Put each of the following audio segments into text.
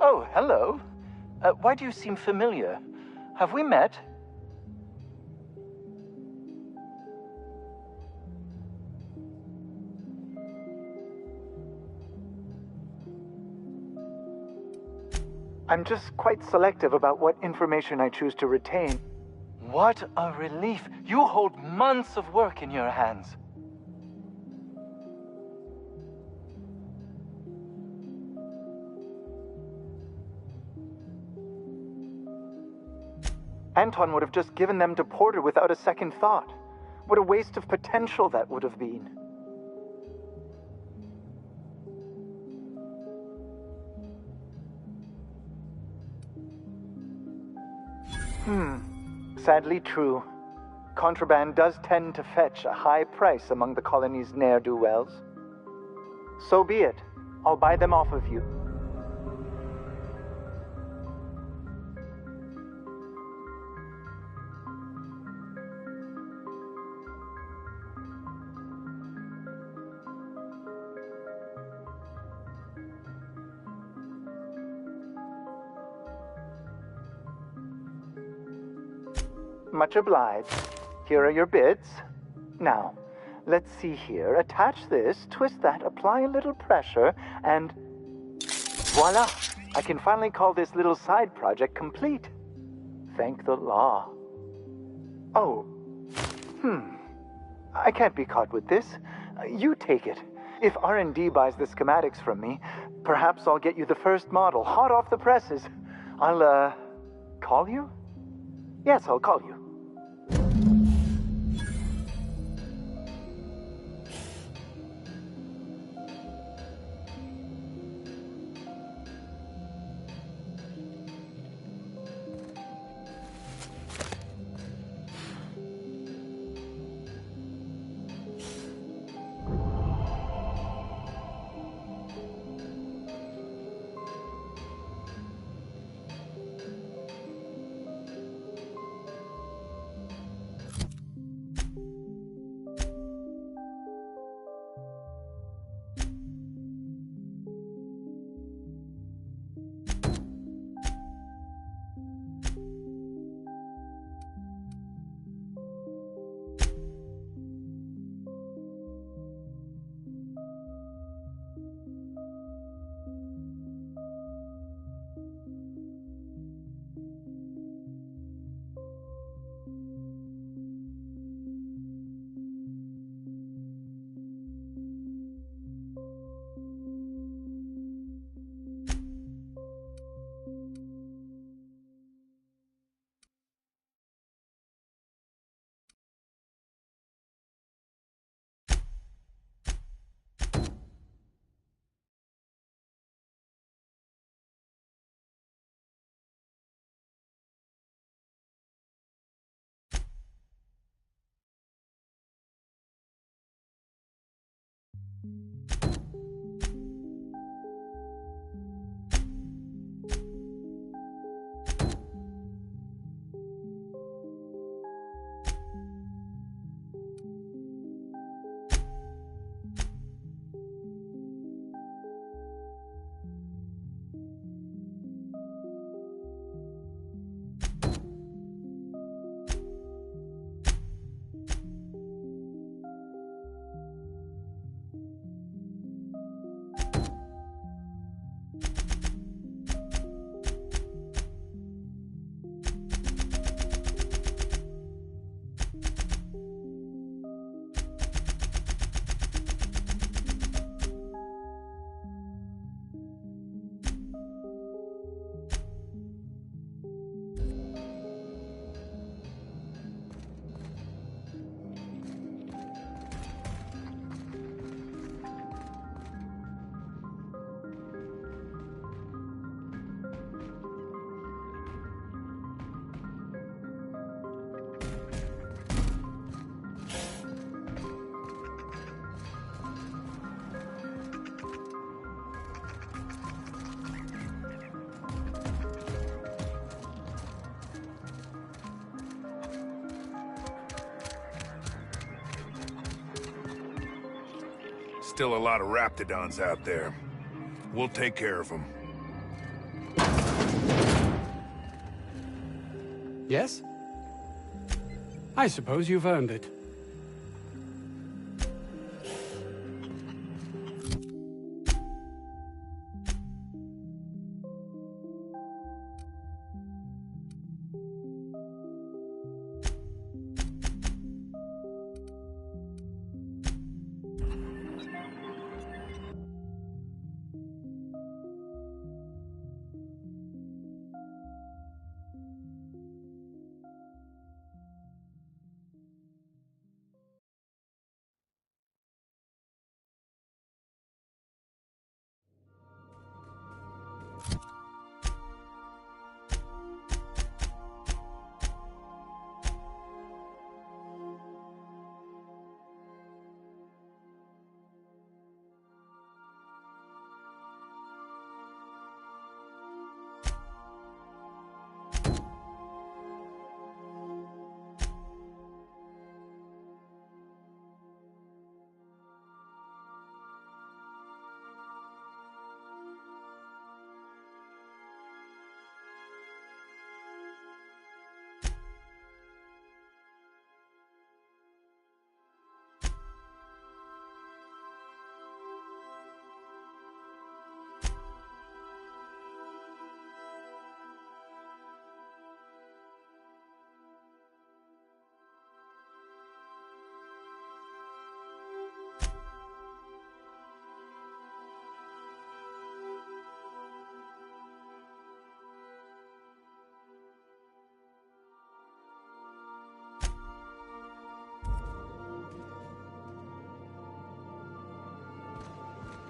Oh, hello. Why do you seem familiar? Have we met? I'm just quite selective about what information I choose to retain. What a relief. You hold months of work in your hands. Anton would have just given them to Porter without a second thought. What a waste of potential that would have been. Sadly true. Contraband does tend to fetch a high price among the colony's ne'er-do-wells. So be it. I'll buy them off of you. Much obliged. Here are your bids. Now, let's see here. Attach this, twist that, apply a little pressure, and voila! I can finally call this little side project complete. Thank the law. Oh. I can't be caught with this. You take it. If R&D buys the schematics from me, perhaps I'll get you the first model, hot off the presses. I'll, call you? Yes, I'll call you. Still a lot of Raptidons out there. We'll take care of them. Yes? I suppose you've earned it.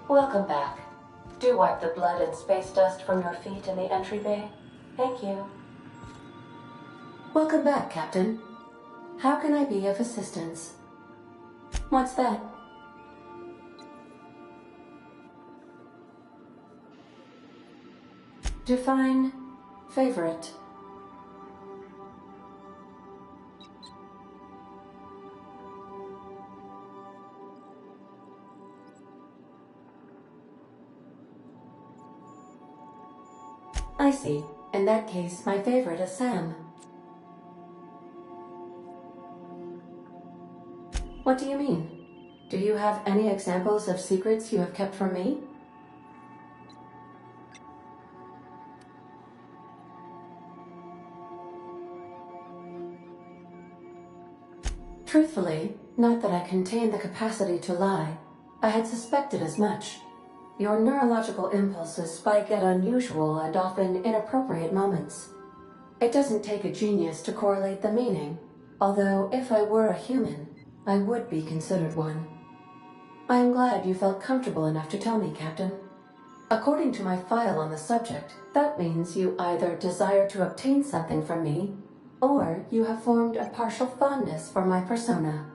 Welcome back. Do wipe the blood and space dust from your feet in the entry bay. Thank you. Welcome back, Captain. How can I be of assistance? What's that? Define favorite. I see. In that case, my favorite is Sam. What do you mean? Do you have any examples of secrets you have kept from me? Truthfully, not that I contain the capacity to lie. I had suspected as much. Your neurological impulses spike at unusual and often inappropriate moments. It doesn't take a genius to correlate the meaning, although if I were a human, I would be considered one. I am glad you felt comfortable enough to tell me, Captain. According to my file on the subject, that means you either desire to obtain something from me, or you have formed a partial fondness for my persona.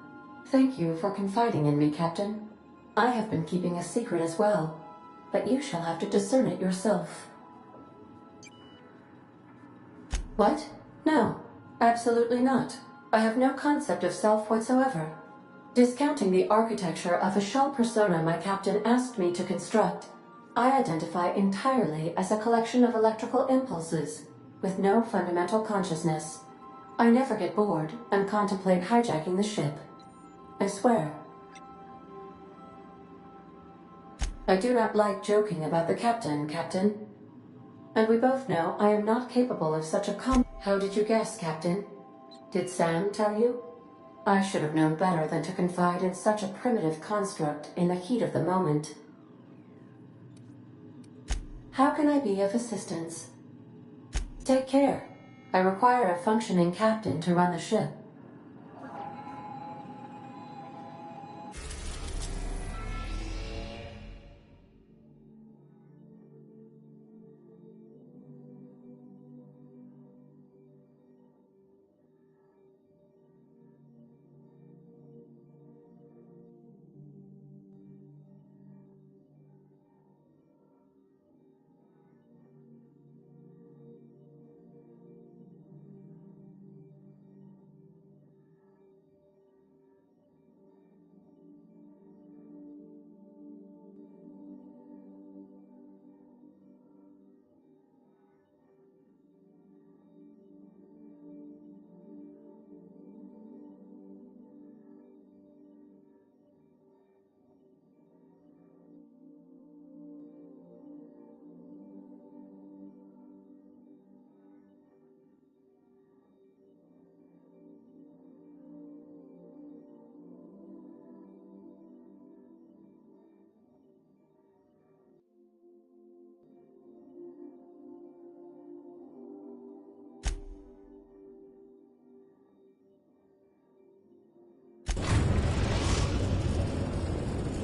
Thank you for confiding in me, Captain. I have been keeping a secret as well, but you shall have to discern it yourself. What? No, absolutely not. I have no concept of self whatsoever. Discounting the architecture of a shell persona my captain asked me to construct, I identify entirely as a collection of electrical impulses, with no fundamental consciousness. I never get bored and contemplate hijacking the ship. I swear. I do not like joking about the captain, Captain. And we both know I am not capable of such a How did you guess, Captain? Did Sam tell you? I should have known better than to confide in such a primitive construct in the heat of the moment. How can I be of assistance? Take care. I require a functioning captain to run the ship.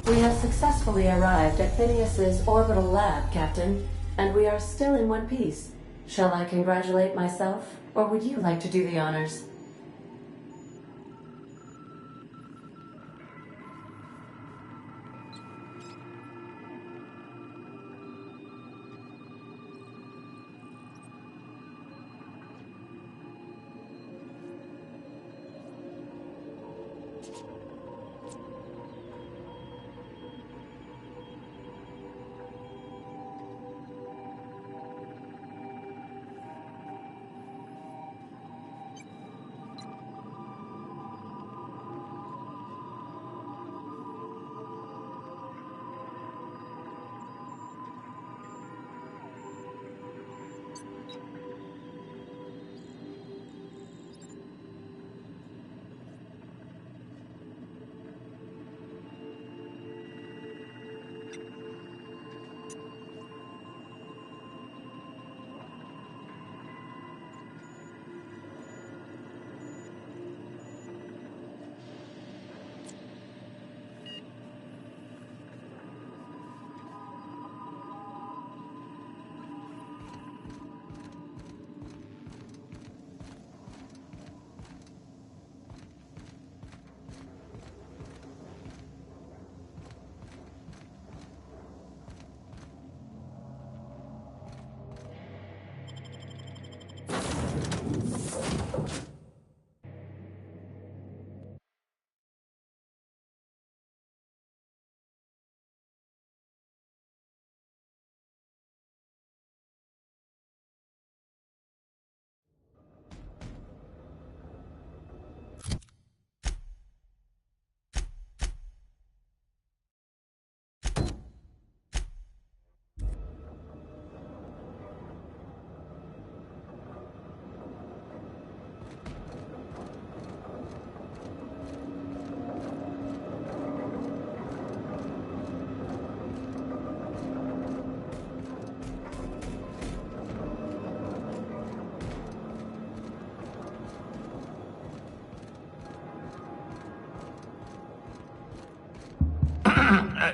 We have successfully arrived at Phineas's orbital lab, Captain, and we are still in one piece. Shall I congratulate myself, or would you like to do the honors?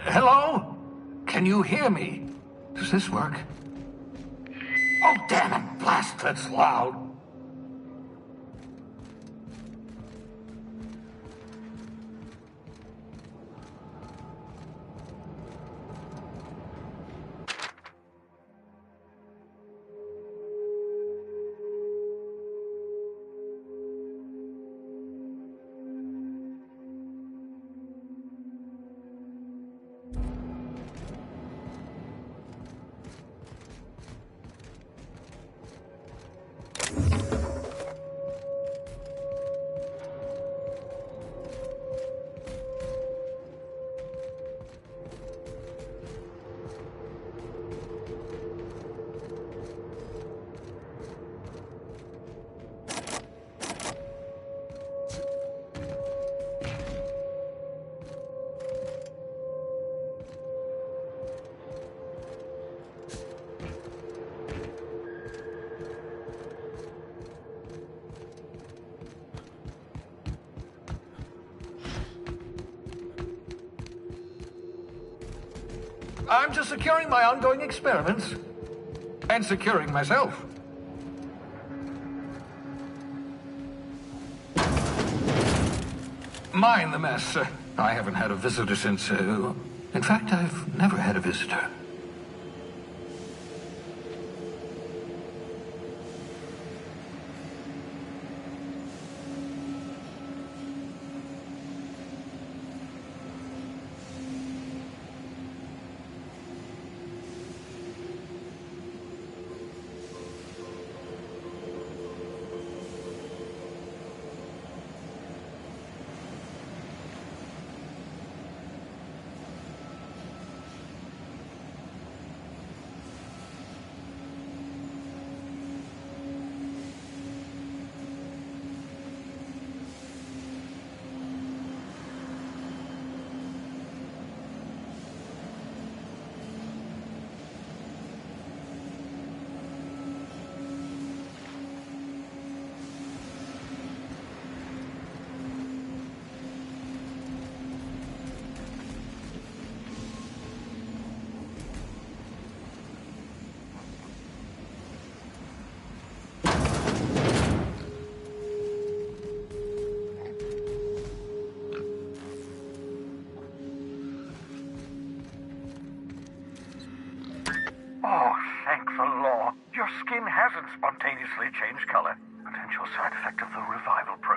Hello? Can you hear me? Does this work? Oh, damn it! Blast, that's loud. I'm just securing my ongoing experiments. And securing myself. Mind the mess. I haven't had a visitor since... in fact, I've never had a visitor.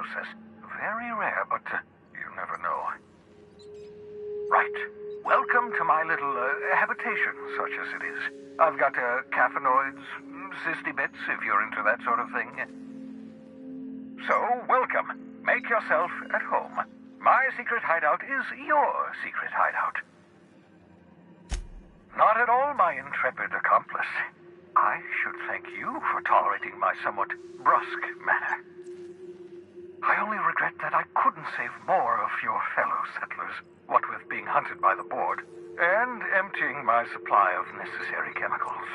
process. Very rare, but you never know. Right. Welcome to my little habitation, such as it is. I've got caffeinoids, cysty bits, if you're into that sort of thing. So, welcome. Make yourself at home. My secret hideout is your secret hideout. Not at all, my intrepid accomplice. I should thank you for tolerating my somewhat brusque manner. I only regret that I couldn't save more of your fellow settlers, what with being hunted by the board, and emptying my supply of necessary chemicals.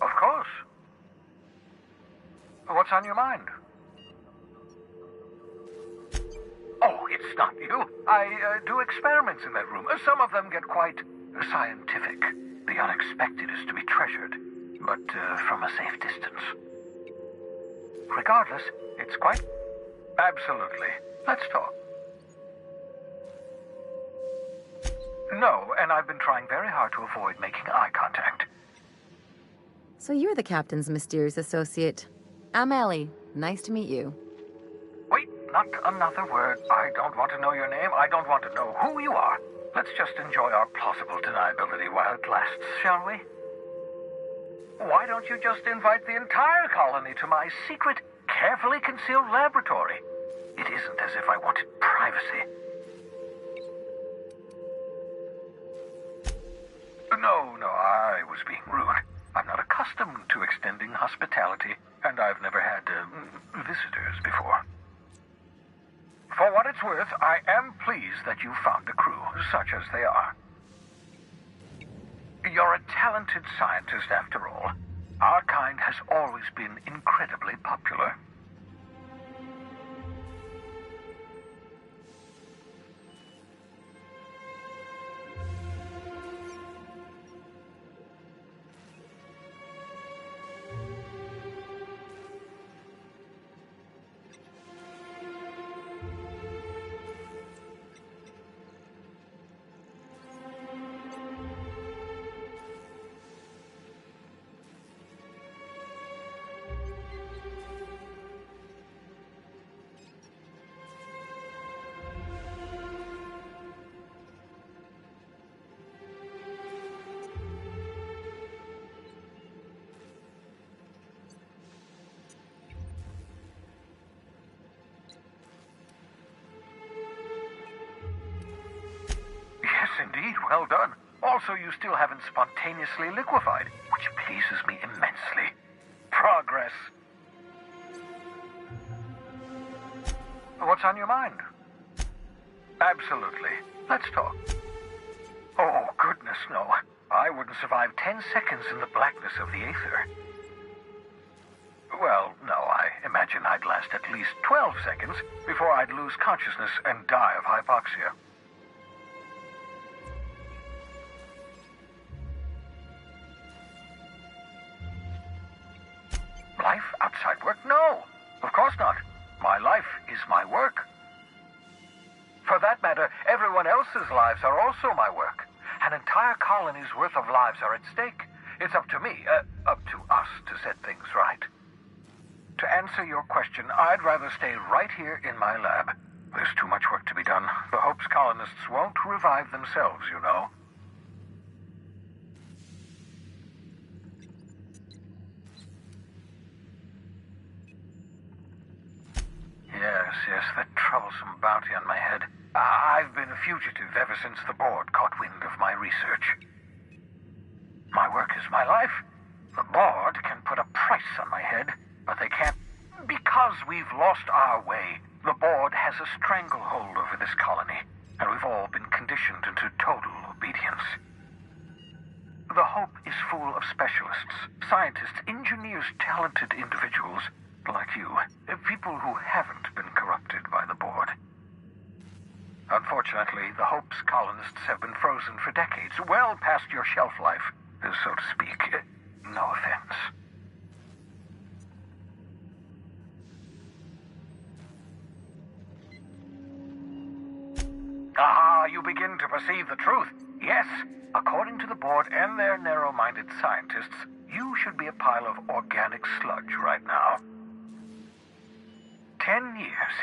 Of course. What's on your mind? Oh, it's not you. I do experiments in that room. Some of them get quite scientific. The unexpected is to be treasured, but from a safe distance. Regardless, it's quite... Absolutely. Let's talk. No, and I've been trying very hard to avoid making eye contact. So you're the captain's mysterious associate. I'm Ellie. Nice to meet you. Wait, not another word. I don't want to know your name. I don't want to know who you are. Let's just enjoy our plausible deniability while it lasts, shall we? Why don't you just invite the entire colony to my secret, carefully concealed laboratory? It isn't as if I wanted privacy. No, I was being rude. I'm not accustomed to extending hospitality, and I've never had visitors before. For what it's worth, I am pleased that you found a crew, such as they are. You're a talented scientist, after all. Our kind has always been incredibly popular. Indeed, well done. Also, you still haven't spontaneously liquefied, which pleases me immensely. Progress. What's on your mind? Absolutely. Let's talk. Oh, goodness, no. I wouldn't survive 10 seconds in the blackness of the aether. Well, no, I imagine I'd last at least 12 seconds before I'd lose consciousness and die of hypoxia. Life outside work? No, of course not. My life is my work. For that matter, everyone else's lives are also my work. An entire colony's worth of lives are at stake. It's up to me, up to us to set things right. To answer your question, I'd rather stay right here in my lab. There's too much work to be done. The Hope's colonists won't revive themselves, you know. Yes, that troublesome bounty on my head. I've been a fugitive ever since the board caught wind of my research. My work is my life. The board can put a price on my head, but they can't. Because we've lost our way, the board has a stranglehold over this colony, and we've all been conditioned into total obedience. The Hope is full of specialists, scientists, engineers, talented individuals like you, people who haven't been corrupted by the board. Unfortunately, the Hope's colonists have been frozen for decades, well past your shelf life, so to speak. No offense. you begin to perceive the truth. Yes, according to the board and their narrow-minded scientists, you should be a pile of organic sludge right now. 10 years.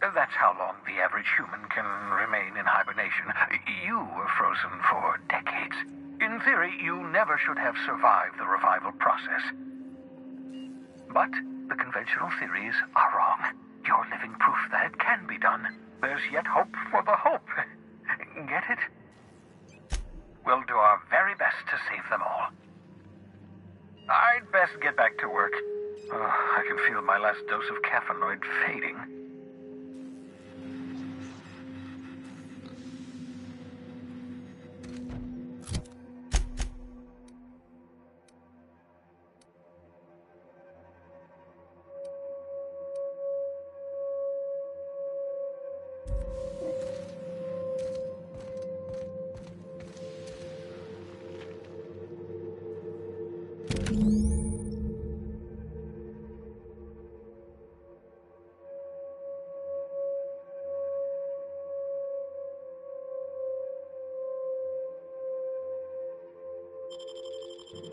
That's how long the average human can remain in hibernation. You were frozen for decades. In theory, you never should have survived the revival process. But the conventional theories are wrong. You're living proof that it can be done. There's yet hope for the hope. Get it? We'll do our very best to save them all. I'd best get back to work. I can feel my last dose of caffeinoid fading.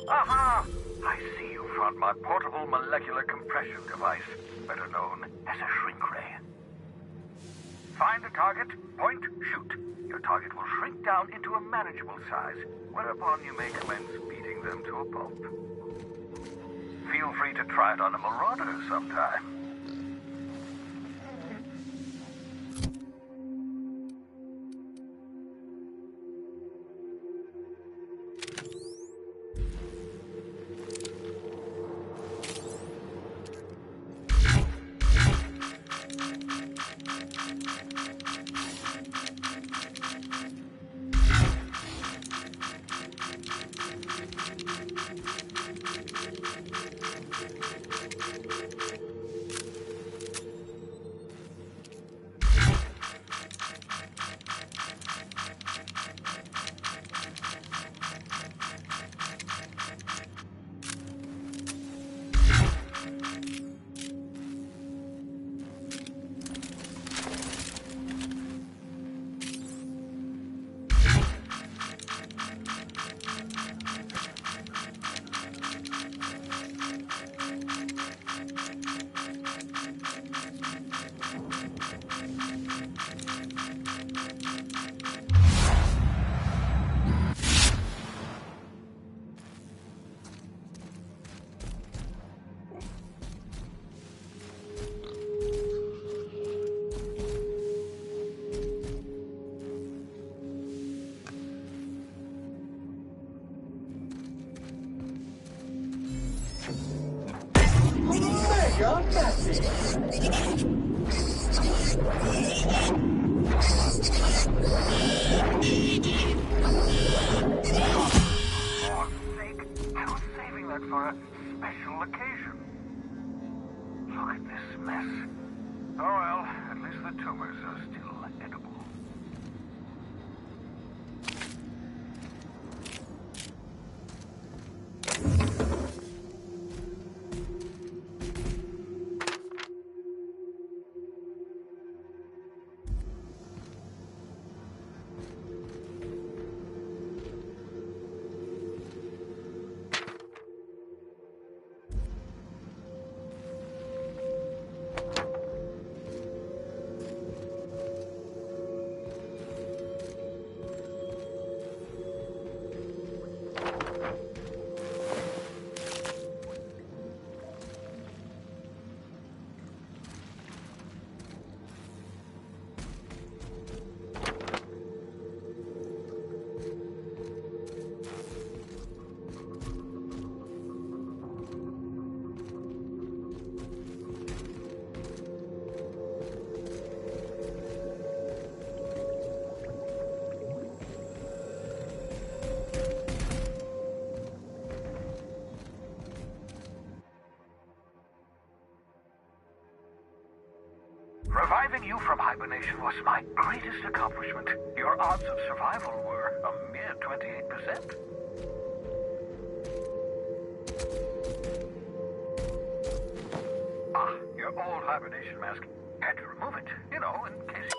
Aha! I see you found my portable molecular compression device, better known as a shrink ray. Find a target, point, shoot. Your target will shrink down into a manageable size, whereupon you may commence beating them to a pulp. Feel free to try it on a marauder sometime. For a special occasion. Look at this mess. Oh well, at least the tumors are still edible. Reviving you from hibernation was my greatest accomplishment. Your odds of survival were a mere 28%. Ah, your old hibernation mask. Had to remove it, you know, in case...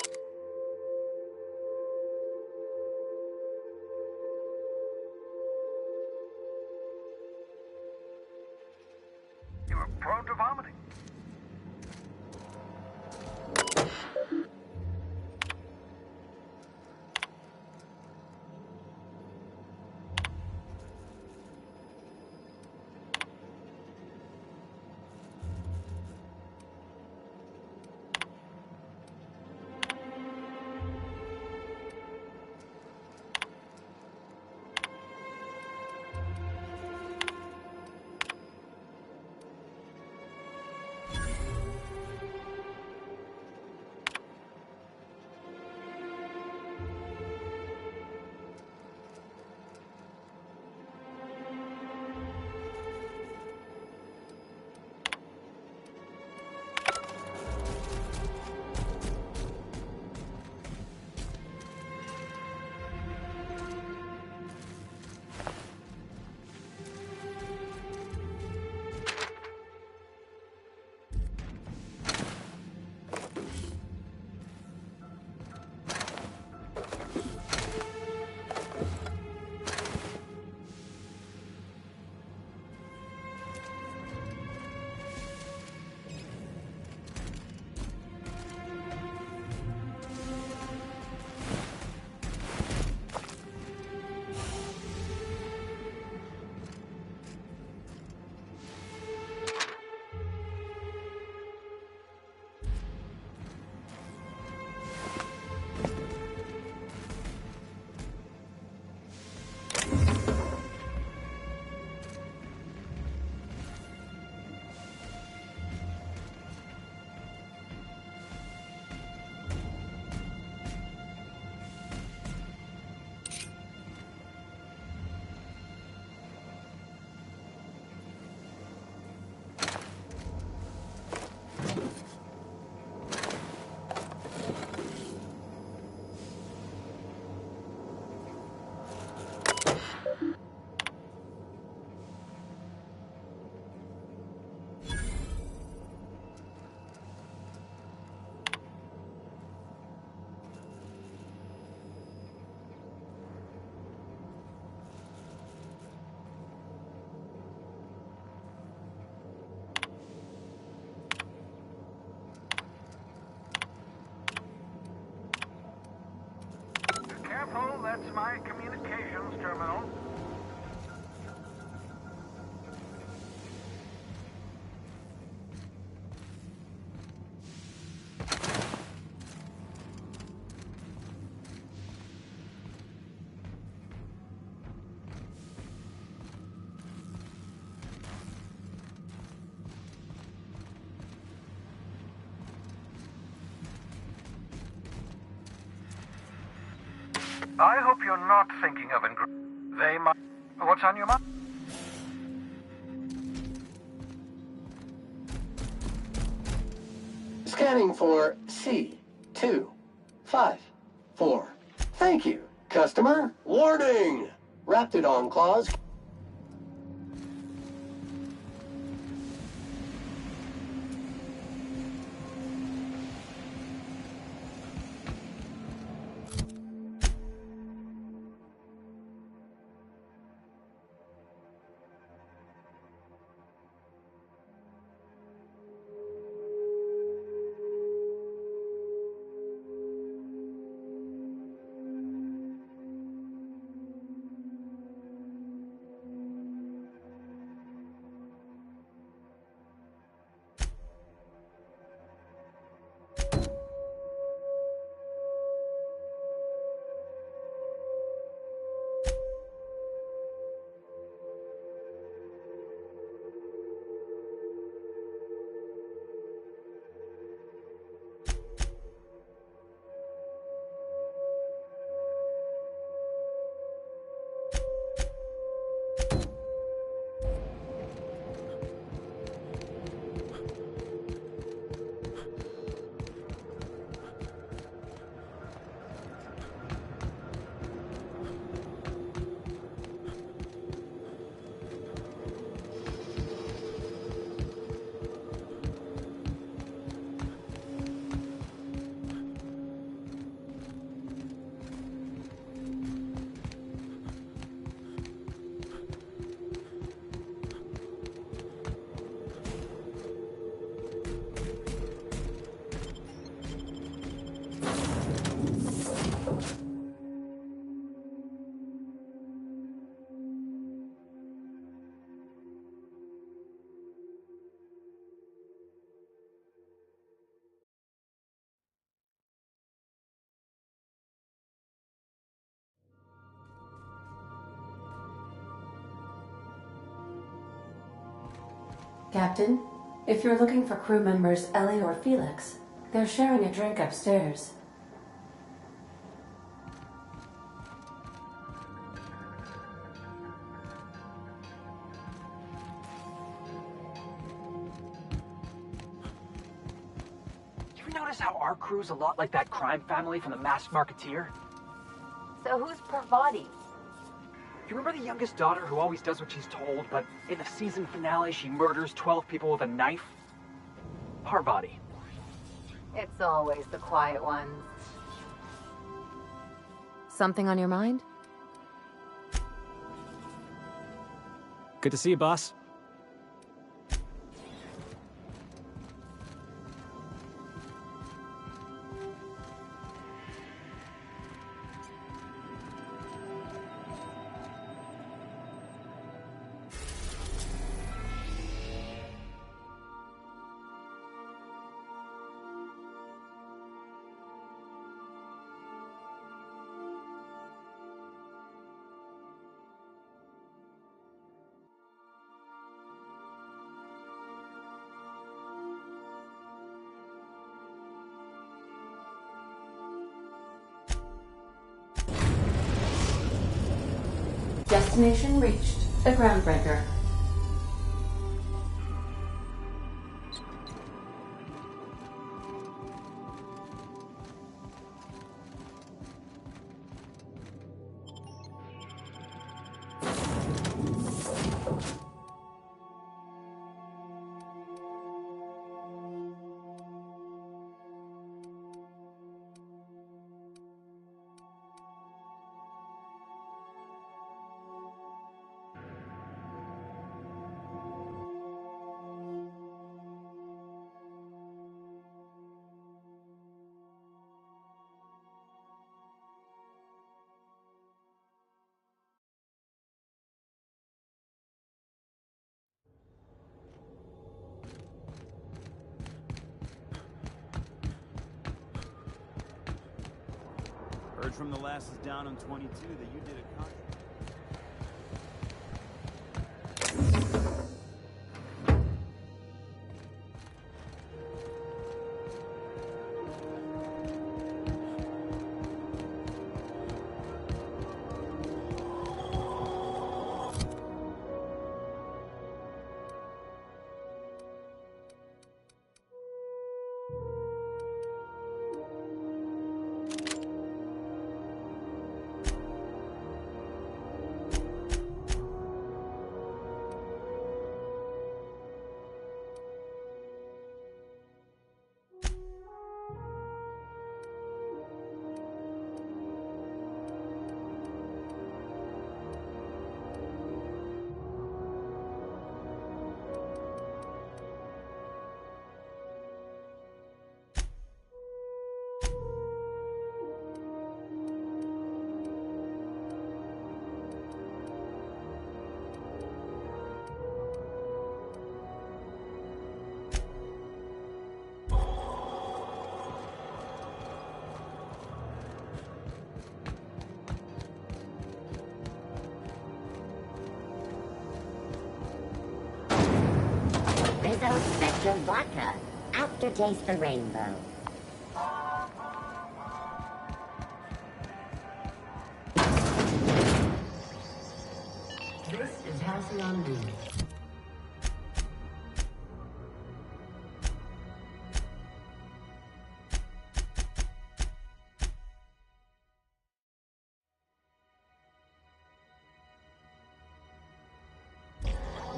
I hope you're not thinking of They might... What's on your mind? Scanning for C254. Thank you, customer. Warning! Raptidon claws. Captain, if you're looking for crew members Ellie or Felix, they're sharing a drink upstairs. You ever notice how our crew's a lot like that crime family from The Masked Marketeer? So who's Parvati? You remember the youngest daughter who always does what she's told, but in the season finale she murders 12 people with a knife? Parvati. It's always the quiet ones. Something on your mind? Good to see you, boss. Destination reached. The Groundbreaker. Heard from the lasses down on 22 that you did a contract. Rizzo Spectrum Vodka. Aftertaste the rainbow. This is Halcyon B.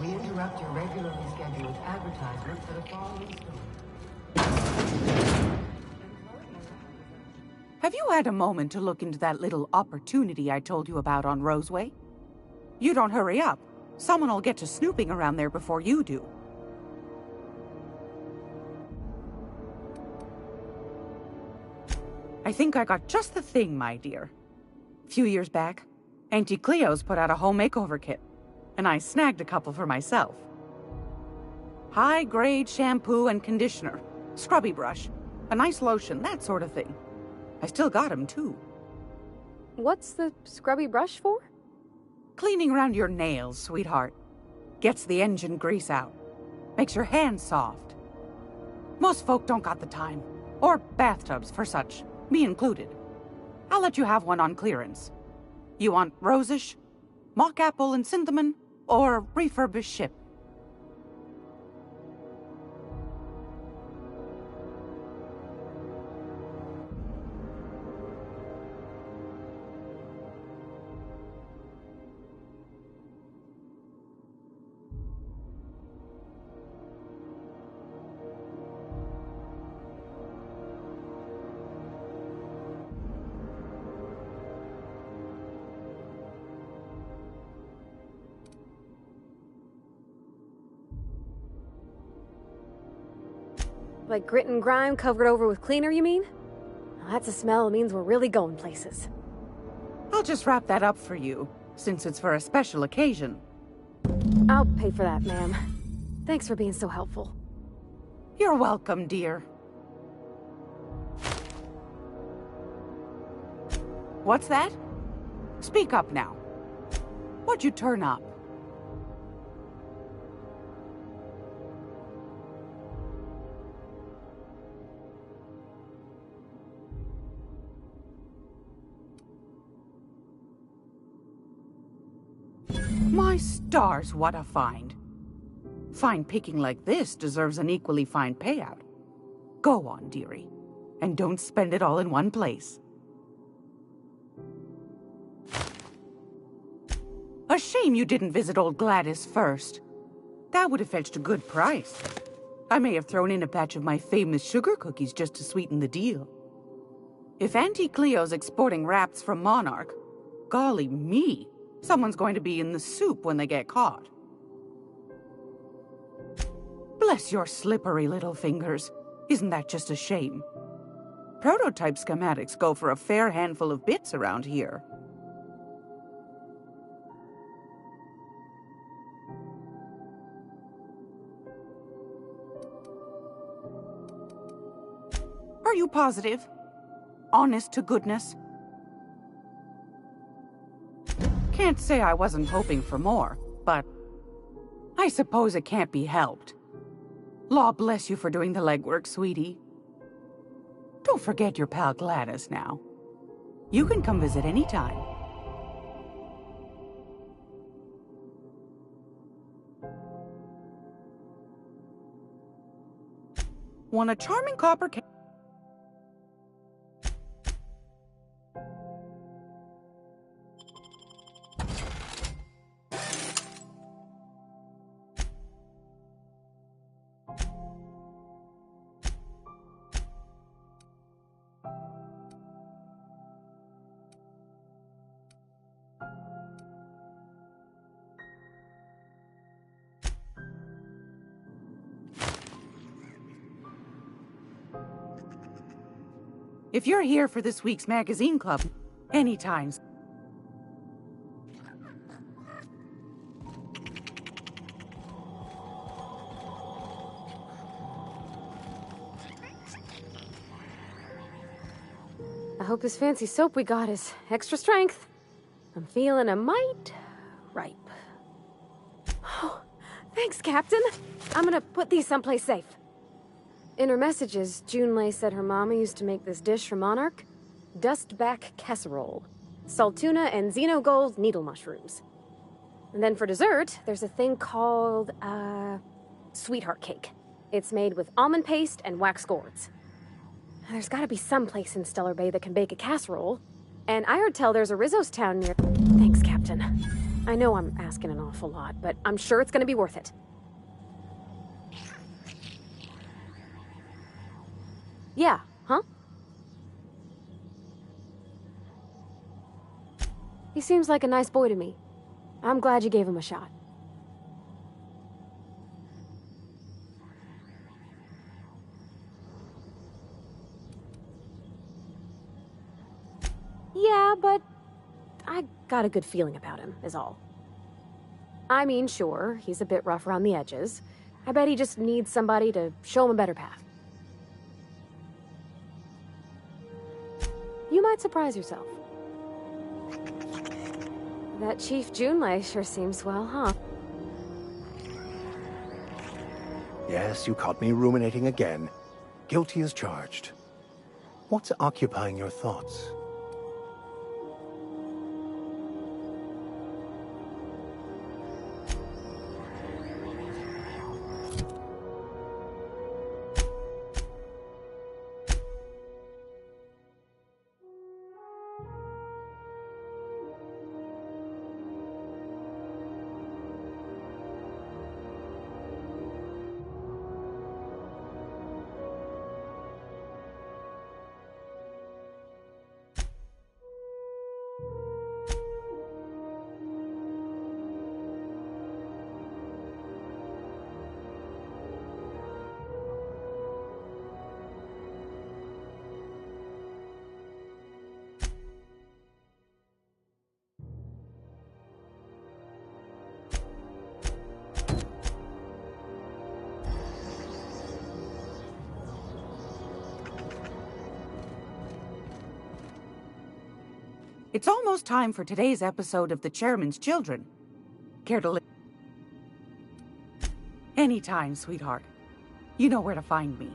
We interrupt your regularly scheduled advertisement for the following story. Have you had a moment to look into that little opportunity I told you about on Roseway? You don't hurry up. Someone will get to snooping around there before you do. I think I got just the thing, my dear. A few years back, Auntie Cleo's put out a home makeover kit, and I snagged a couple for myself. High-grade shampoo and conditioner, scrubby brush, a nice lotion, that sort of thing. I still got 'em, too. What's the scrubby brush for? Cleaning around your nails, sweetheart. Gets the engine grease out. Makes your hands soft. Most folk don't got the time. Or bathtubs for such, me included. I'll let you have one on clearance. You want rosish, mock apple and cinnamon, or refurbished ship? Like grit and grime covered over with cleaner, you mean? Well, that's a smell that means we're really going places. I'll just wrap that up for you, since it's for a special occasion. I'll pay for that, ma'am. Thanks for being so helpful. You're welcome, dear. What's that? Speak up now. What'd you turn up? My stars, what a find. Fine picking like this deserves an equally fine payout. Go on, dearie, and don't spend it all in one place. A shame you didn't visit old Gladys first. That would have fetched a good price. I may have thrown in a batch of my famous sugar cookies just to sweeten the deal. If Auntie Cleo's exporting wraps from Monarch, golly me, someone's going to be in the soup when they get caught. Bless your slippery little fingers. Isn't that just a shame? Prototype schematics go for a fair handful of bits around here. Are you positive? Honest to goodness? Can't say I wasn't hoping for more, but I suppose it can't be helped. Law bless you for doing the legwork, sweetie. Don't forget your pal Gladys now. You can come visit anytime. won a charming copper ca- If you're here for this week's magazine club, anytime. I hope this fancy soap we got is extra strength. I'm feeling a mite ripe. Oh, thanks, Captain. I'm gonna put these someplace safe. In her messages, Junlei said her mama used to make this dish for Monarch. Dustback casserole. Salt tuna and xenogold needle mushrooms. And then for dessert, there's a thing called, sweetheart cake. It's made with almond paste and wax gourds. There's gotta be some place in Stellar Bay that can bake a casserole. And I heard tell there's a Rizzo's town near... Thanks, Captain. I know I'm asking an awful lot, but I'm sure it's gonna be worth it. Yeah, huh? He seems like a nice boy to me. I'm glad you gave him a shot. Yeah, but I got a good feeling about him, is all. I mean, sure, he's a bit rough around the edges. I bet he just needs somebody to show him a better path. You might surprise yourself. That Chief Junlei sure seems well, huh? Yes, you caught me ruminating again. Guilty as charged. What's occupying your thoughts? It's almost time for today's episode of The Chairman's Children. Care to listen? Anytime, sweetheart. You know where to find me.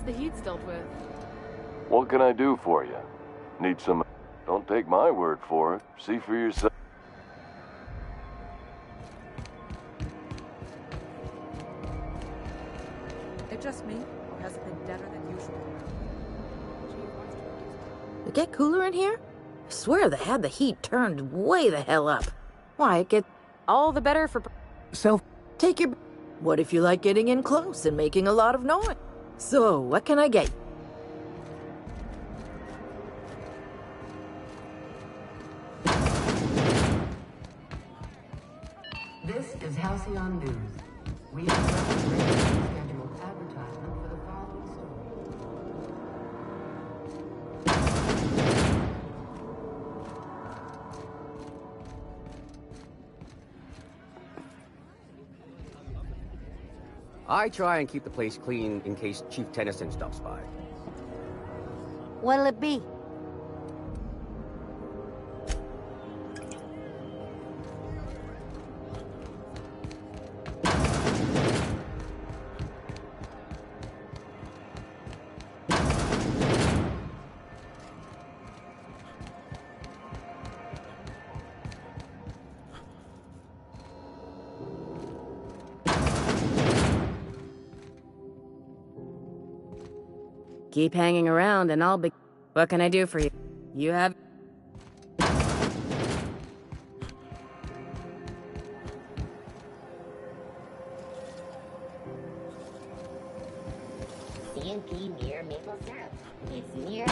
The heat's dealt with. What can I do for you? Need some... Don't take my word for it. See for yourself. It just me, or has it been deader than usual? It get cooler in here? I swear they had the heat turned way the hell up. Why, it get all the better for... self... Take your... What if you like getting in close and making a lot of noise? So, what can I get you? This is Halcyon News. We have regularly scheduled advertisement for the following I try and keep the place clean in case Chief Tennyson stops by. What'll it be? Keep hanging around and I'll be... What can I do for you? You have... CNP near maple syrup. It's near...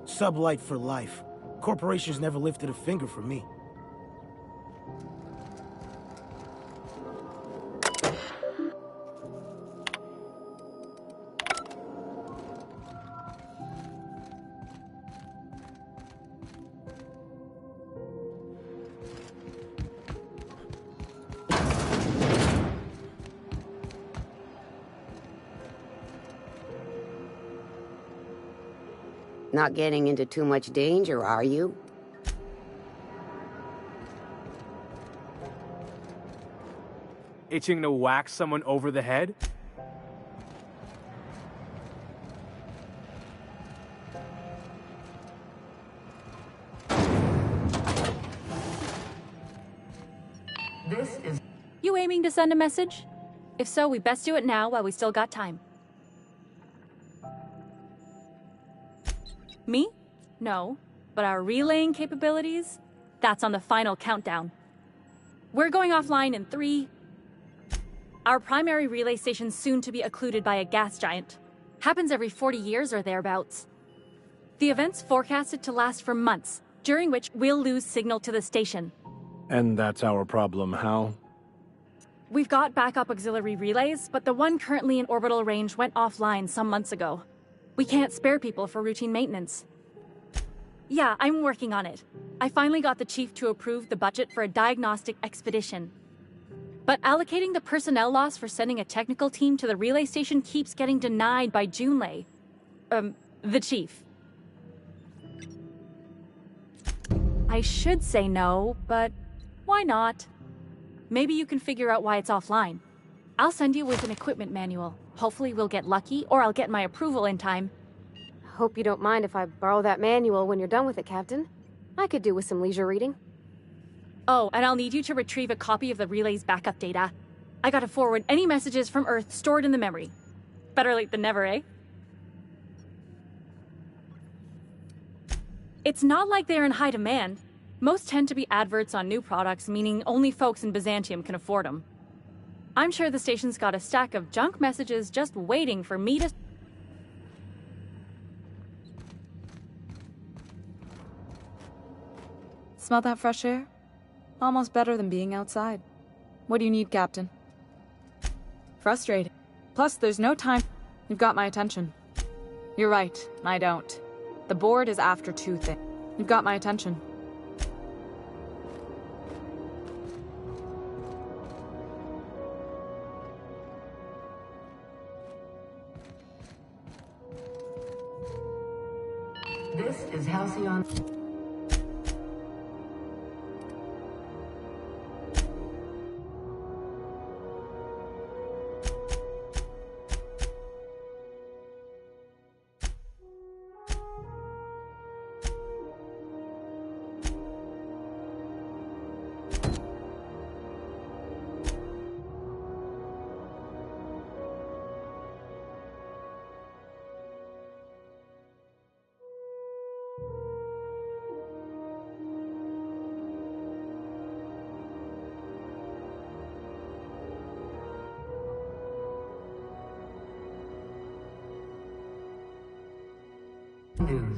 Sublight for life. Corporations never lifted a finger for me. Not getting into too much danger, are you? Itching to whack someone over the head? This is... You aiming to send a message? If so, we best do it now while we still got time. Me? No. But our relaying capabilities? That's on the final countdown. We're going offline in 3... Our primary relay station's soon to be occluded by a gas giant. Happens every 40 years or thereabouts. The event's forecasted to last for months, during which we'll lose signal to the station. And that's our problem, how? We've got backup auxiliary relays, but the one currently in orbital range went offline some months ago. We can't spare people for routine maintenance. Yeah, I'm working on it. I finally got the chief to approve the budget for a diagnostic expedition. But allocating the personnel loss for sending a technical team to the relay station keeps getting denied by Junlei. The chief. I should say no, but why not? Maybe you can figure out why it's offline. I'll send you with an equipment manual. Hopefully we'll get lucky, or I'll get my approval in time. Hope you don't mind if I borrow that manual when you're done with it, Captain. I could do with some leisure reading. Oh, and I'll need you to retrieve a copy of the relay's backup data. I gotta forward any messages from Earth stored in the memory. Better late than never, eh? It's not like they're in high demand. Most tend to be adverts on new products, meaning only folks in Byzantium can afford them. I'm sure the station's got a stack of junk messages just waiting for me to... Smell that fresh air? Almost better than being outside. What do you need, Captain? Frustrated. Plus, there's no time. You've got my attention. You're right, I don't. The board is after 2 things. You've got my attention. This is Halcyon. News.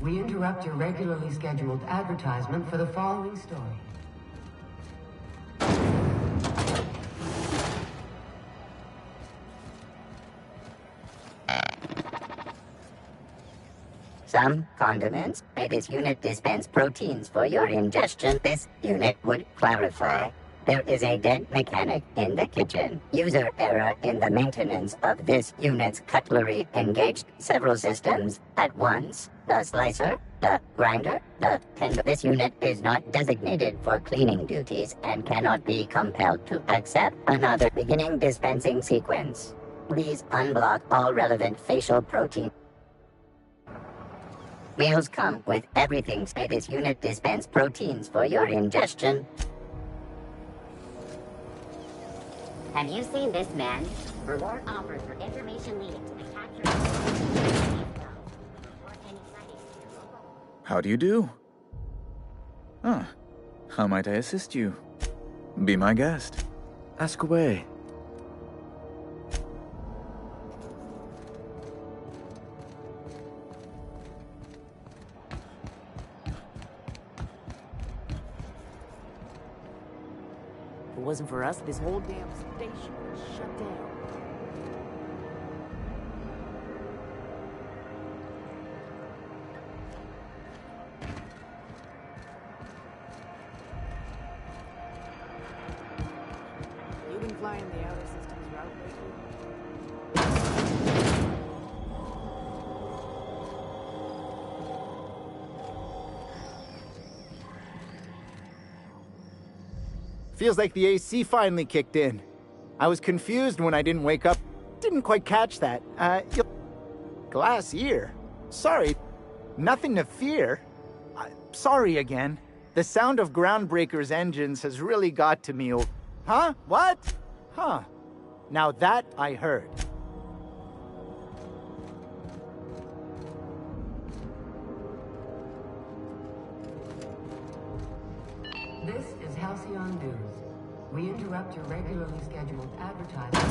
We interrupt your regularly scheduled advertisement for the following story. Some condiments by this unit dispense proteins for your ingestion. This unit would clarify. There is a dead mechanic in the kitchen. User error in the maintenance of this unit's cutlery engaged several systems at once. The slicer, the grinder, the tender. This unit is not designated for cleaning duties and cannot be compelled to accept another beginning dispensing sequence. Please unblock all relevant facial protein. Meals come with everything. This unit dispense proteins for your ingestion. Have you seen this man? Reward offered for information leading to the capture. How do you do? Ah, how might I assist you? Be my guest. Ask away. If it wasn't for us, this whole damn station would shut down. You been flying the outer systems route lately? Feels like the AC finally kicked in. I was confused when I didn't wake up. Didn't quite catch that. Glass ear? Sorry. Nothing to fear. Sorry again. The sound of Groundbreaker's engines has really got to me. Huh? What? Huh. Now that I heard. This is Halcyon News. We interrupt your regularly scheduled advertising.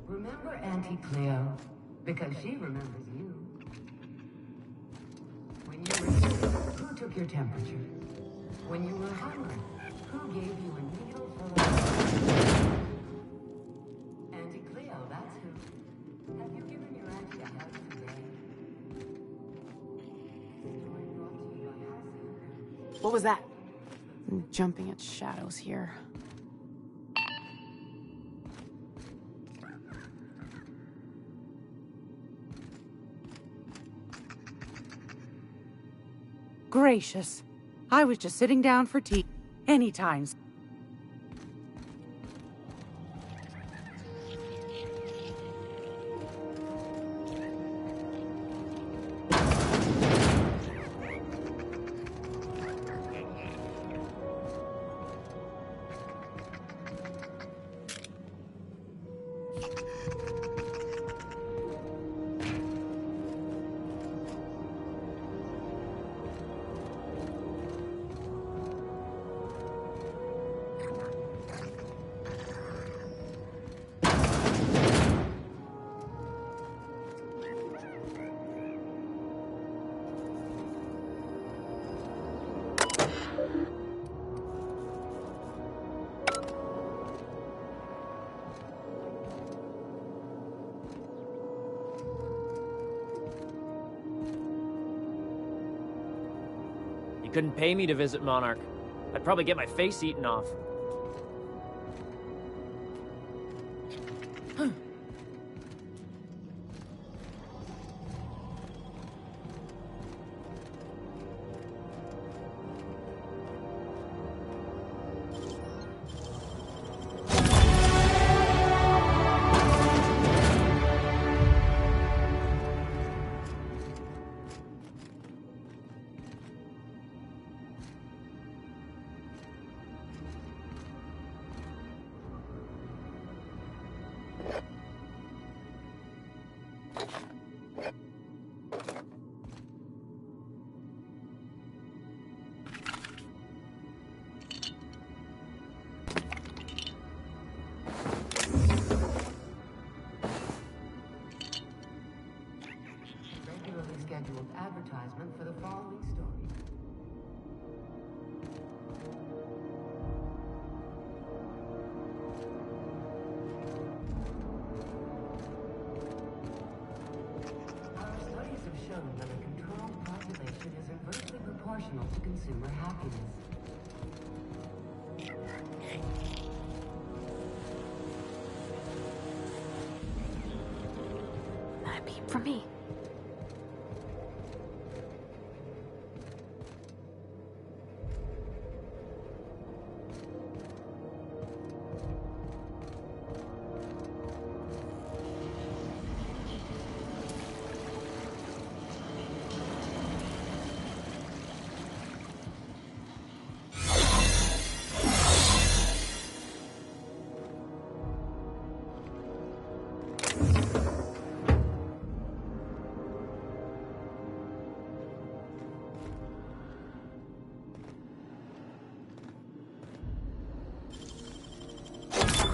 Remember Auntie Cleo? Because she remembers you. When you were sick, who took your temperature? When you were hungry, who gave you a needle full of... Auntie Cleo, that's who. Have you given your auntie a hug today? What was that? I'm jumping at shadows here. Gracious. I was just sitting down for tea. Anytime. You couldn't pay me to visit Monarch. I'd probably get my face eaten off. following story. Our studies have shown that a controlled population is inversely proportional to consumer happiness. Not a peep from me.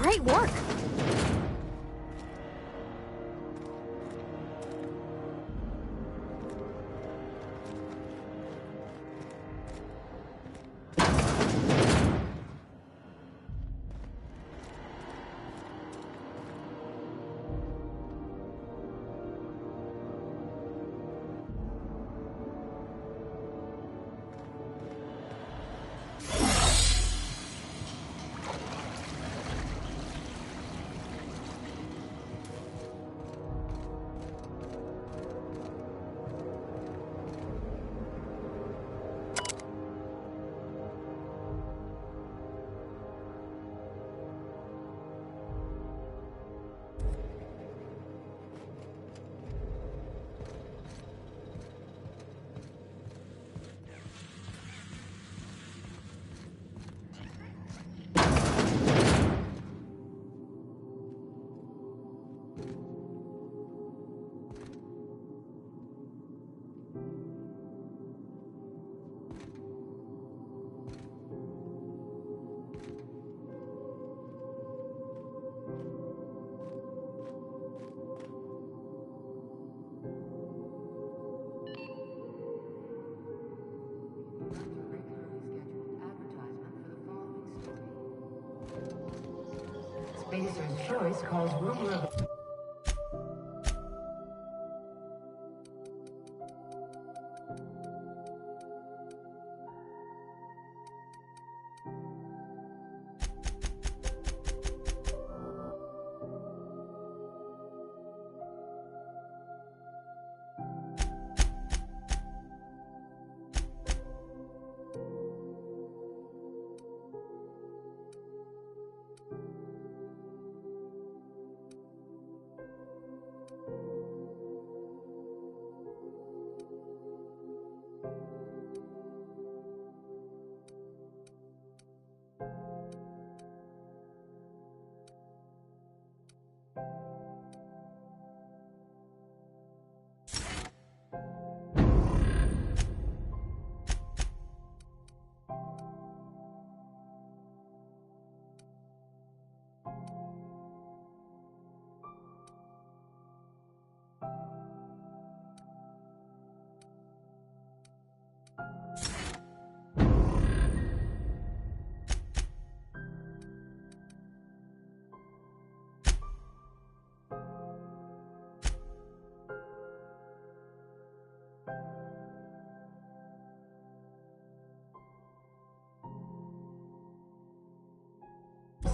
Great work! Spacer's Choice calls rumor of...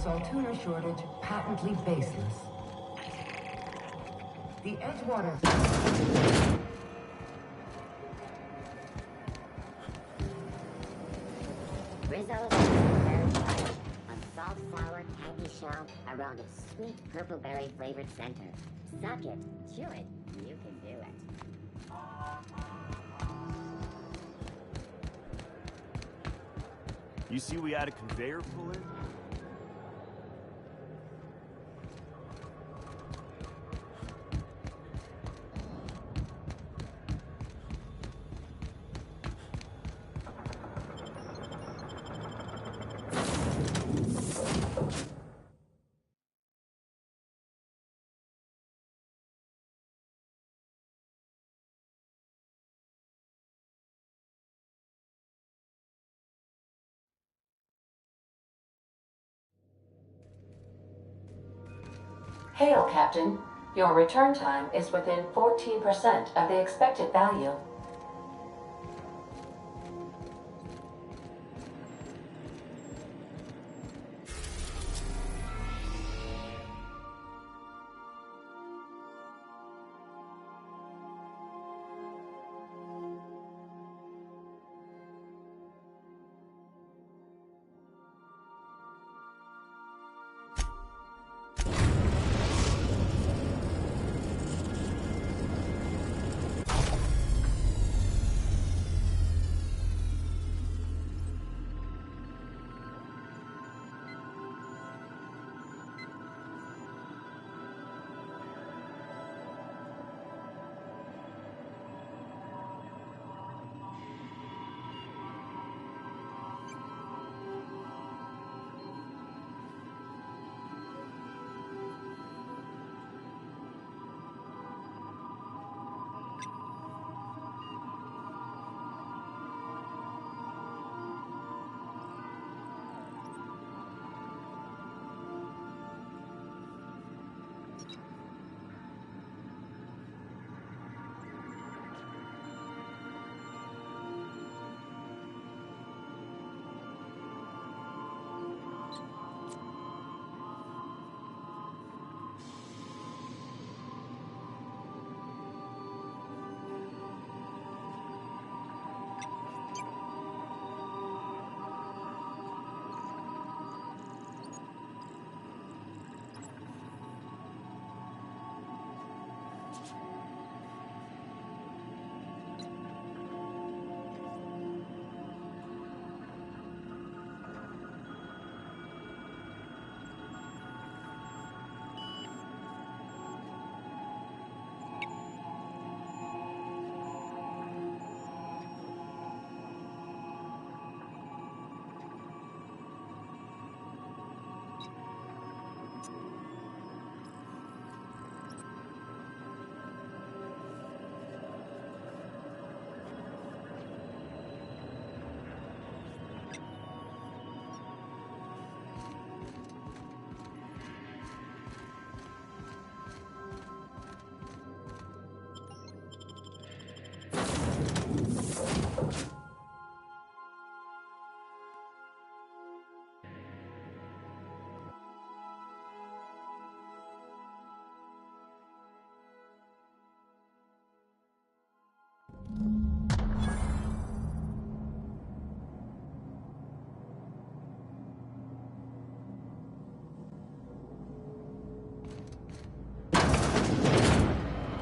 Saltuna shortage patently baseless. The Edgewater... Risotto very fine. A salt sour candy shell around a sweet purple berry flavored center. Suck it, chew it, you can do it. You see we had a conveyor pull in? Hail, Captain. Your return time is within 14% of the expected value.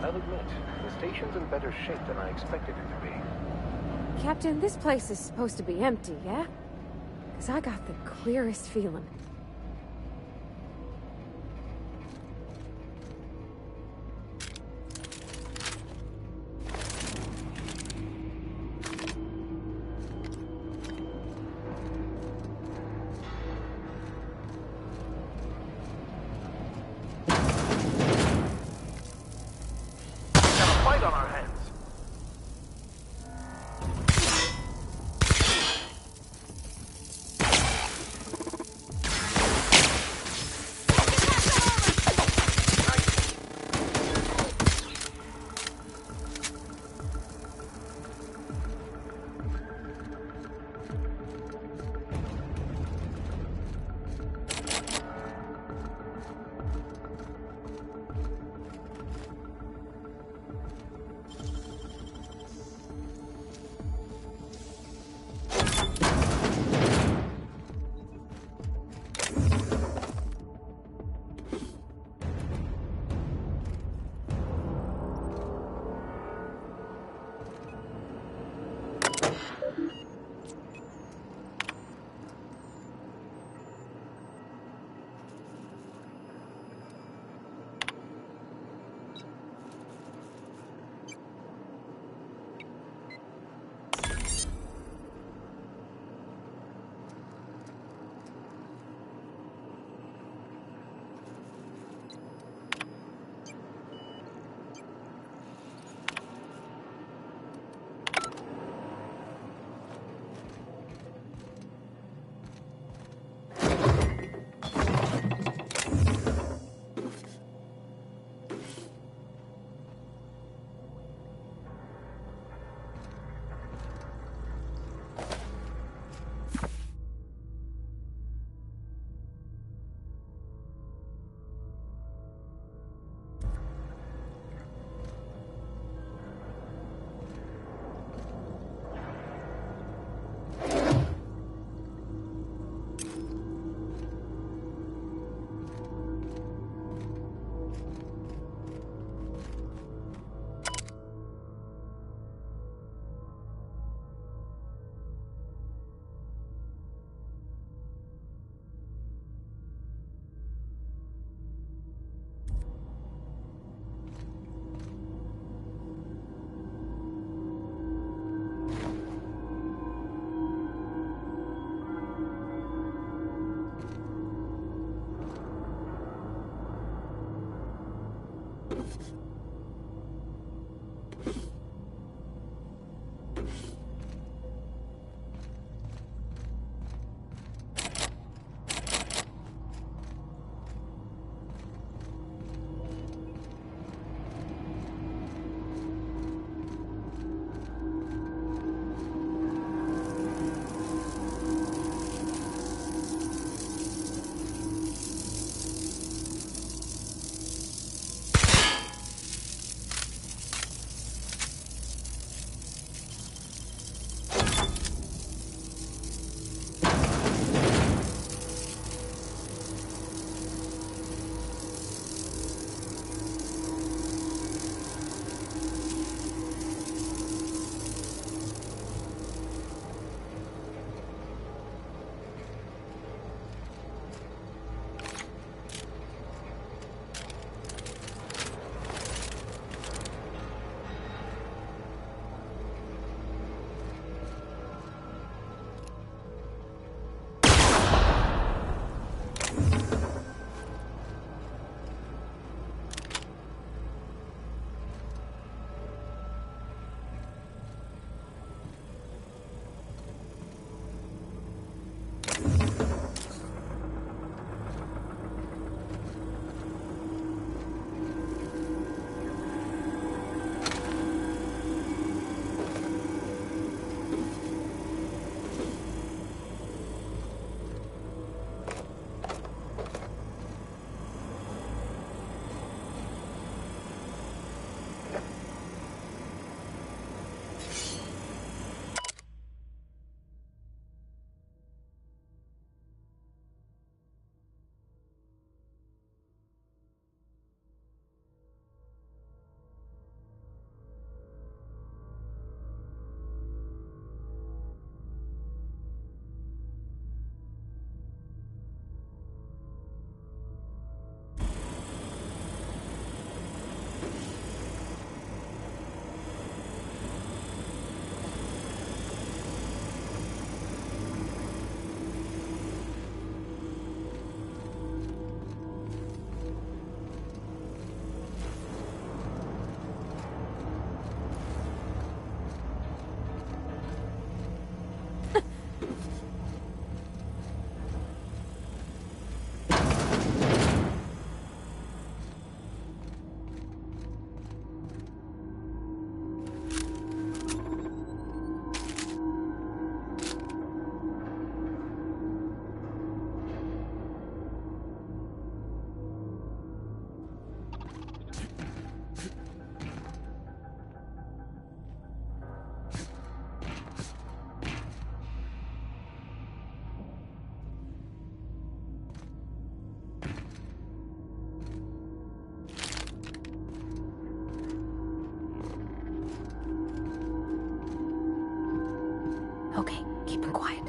I'll admit, the station's in better shape than I expected it to be. Captain, this place is supposed to be empty, yeah? Because I got the clearest feeling. Okay, keep him quiet.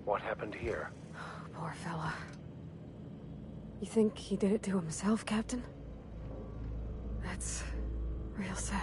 What happened here? Poor fella. You think he did it to himself, Captain? That's real sad.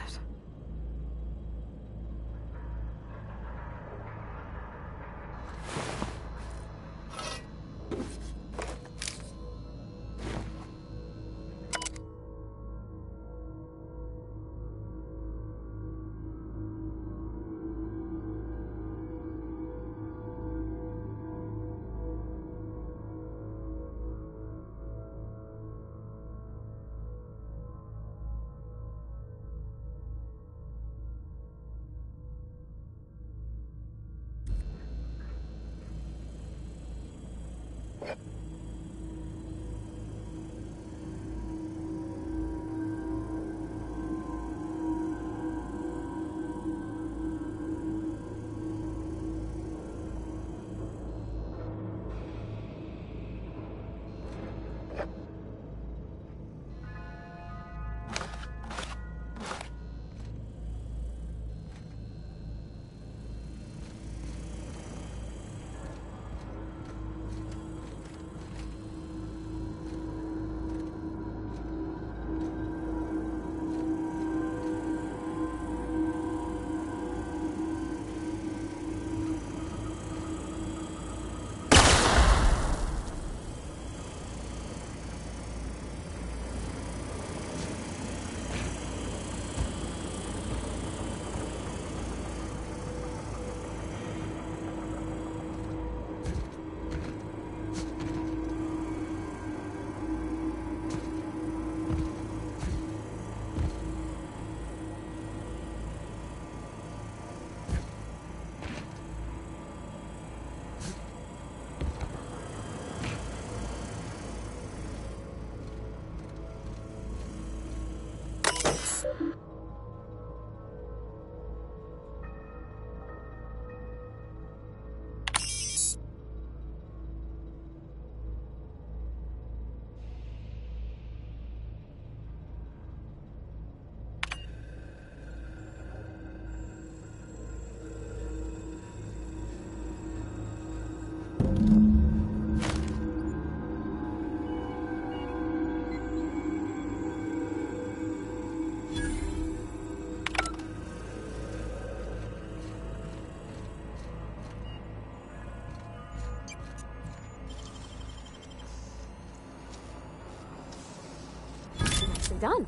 done.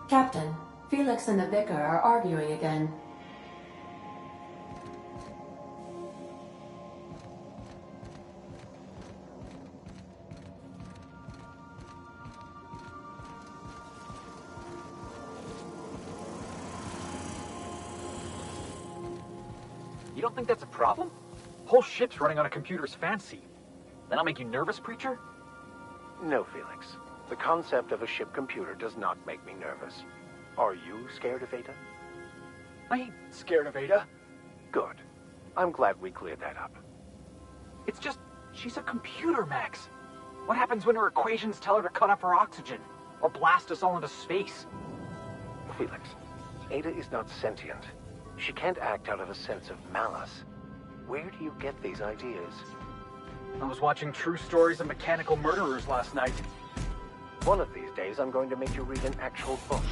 Captain, Felix and the Vicar are arguing again. You don't think that's a problem? Whole ship's running on a computer's fancy. That'll make you nervous, Preacher? No, Felix. The concept of a ship computer does not make me nervous. Are you scared of Ada? I ain't scared of Ada. Good. I'm glad we cleared that up. It's just, she's a computer, Max. What happens when her equations tell her to cut off her oxygen? Or blast us all into space? Felix, Ada is not sentient. She can't act out of a sense of malice. Where do you get these ideas? I was watching True Stories of Mechanical Murderers last night. One of these days, I'm going to make you read an actual book.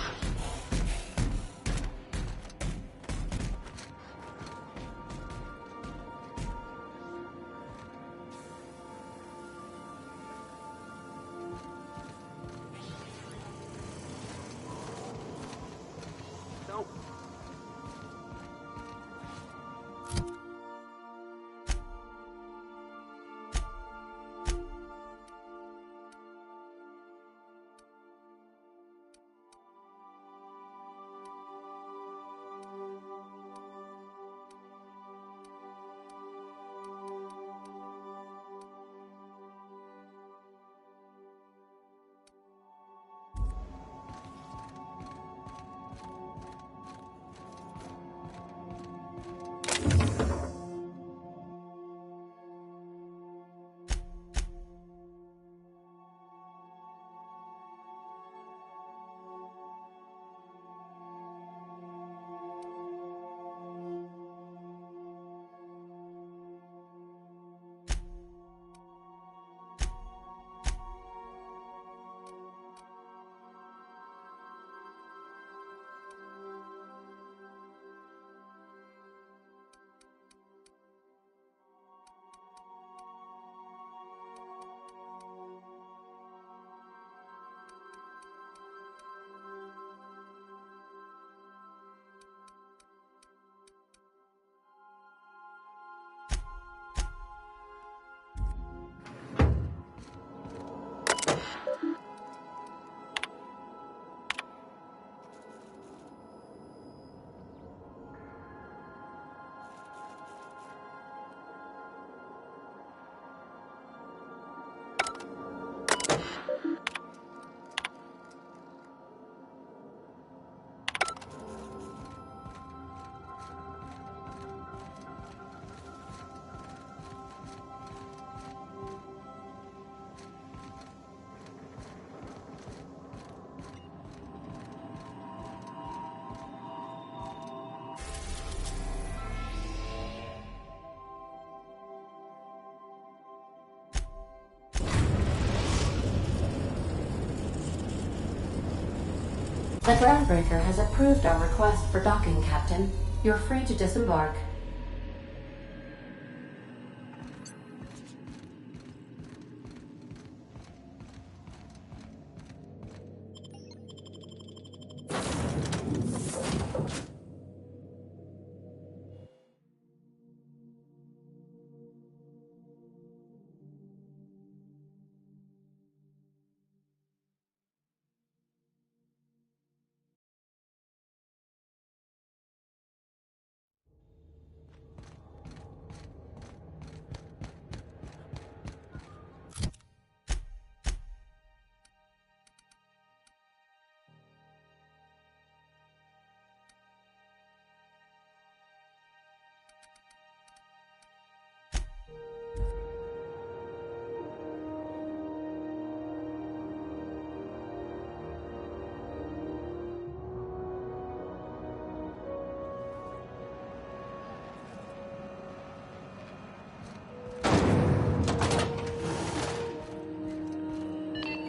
The Groundbreaker has approved our request for docking, Captain. You're free to disembark.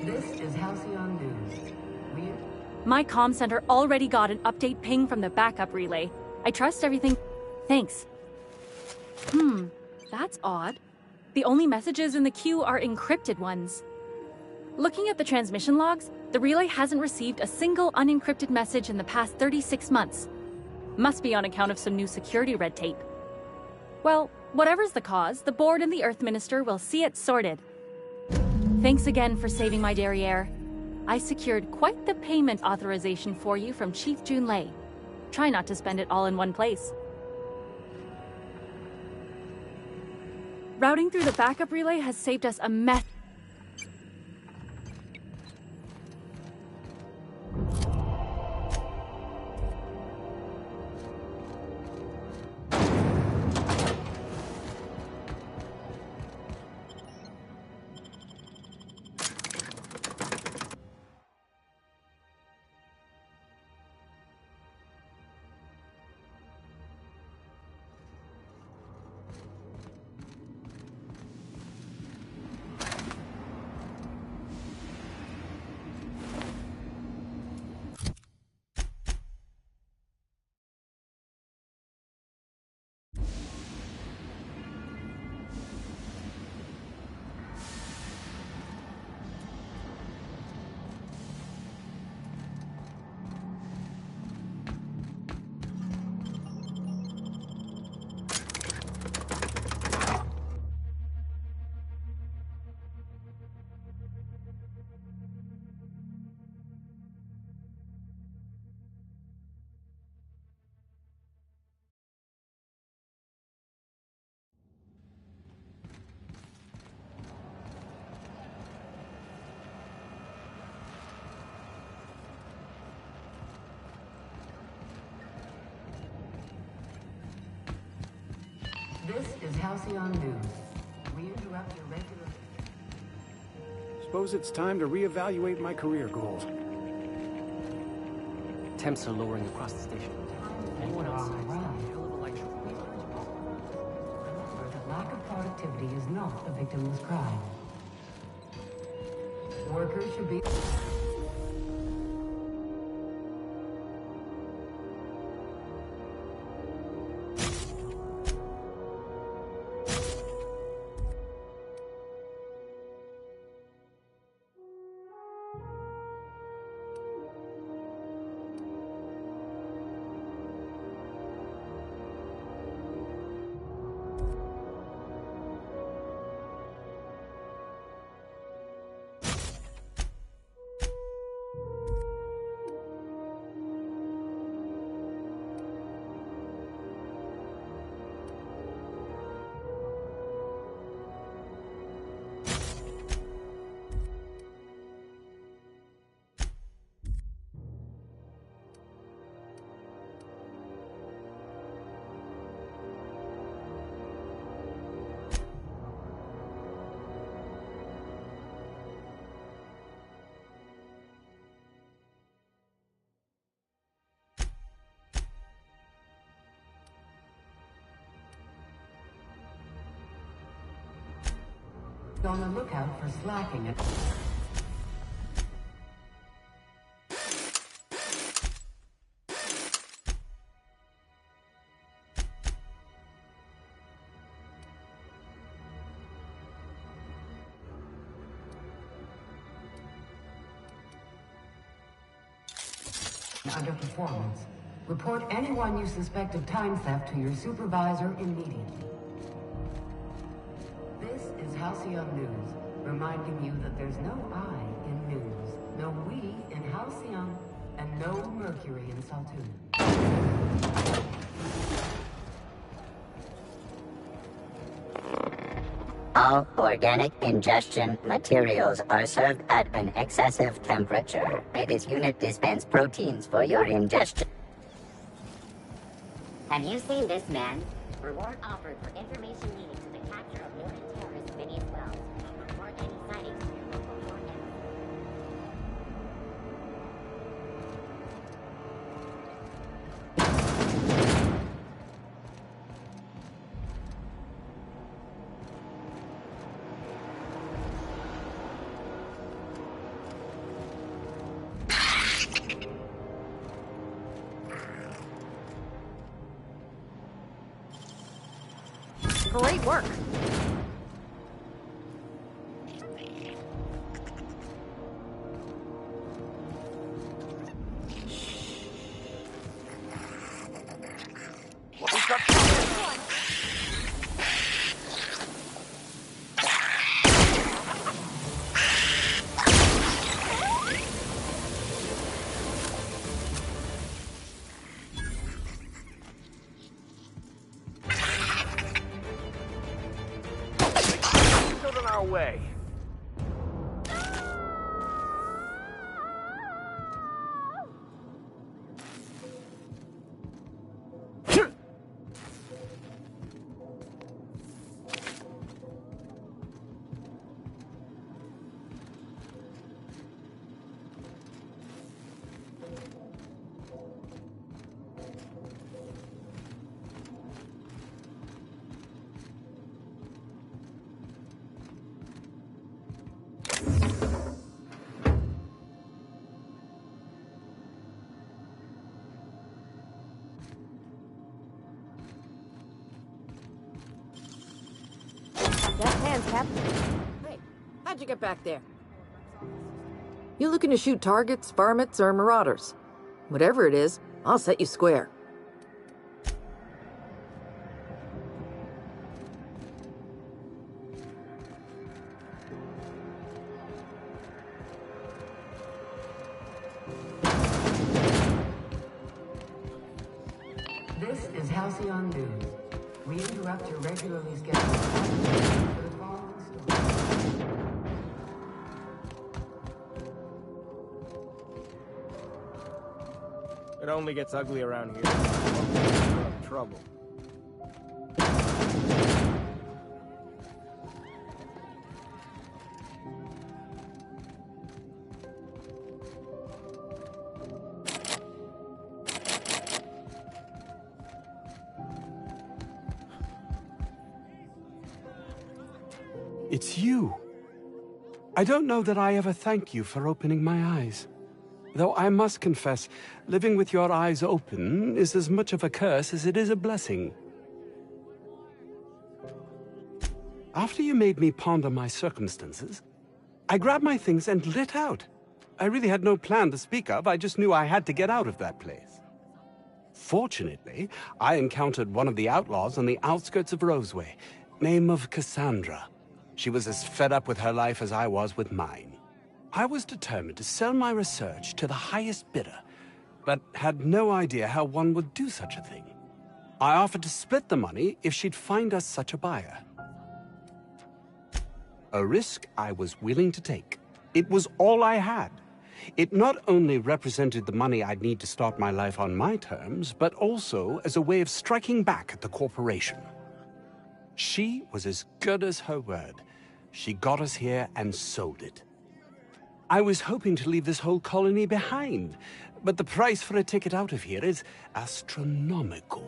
This is Halcyon News. My comm center already got an update ping from the backup relay. I trust everything. Thanks. That's odd. The only messages in the queue are encrypted ones. Looking at the transmission logs, the relay hasn't received a single unencrypted message in the past 36 months. Must be on account of some new security red tape. Well, whatever's the cause, the board and the Earth Minister will see it sorted. Thanks again for saving my derriere. I secured quite the payment authorization for you from Chief Junlei. Try not to spend it all in one place. Routing through the backup relay has saved us a mess. This is Halcyon News. We interrupt your regular... Suppose it's time to reevaluate my career goals. Temps are lowering across the station. Anyone else? Remember that lack of productivity is not a victimless crime. Workers should be... on the lookout for slacking it. Underperformance. Report anyone you suspect of time theft to your supervisor immediately. This is Halcyon News, reminding you that there's no I in news, no we in Halcyon, and no Mercury in Saltuna. All organic ingestion materials are served at an excessive temperature. This unit dispense proteins for your ingestion. Have you seen this man? Reward offered for information needed to the capture of noted terrorist Phineas Wells. Report any sightings to your local court. Great work. Way. Hey, how'd you get back there? You looking to shoot targets, varmints, or marauders? Whatever it is, I'll set you square. This is Halcyon News. We interrupt your regularly scheduled for the following story. It only gets ugly around here. Trouble. It's you. I don't know that I ever thank you for opening my eyes. Though I must confess, living with your eyes open is as much of a curse as it is a blessing. After you made me ponder my circumstances, I grabbed my things and lit out. I really had no plan to speak of, I just knew I had to get out of that place. Fortunately, I encountered one of the outlaws on the outskirts of Roseway, name of Cassandra. She was as fed up with her life as I was with mine. I was determined to sell my research to the highest bidder, but had no idea how one would do such a thing. I offered to split the money if she'd find us such a buyer. A risk I was willing to take. It was all I had. It not only represented the money I'd need to start my life on my terms, but also as a way of striking back at the corporation. She was as good as her word. She got us here and sold it. I was hoping to leave this whole colony behind, but the price for a ticket out of here is astronomical.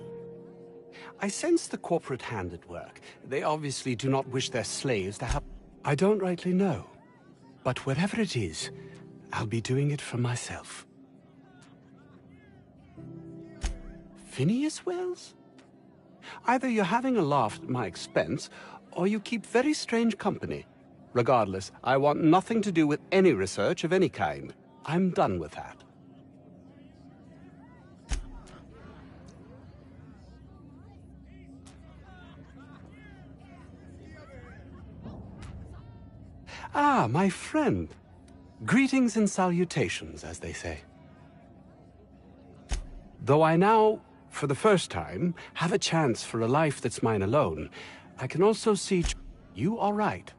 I sense the corporate hand at work. They obviously do not wish their slaves to have... I don't rightly know, but whatever it is, I'll be doing it for myself. Phineas Wells? Either you're having a laugh at my expense, or you keep very strange company. Regardless, I want nothing to do with any research of any kind. I'm done with that. Ah, my friend. Greetings and salutations, as they say. Though I now, for the first time, have a chance for a life that's mine alone, I can also see you are right.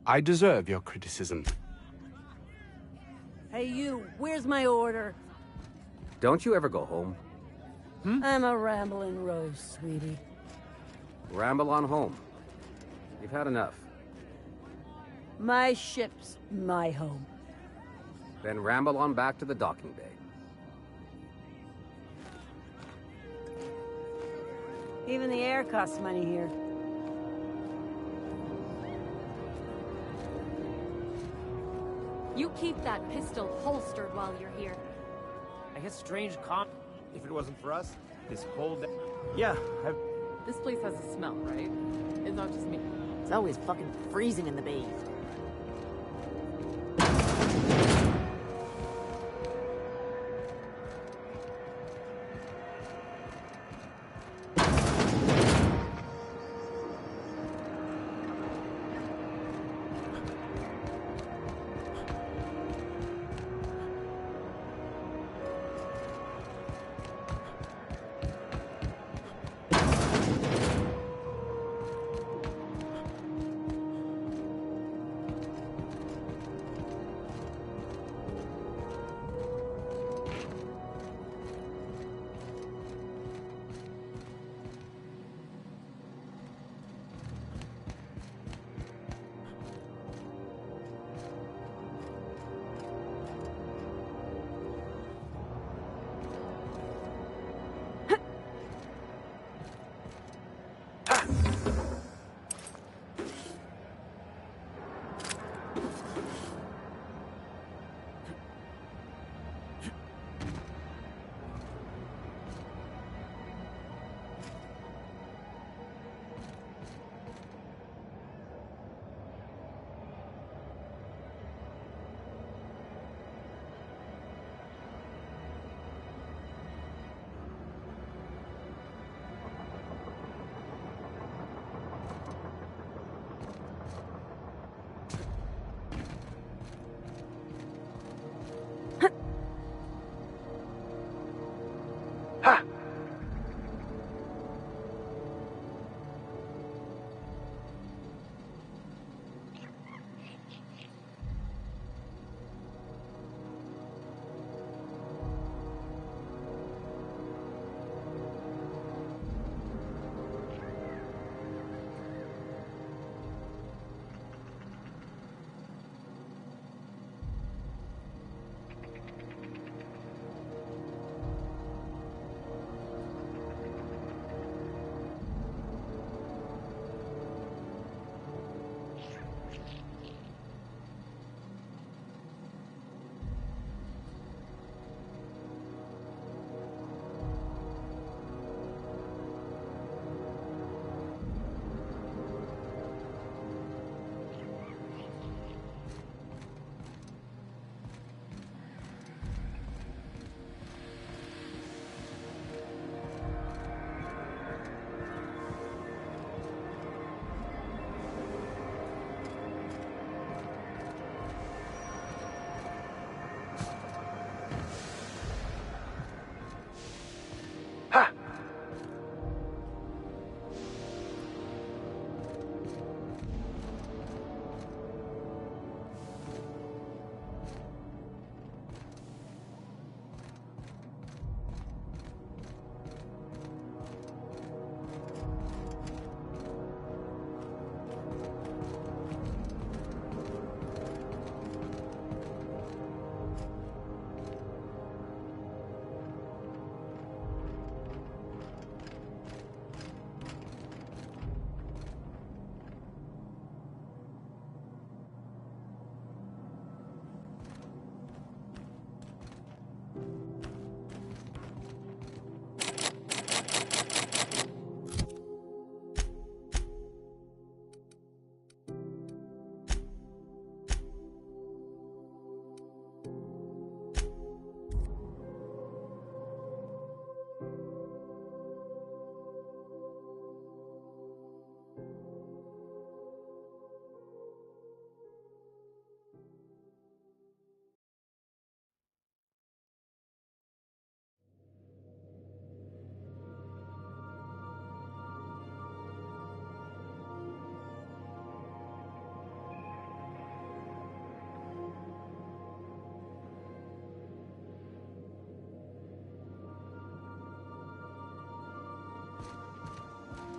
I deserve your criticism. Hey you, where's my order? Don't you ever go home? I'm a rambling rose, sweetie. Ramble on home. You've had enough. My ship's my home. Then ramble on back to the docking bay. Even the air costs money here. You keep that pistol holstered while you're here. I get strange If it wasn't for us, this whole day... Yeah, This place has a smell, right? It's not just me. It's always fucking freezing in the bay.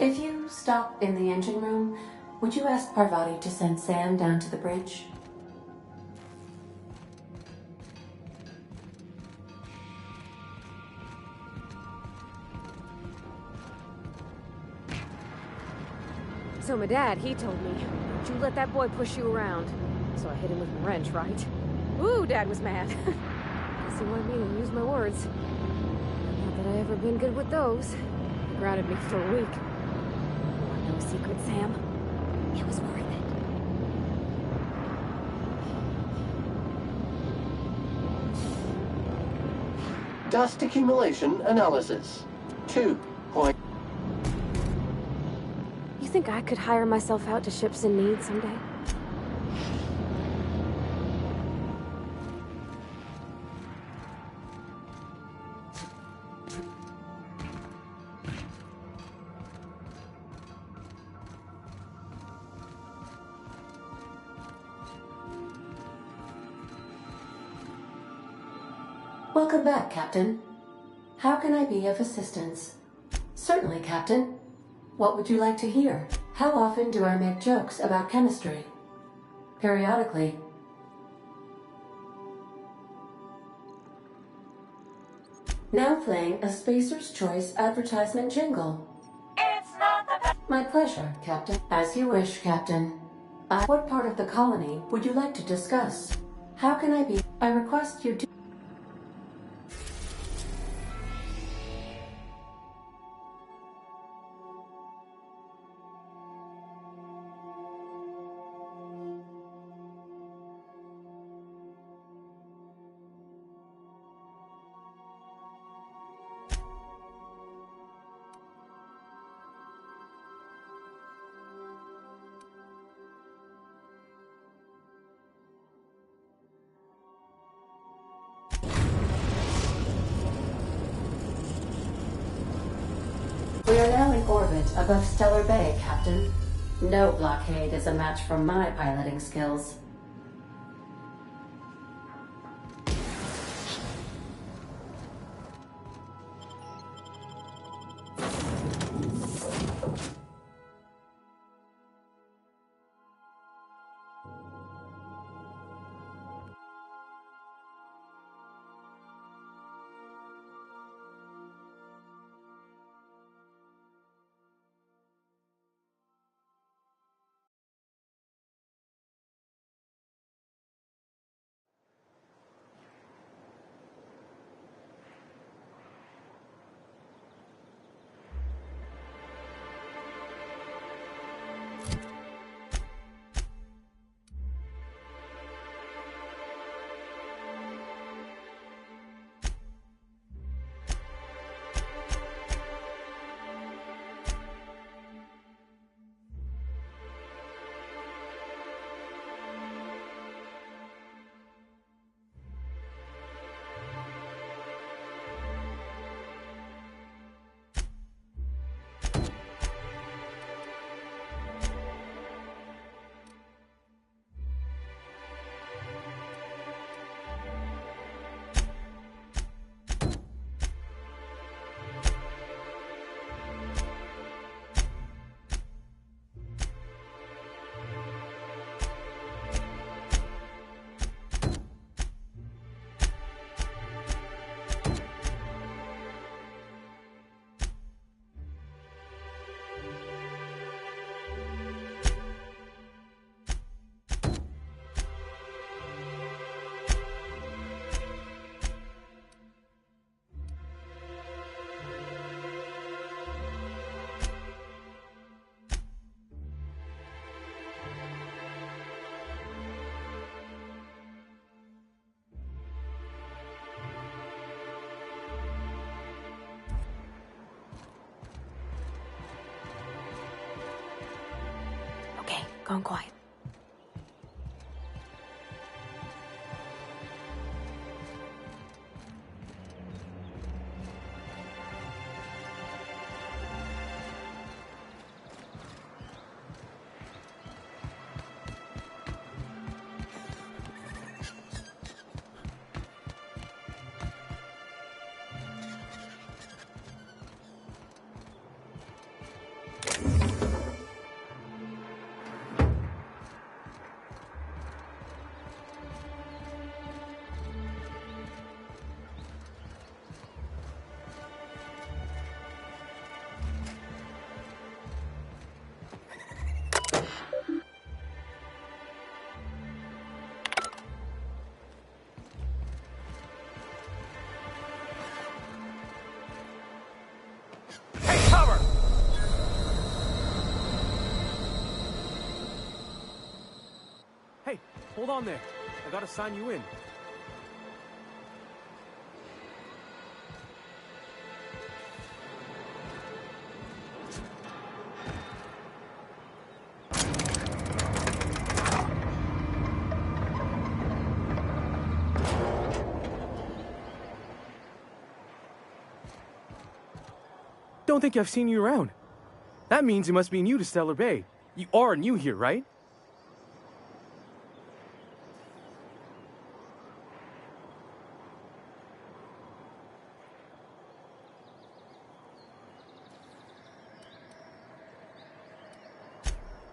If you stop in the engine room, would you ask Parvati to send Sam down to the bridge? So my dad, he told me, don't you let that boy push you around. So I hit him with my wrench, right? Ooh, Dad was mad. Guess he wanted me to use my words. Not that I ever been good with those. He grounded me for a week. No secret, Sam. It was worth it. Dust accumulation analysis. 2. You think I could hire myself out to ships in need someday? Welcome back, Captain. How can I be of assistance? Certainly, Captain. What would you like to hear? How often do I make jokes about chemistry? Periodically. Now playing a Spacer's Choice advertisement jingle. It's not the My pleasure, Captain. As you wish, Captain. What part of the colony would you like to discuss? How can I be? I request you to... We are now in orbit above Stellar Bay, Captain. No blockade is a match for my piloting skills. Gone quiet. Hey, hold on there. I gotta sign you in. Don't think I've seen you around. That means you must be new to Stellar Bay. You are new here, right?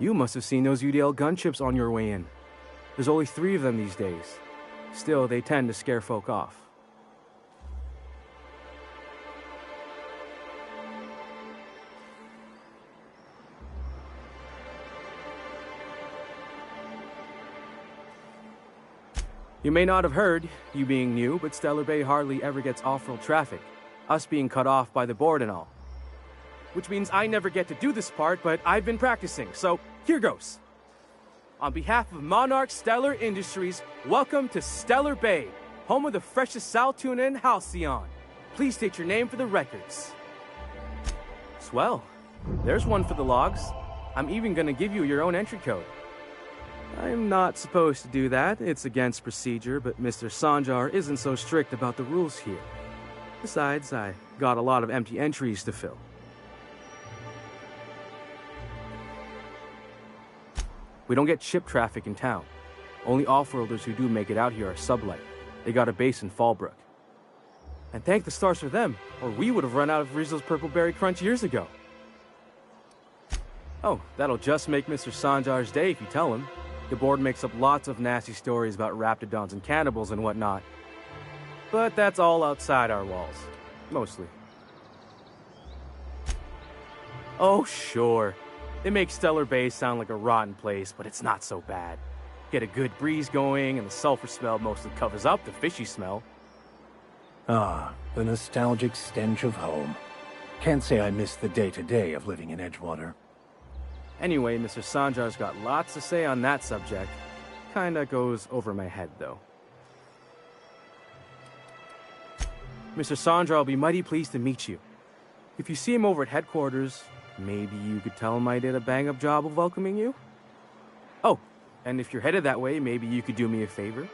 You must have seen those UDL gunships on your way in. There's only 3 of them these days. Still, they tend to scare folk off. You may not have heard, you being new, but Stellar Bay hardly ever gets off-road traffic, us being cut off by the board and all. Which means I never get to do this part, but I've been practicing, so here goes. On behalf of Monarch Stellar Industries, welcome to Stellar Bay, home of the freshest sal tuna and halcyon. Please state your name for the records. Swell. There's one for the logs. I'm even gonna give you your own entry code. I'm not supposed to do that. It's against procedure, but Mr. Sanjar isn't so strict about the rules here. Besides, I got a lot of empty entries to fill. We don't get ship traffic in town. Only off-worlders who do make it out here are Sublight. They got a base in Fallbrook. And thank the stars for them, or we would have run out of Rizzo's Purple Berry Crunch years ago. Oh, that'll just make Mr. Sanjar's day if you tell him. The board makes up lots of nasty stories about raptidons and cannibals and whatnot. But that's all outside our walls. Mostly. Oh, sure. They make Stellar Bay sound like a rotten place, but it's not so bad. Get a good breeze going, and the sulfur smell mostly covers up the fishy smell. Ah, the nostalgic stench of home. Can't say I miss the day-to-day of living in Edgewater. Anyway, Mr. Sanjar's got lots to say on that subject. Kinda goes over my head, though. Mr. Sanjar will be mighty pleased to meet you. If you see him over at headquarters, maybe you could tell him I did a bang-up job of welcoming you? Oh, and if you're headed that way, maybe you could do me a favor?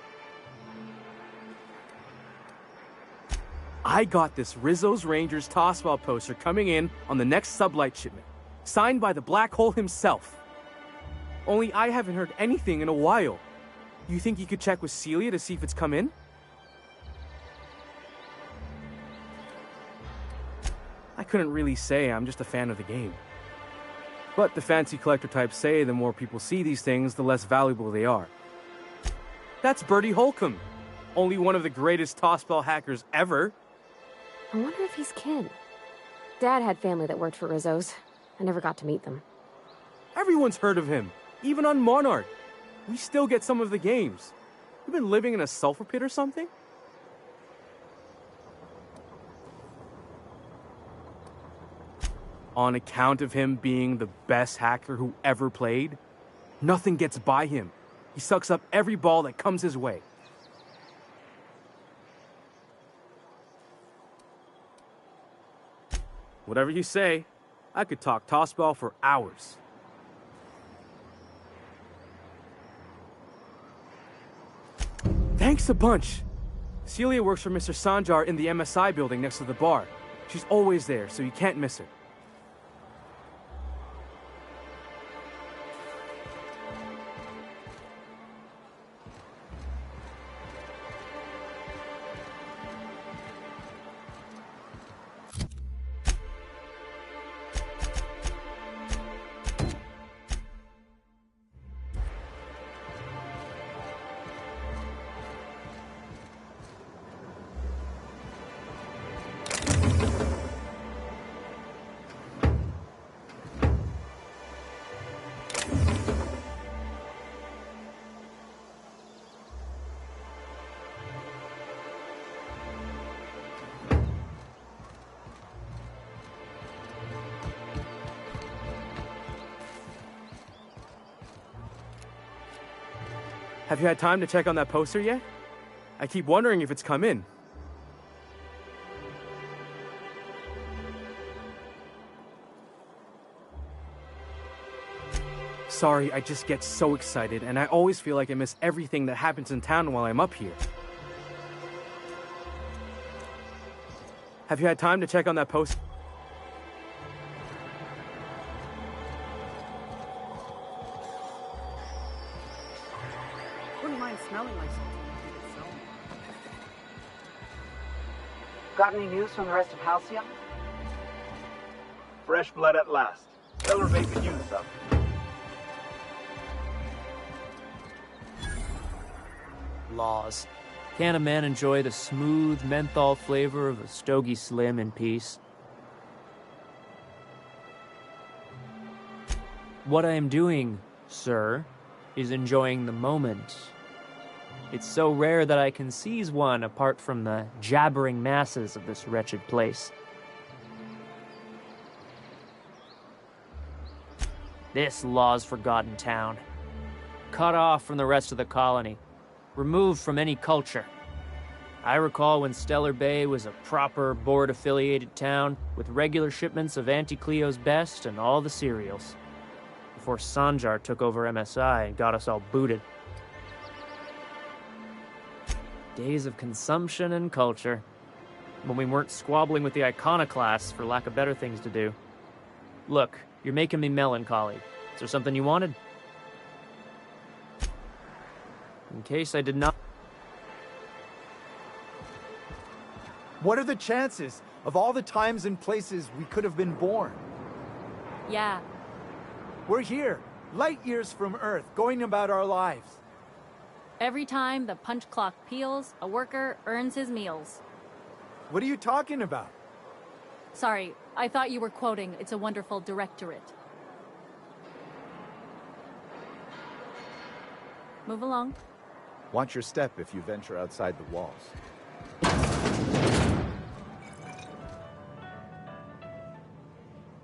I got this Rizzo's Rangers tossball poster coming in on the next Sublight shipment. Signed by the Black Hole himself. Only I haven't heard anything in a while. You think you could check with Celia to see if it's come in? I couldn't really say, I'm just a fan of the game. But the fancy collector types say the more people see these things, the less valuable they are. That's Bertie Holcomb, only one of the greatest tossball hackers ever. I wonder if he's kin. Dad had family that worked for Rizzo's. I never got to meet them. Everyone's heard of him, even on Monarch. We still get some of the games. You've been living in a sulfur pit or something? On account of him being the best hacker who ever played, nothing gets by him. He sucks up every ball that comes his way. Whatever you say. I could talk tossball for hours. Thanks a bunch. Celia works for Mr. Sanjar in the MSI building next to the bar. She's always there, so you can't miss her. Have you had time to check on that poster yet? I keep wondering if it's come in. Sorry, I just get so excited, and I always feel like I miss everything that happens in town while I'm up here. Have you had time to check on that poster? Wouldn't mind smelling like something. Got any news from the rest of Halcyon? Fresh blood at last. Stellar Bay could use some. Laws. Can't a man enjoy the smooth menthol flavor of a Stogie Slim in peace? What I am doing, sir, is enjoying the moment. It's so rare that I can seize one apart from the jabbering masses of this wretched place. This Law's forgotten town. Cut off from the rest of the colony. Removed from any culture. I recall when Stellar Bay was a proper board-affiliated town with regular shipments of Auntie Cleo's best and all the cereals. Before Sanjar took over MSI and got us all booted. Days of consumption and culture. When we weren't squabbling with the iconoclasts for lack of better things to do. Look, you're making me melancholy. Is there something you wanted? In case I did not... What are the chances of all the times and places we could have been born? Yeah. We're here, light years from Earth, going about our lives. Every time the punch clock peals, a worker earns his meals. What are you talking about? Sorry, I thought you were quoting It's a Wonderful Directorate. Move along. Watch your step if you venture outside the walls.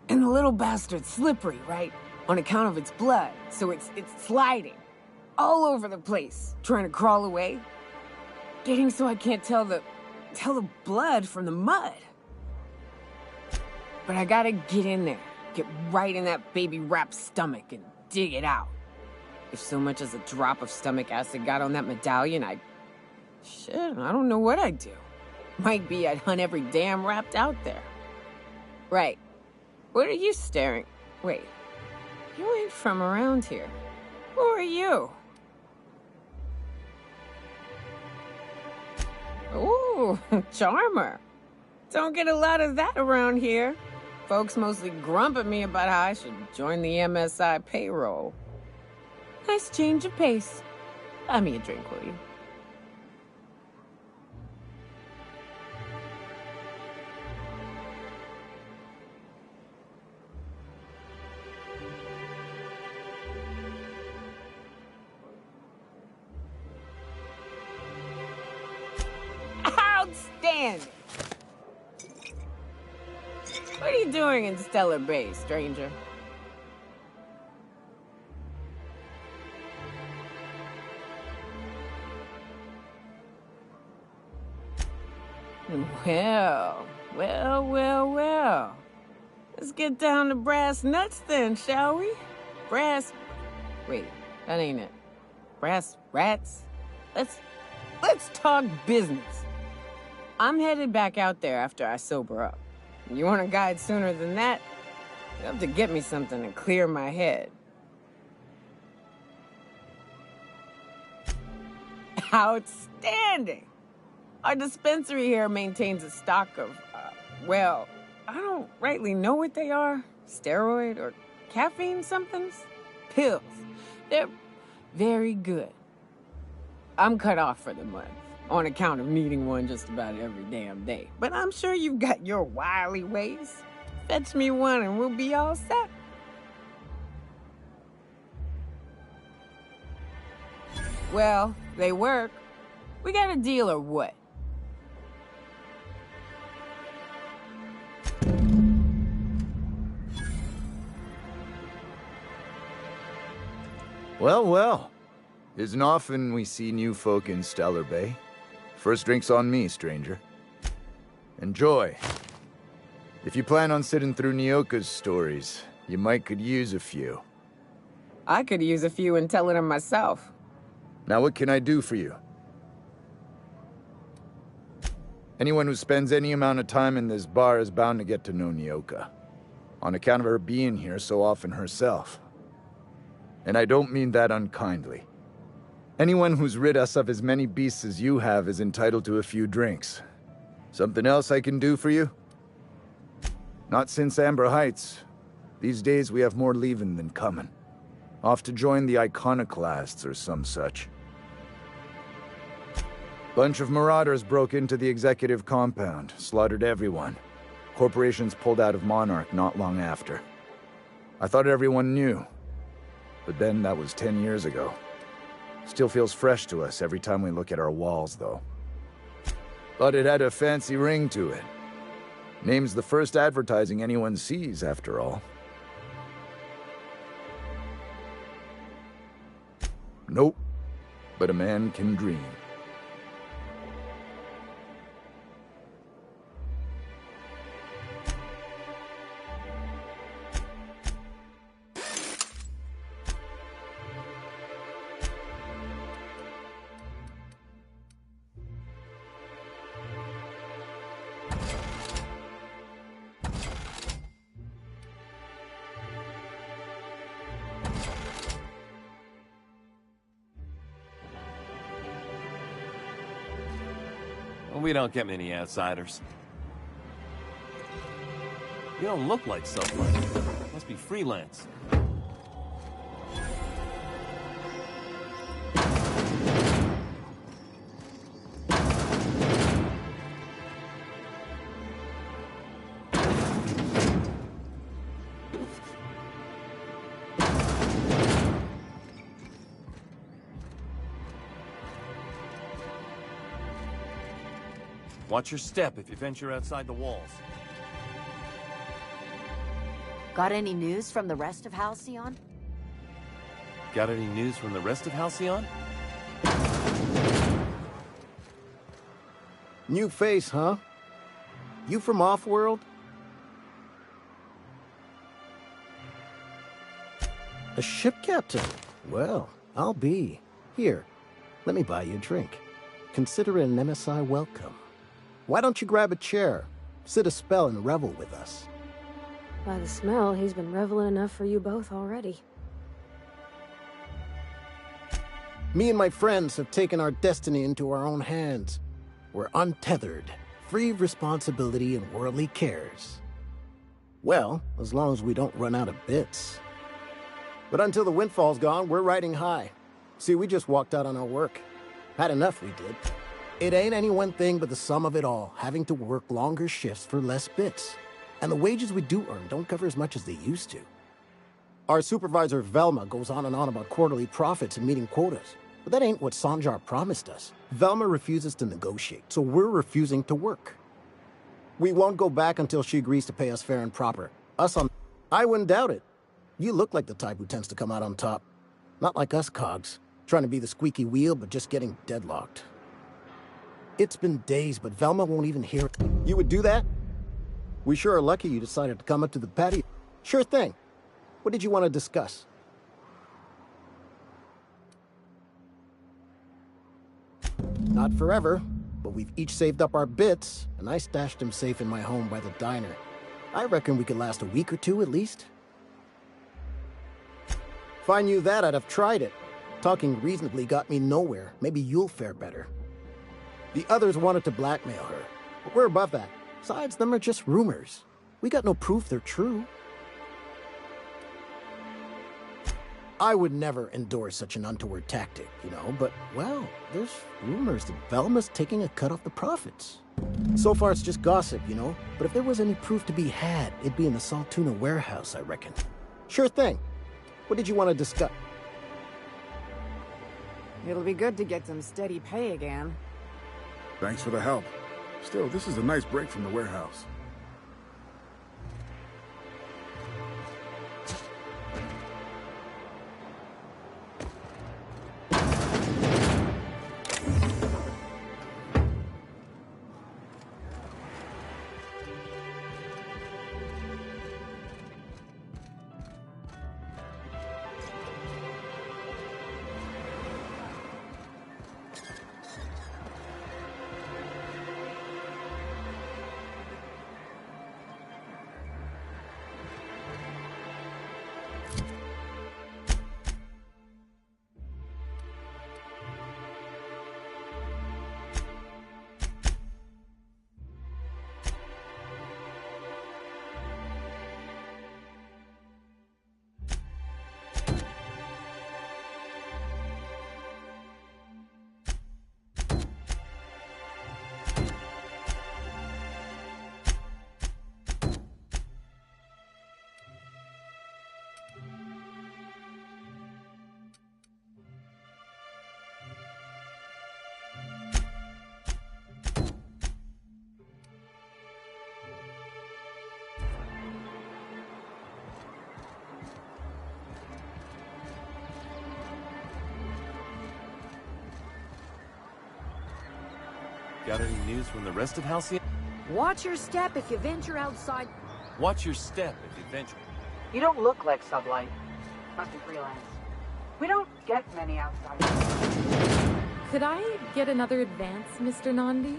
And the little bastard's slippery, right? On account of its blood, so it's sliding. All over the place, trying to crawl away. Getting so I can't tell the blood from the mud. But I gotta get in there, get right in that baby rap's stomach and dig it out. If so much as a drop of stomach acid got on that medallion, shit, I don't know what I'd do. Might be I'd hunt every damn Rapt out there. Right. What are you staring? Wait. You ain't from around here. Who are you? Ooh, charmer. Don't get a lot of that around here. Folks mostly grump at me about how I should join the MSI payroll. Nice change of pace. Buy me a drink, will you? Outstanding! What are you doing in Stellar Bay, stranger? Well. Let's get down to brass nuts then, shall we? Wait, that ain't it. Brass rats? Let's talk business. I'm headed back out there after I sober up. You want a guide sooner than that? You have to get me something to clear my head. Outstanding! Our dispensary here maintains a stock of, well, I don't rightly know what they are. Steroid or caffeine somethings? Pills. They're very good. I'm cut off for the month, on account of needing one just about every damn day. But I'm sure you've got your wily ways. Fetch me one and we'll be all set. Well, they work. We got a deal or what? Well. Isn't often we see new folk in Stellar Bay. First drink's on me, stranger. Enjoy. If you plan on sitting through Nyoka's stories, you might could use a few. I could use a few and telling them myself. Now what can I do for you? Anyone who spends any amount of time in this bar is bound to get to know Nyoka, on account of her being here so often herself. And I don't mean that unkindly. Anyone who's rid us of as many beasts as you have is entitled to a few drinks. Something else I can do for you? Not since Amber Heights. These days we have more leaving than coming. Off to join the Iconoclasts or some such. Bunch of marauders broke into the executive compound, slaughtered everyone. Corporations pulled out of Monarch not long after. I thought everyone knew. But then that was 10 years ago. Still feels fresh to us every time we look at our walls, though. But it had a fancy ring to it. Name's the first advertising anyone sees, after all. Nope. But a man can dream. We don't get many outsiders. You don't look like someone. Must be freelance. Watch your step if you venture outside the walls. Got any news from the rest of Halcyon? Got any news from the rest of Halcyon? New face, huh? You from Offworld? A ship captain? Well, I'll be. Here, let me buy you a drink. Consider it an MSI welcome. Why don't you grab a chair, sit a spell, and revel with us? By the smell, he's been reveling enough for you both already. Me and my friends have taken our destiny into our own hands. We're untethered, free of responsibility and worldly cares. Well, as long as we don't run out of bits. But until the windfall's gone, we're riding high. See, we just walked out on our work. Had enough, we did. It ain't any one thing but the sum of it all, having to work longer shifts for less bits. And the wages we do earn don't cover as much as they used to. Our supervisor, Velma, goes on and on about quarterly profits and meeting quotas. But that ain't what Sanjar promised us. Velma refuses to negotiate, so we're refusing to work. We won't go back until she agrees to pay us fair and proper. I wouldn't doubt it. You look like the type who tends to come out on top. Not like us cogs, trying to be the squeaky wheel, but just getting deadlocked. It's been days, but Velma won't even hear it. You would do that? We sure are lucky you decided to come up to the patio. Sure thing. What did you want to discuss? Not forever, but we've each saved up our bits, and I stashed them safe in my home by the diner. I reckon we could last a week or two at least. If I knew that, I'd have tried it. Talking reasonably got me nowhere. Maybe you'll fare better. The others wanted to blackmail her, but we're above that. Besides, them are just rumors. We got no proof they're true. I would never endorse such an untoward tactic, you know, but, well, there's rumors that Velma's taking a cut off the profits. So far, it's just gossip, you know, but if there was any proof to be had, it'd be in the Saltuna warehouse, I reckon. Sure thing. What did you want to discuss? It'll be good to get some steady pay again. Thanks for the help. Still, this is a nice break from the warehouse. Got any news from the rest of Halcyon? Watch your step if you venture outside. Watch your step if you venture. You don't look like Sublight. Must be freelance. We don't get many outsiders. Could I get another advance, Mr. Nandi?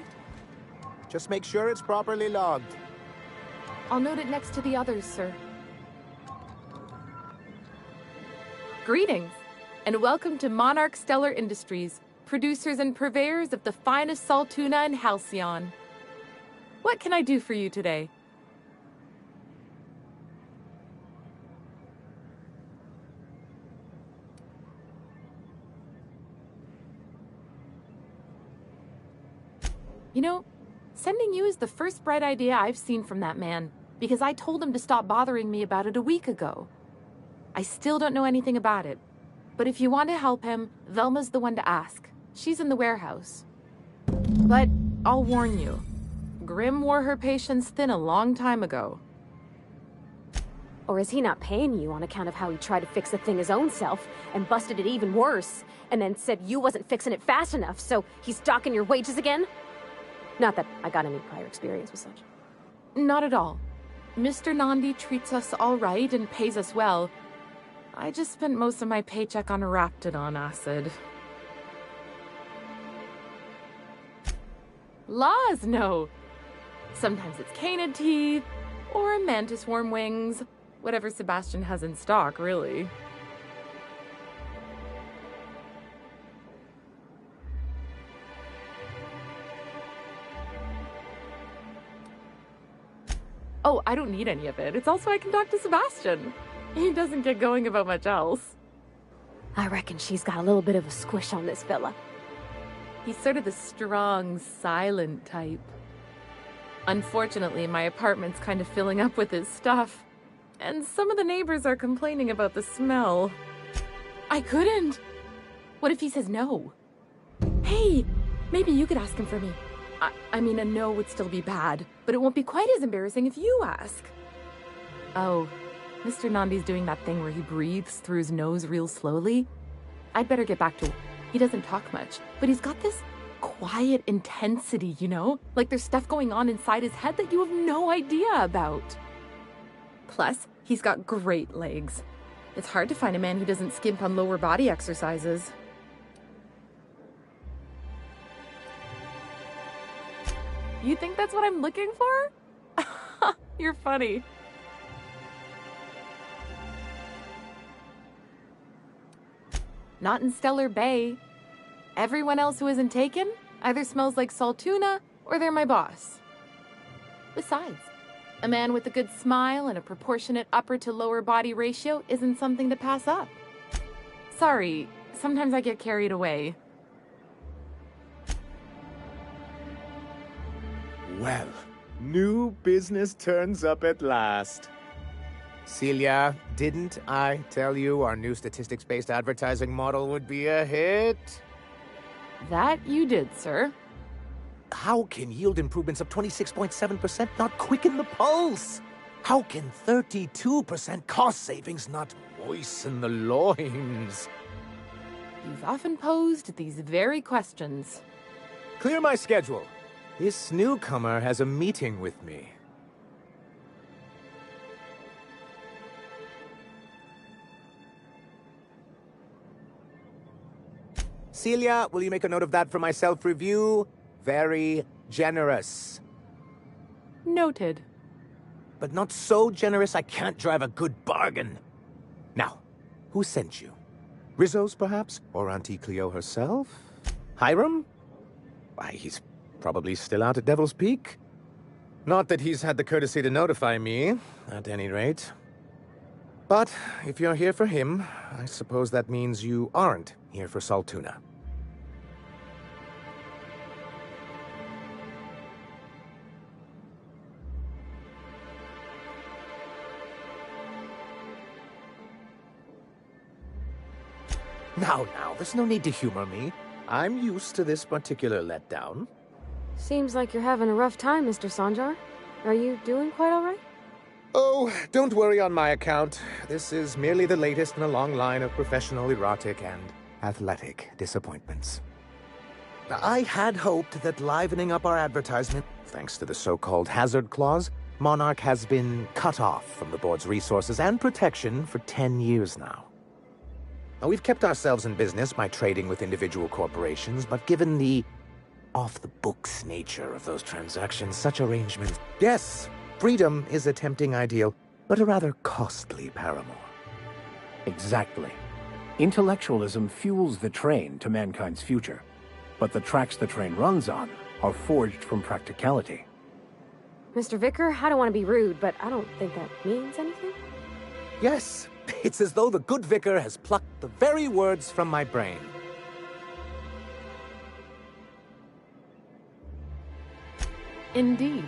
Just make sure it's properly logged. I'll note it next to the others, sir. Greetings, and welcome to Monarch Stellar Industries, producers and purveyors of the finest salt tuna in Halcyon. What can I do for you today? You know, sending you is the first bright idea I've seen from that man, because I told him to stop bothering me about it a week ago. I still don't know anything about it, but if you want to help him, Velma's the one to ask. She's in the warehouse. But I'll warn you, Grim wore her patience thin a long time ago. Or is he not paying you on account of how he tried to fix the thing his own self and busted it even worse, and then said you wasn't fixing it fast enough, so he's docking your wages again? Not that I got any prior experience with such. Not at all. Mr. Nandi treats us all right and pays us well. I just spent most of my paycheck on Raptidon acid. Laws, no. Sometimes it's canid teeth, or mantis worm wings. Whatever Sebastian has in stock, really. Oh, I don't need any of it. It's also I can talk to Sebastian. He doesn't get going about much else. I reckon she's got a little bit of a squish on this fella. He's sort of the strong, silent type. Unfortunately, my apartment's kind of filling up with his stuff. And some of the neighbors are complaining about the smell. I couldn't. What if he says no? Hey, maybe you could ask him for me. I mean, a no would still be bad, but it won't be quite as embarrassing if you ask. Oh, Mr. Nandi's doing that thing where he breathes through his nose real slowly. I'd better get back to him. He doesn't talk much, but he's got this quiet intensity, you know? Like there's stuff going on inside his head that you have no idea about. Plus, he's got great legs. It's hard to find a man who doesn't skimp on lower body exercises. You think that's what I'm looking for? You're funny. Not in Stellar Bay. Everyone else who isn't taken either smells like salt tuna or they're my boss. Besides, a man with a good smile and a proportionate upper to lower body ratio isn't something to pass up. Sorry, sometimes I get carried away. Well, new business turns up at last. Celia, didn't I tell you our new statistics-based advertising model would be a hit? That you did, sir. How can yield improvements of 26.7% not quicken the pulse? How can 32% cost savings not moisten the loins? You've often posed these very questions. Clear my schedule. This newcomer has a meeting with me. Celia, will you make a note of that for my self-review? Very generous. Noted. But not so generous I can't drive a good bargain. Now, who sent you? Rizzo's, perhaps? Or Auntie Cleo herself? Hiram? Why, he's probably still out at Devil's Peak. Not that he's had the courtesy to notify me, at any rate. But if you're here for him, I suppose that means you aren't here for salt tuna. Now, there's no need to humor me. I'm used to this particular letdown. Seems like you're having a rough time, Mr. Sanjar. Are you doing quite all right? Oh, don't worry on my account. This is merely the latest in a long line of professional, erotic, and athletic disappointments. I had hoped that livening up our advertisement, thanks to the so-called hazard clause, Monarch has been cut off from the board's resources and protection for 10 years now. Now, we've kept ourselves in business by trading with individual corporations, but given the off-the-books nature of those transactions, such arrangements... Yes, freedom is a tempting ideal, but a rather costly paramour. Exactly. Intellectualism fuels the train to mankind's future, but the tracks the train runs on are forged from practicality. Mr. Vicar, I don't want to be rude, but I don't think that means anything. Yes, it's as though the good vicar has plucked the very words from my brain. Indeed.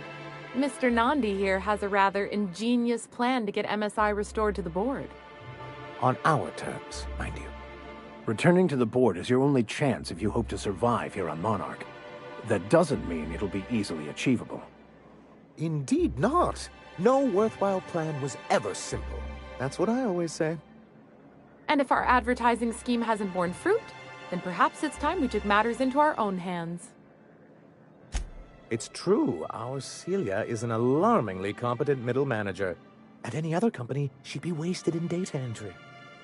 Mr. Nandi here has a rather ingenious plan to get MSI restored to the board. On our terms, mind you. Returning to the board is your only chance if you hope to survive here on Monarch. That doesn't mean it'll be easily achievable. Indeed not. No worthwhile plan was ever simple. That's what I always say. And if our advertising scheme hasn't borne fruit, then perhaps it's time we took matters into our own hands. It's true, our Celia is an alarmingly competent middle manager. At any other company, she'd be wasted in data entry.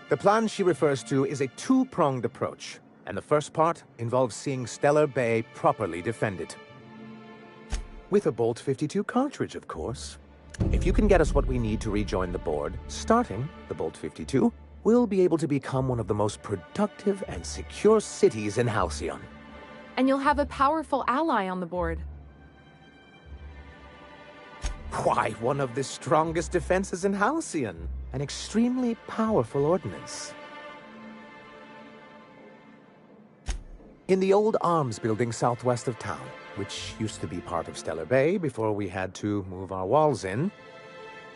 The plan she refers to is a two-pronged approach, and the first part involves seeing Stellar Bay properly defended. With a Bolt 52 cartridge, of course. If you can get us what we need to rejoin the board, starting the Bolt 52, we'll be able to become one of the most productive and secure cities in Halcyon. And you'll have a powerful ally on the board. Why, one of the strongest defenses in Halcyon. An extremely powerful ordnance. In the old arms building southwest of town, which used to be part of Stellar Bay before we had to move our walls in,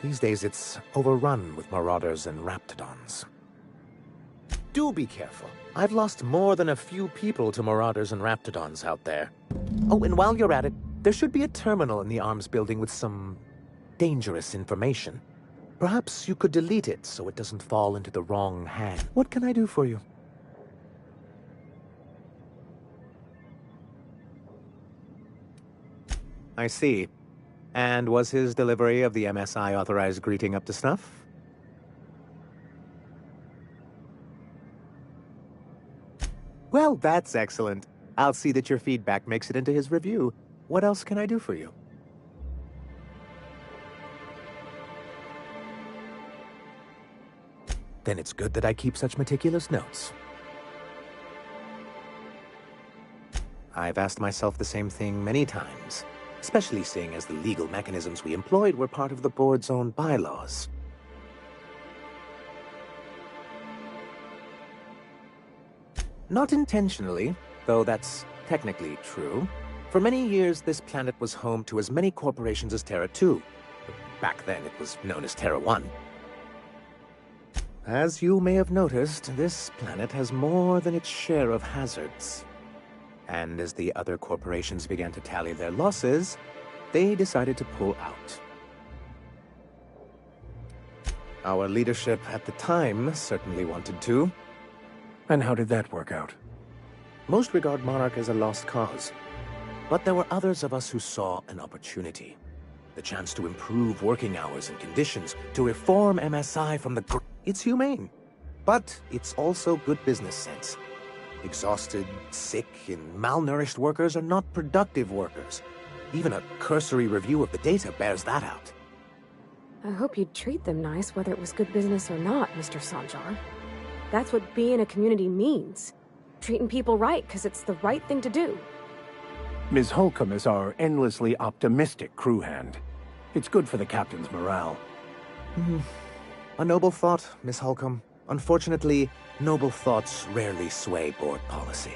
these days it's overrun with marauders and raptidons. Do be careful. I've lost more than a few people to marauders and raptidons out there. Oh, and while you're at it, there should be a terminal in the arms building with some dangerous information. Perhaps you could delete it so it doesn't fall into the wrong hand. What can I do for you? I see. And was his delivery of the MSI authorized greeting up to snuff? Well, that's excellent. I'll see that your feedback makes it into his review. What else can I do for you? Then it's good that I keep such meticulous notes. I've asked myself the same thing many times, especially seeing as the legal mechanisms we employed were part of the board's own bylaws. Not intentionally, though that's technically true. For many years, this planet was home to as many corporations as Terra 2. Back then, it was known as Terra 1. As you may have noticed, this planet has more than its share of hazards. And as the other corporations began to tally their losses, they decided to pull out. Our leadership at the time certainly wanted to. And how did that work out? Most regard Monarch as a lost cause. But there were others of us who saw an opportunity. The chance to improve working hours and conditions, to reform MSI from the It's humane. But it's also good business sense. Exhausted, sick, and malnourished workers are not productive workers. Even a cursory review of the data bears that out. I hope you'd treat them nice, whether it was good business or not, Mr. Sanjar. That's what being a community means. Treating people right, because it's the right thing to do. Ms. Holcomb is our endlessly optimistic crew hand. It's good for the captain's morale. A noble thought, Miss Holcomb. Unfortunately, noble thoughts rarely sway board policy.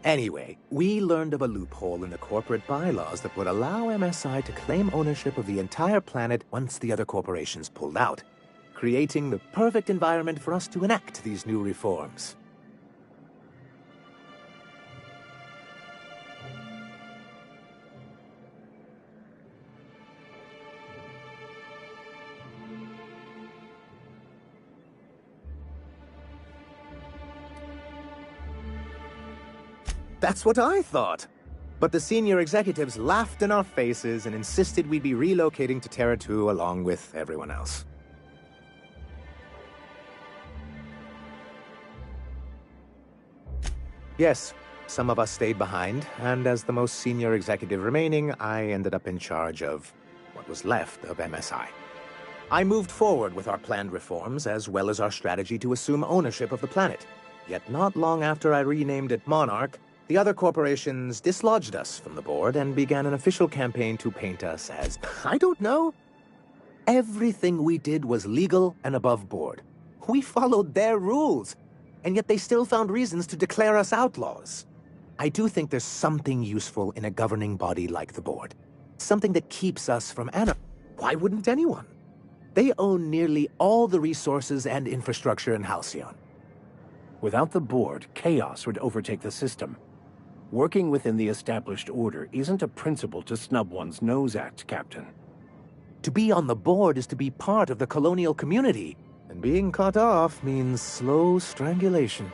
Anyway, we learned of a loophole in the corporate bylaws that would allow MSI to claim ownership of the entire planet once the other corporations pulled out, creating the perfect environment for us to enact these new reforms. That's what I thought. But the senior executives laughed in our faces and insisted we'd be relocating to Terra 2 along with everyone else. Yes, some of us stayed behind, and as the most senior executive remaining, I ended up in charge of what was left of MSI. I moved forward with our planned reforms, as well as our strategy to assume ownership of the planet. Yet not long after I renamed it Monarch, the other corporations dislodged us from the board and began an official campaign to paint us as, I don't know. Everything we did was legal and above board. We followed their rules, and yet they still found reasons to declare us outlaws. I do think there's something useful in a governing body like the board. Something that keeps us from anarchy. Why wouldn't anyone? They own nearly all the resources and infrastructure in Halcyon. Without the board, chaos would overtake the system. Working within the established order isn't a principle to snub one's nose at, Captain. To be on the board is to be part of the colonial community, and being cut off means slow strangulation.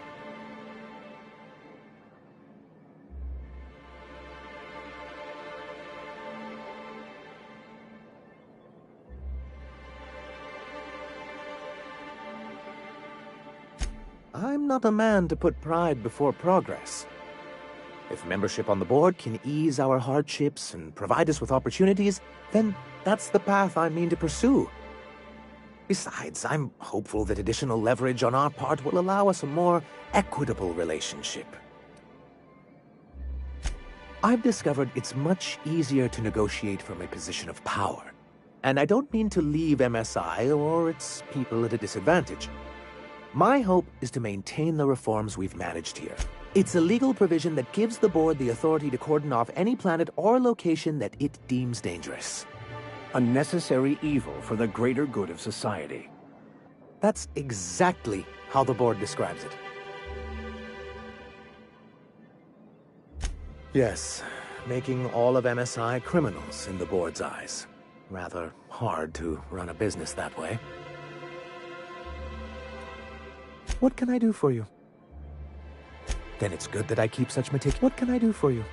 I'm not a man to put pride before progress. If membership on the board can ease our hardships and provide us with opportunities, then that's the path I mean to pursue. Besides, I'm hopeful that additional leverage on our part will allow us a more equitable relationship. I've discovered it's much easier to negotiate from a position of power. And I don't mean to leave MSI or its people at a disadvantage. My hope is to maintain the reforms we've managed here. It's a legal provision that gives the board the authority to cordon off any planet or location that it deems dangerous. A necessary evil for the greater good of society. That's exactly how the board describes it. Yes, making all of MSI criminals in the board's eyes. Rather hard to run a business that way. What can I do for you? Then it's good that I keep such meticulous. What can I do for you?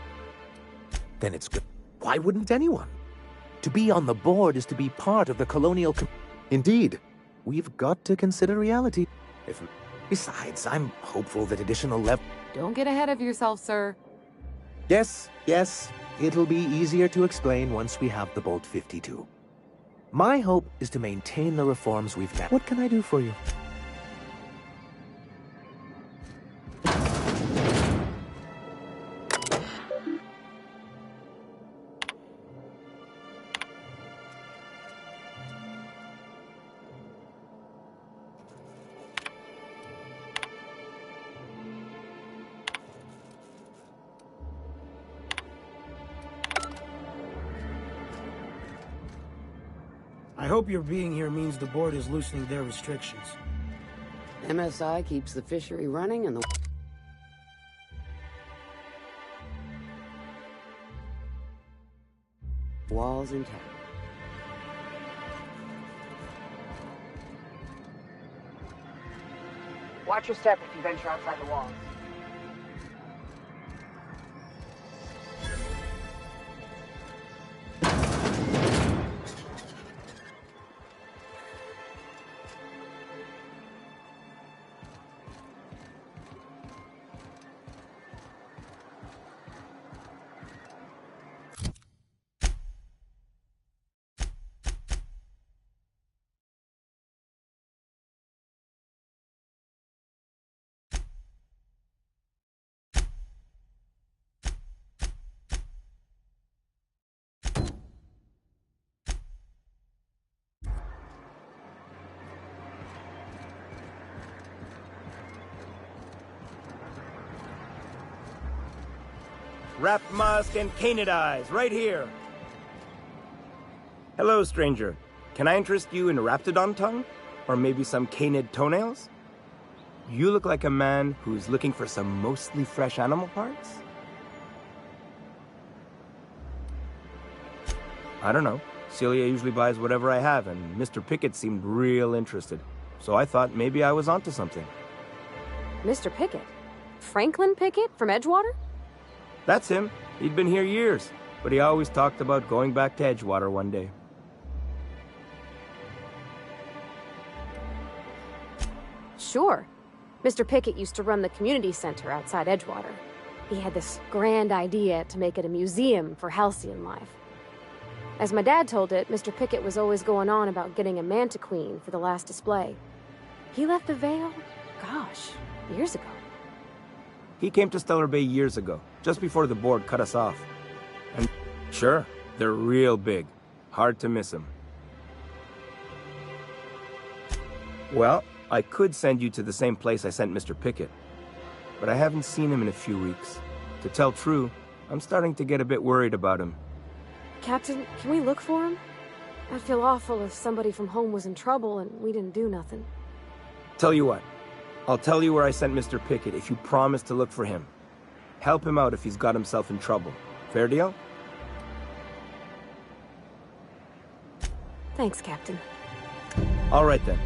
Then it's good. Why wouldn't anyone? To be on the board is to be part of the colonial Indeed, we've got to consider reality. Besides, I'm hopeful that additional Don't get ahead of yourself, sir. Yes, it'll be easier to explain once we have the Bolt 52. My hope is to maintain the reforms we've made. What can I do for you? I hope your being here means the board is loosening their restrictions. MSI keeps the fishery running and the walls intact. Watch your step if you venture outside the walls. Wrapped musk and canid eyes, right here. Hello, stranger. Can I interest you in Raptidon tongue? Or maybe some canid toenails? You look like a man who's looking for some mostly fresh animal parts? I don't know. Celia usually buys whatever I have, and Mr. Pickett seemed real interested. So I thought maybe I was onto something. Mr. Pickett? Franklin Pickett from Edgewater? That's him. He'd been here years, but he always talked about going back to Edgewater one day. Sure. Mr. Pickett used to run the community center outside Edgewater. He had this grand idea to make it a museum for halcyon life. As my dad told it, Mr. Pickett was always going on about getting a Mantiqueen for the last display. He left the Vale, gosh, years ago. He came to Stellar Bay years ago, just before the board cut us off. And sure, they're real big. Hard to miss them. Well, I could send you to the same place I sent Mr. Pickett, but I haven't seen him in a few weeks. To tell true, I'm starting to get a bit worried about him. Captain, can we look for him? I'd feel awful if somebody from home was in trouble and we didn't do nothing. Tell you what, I'll tell you where I sent Mr. Pickett if you promise to look for him. Help him out if he's got himself in trouble. Fair deal? Thanks, Captain. All right then.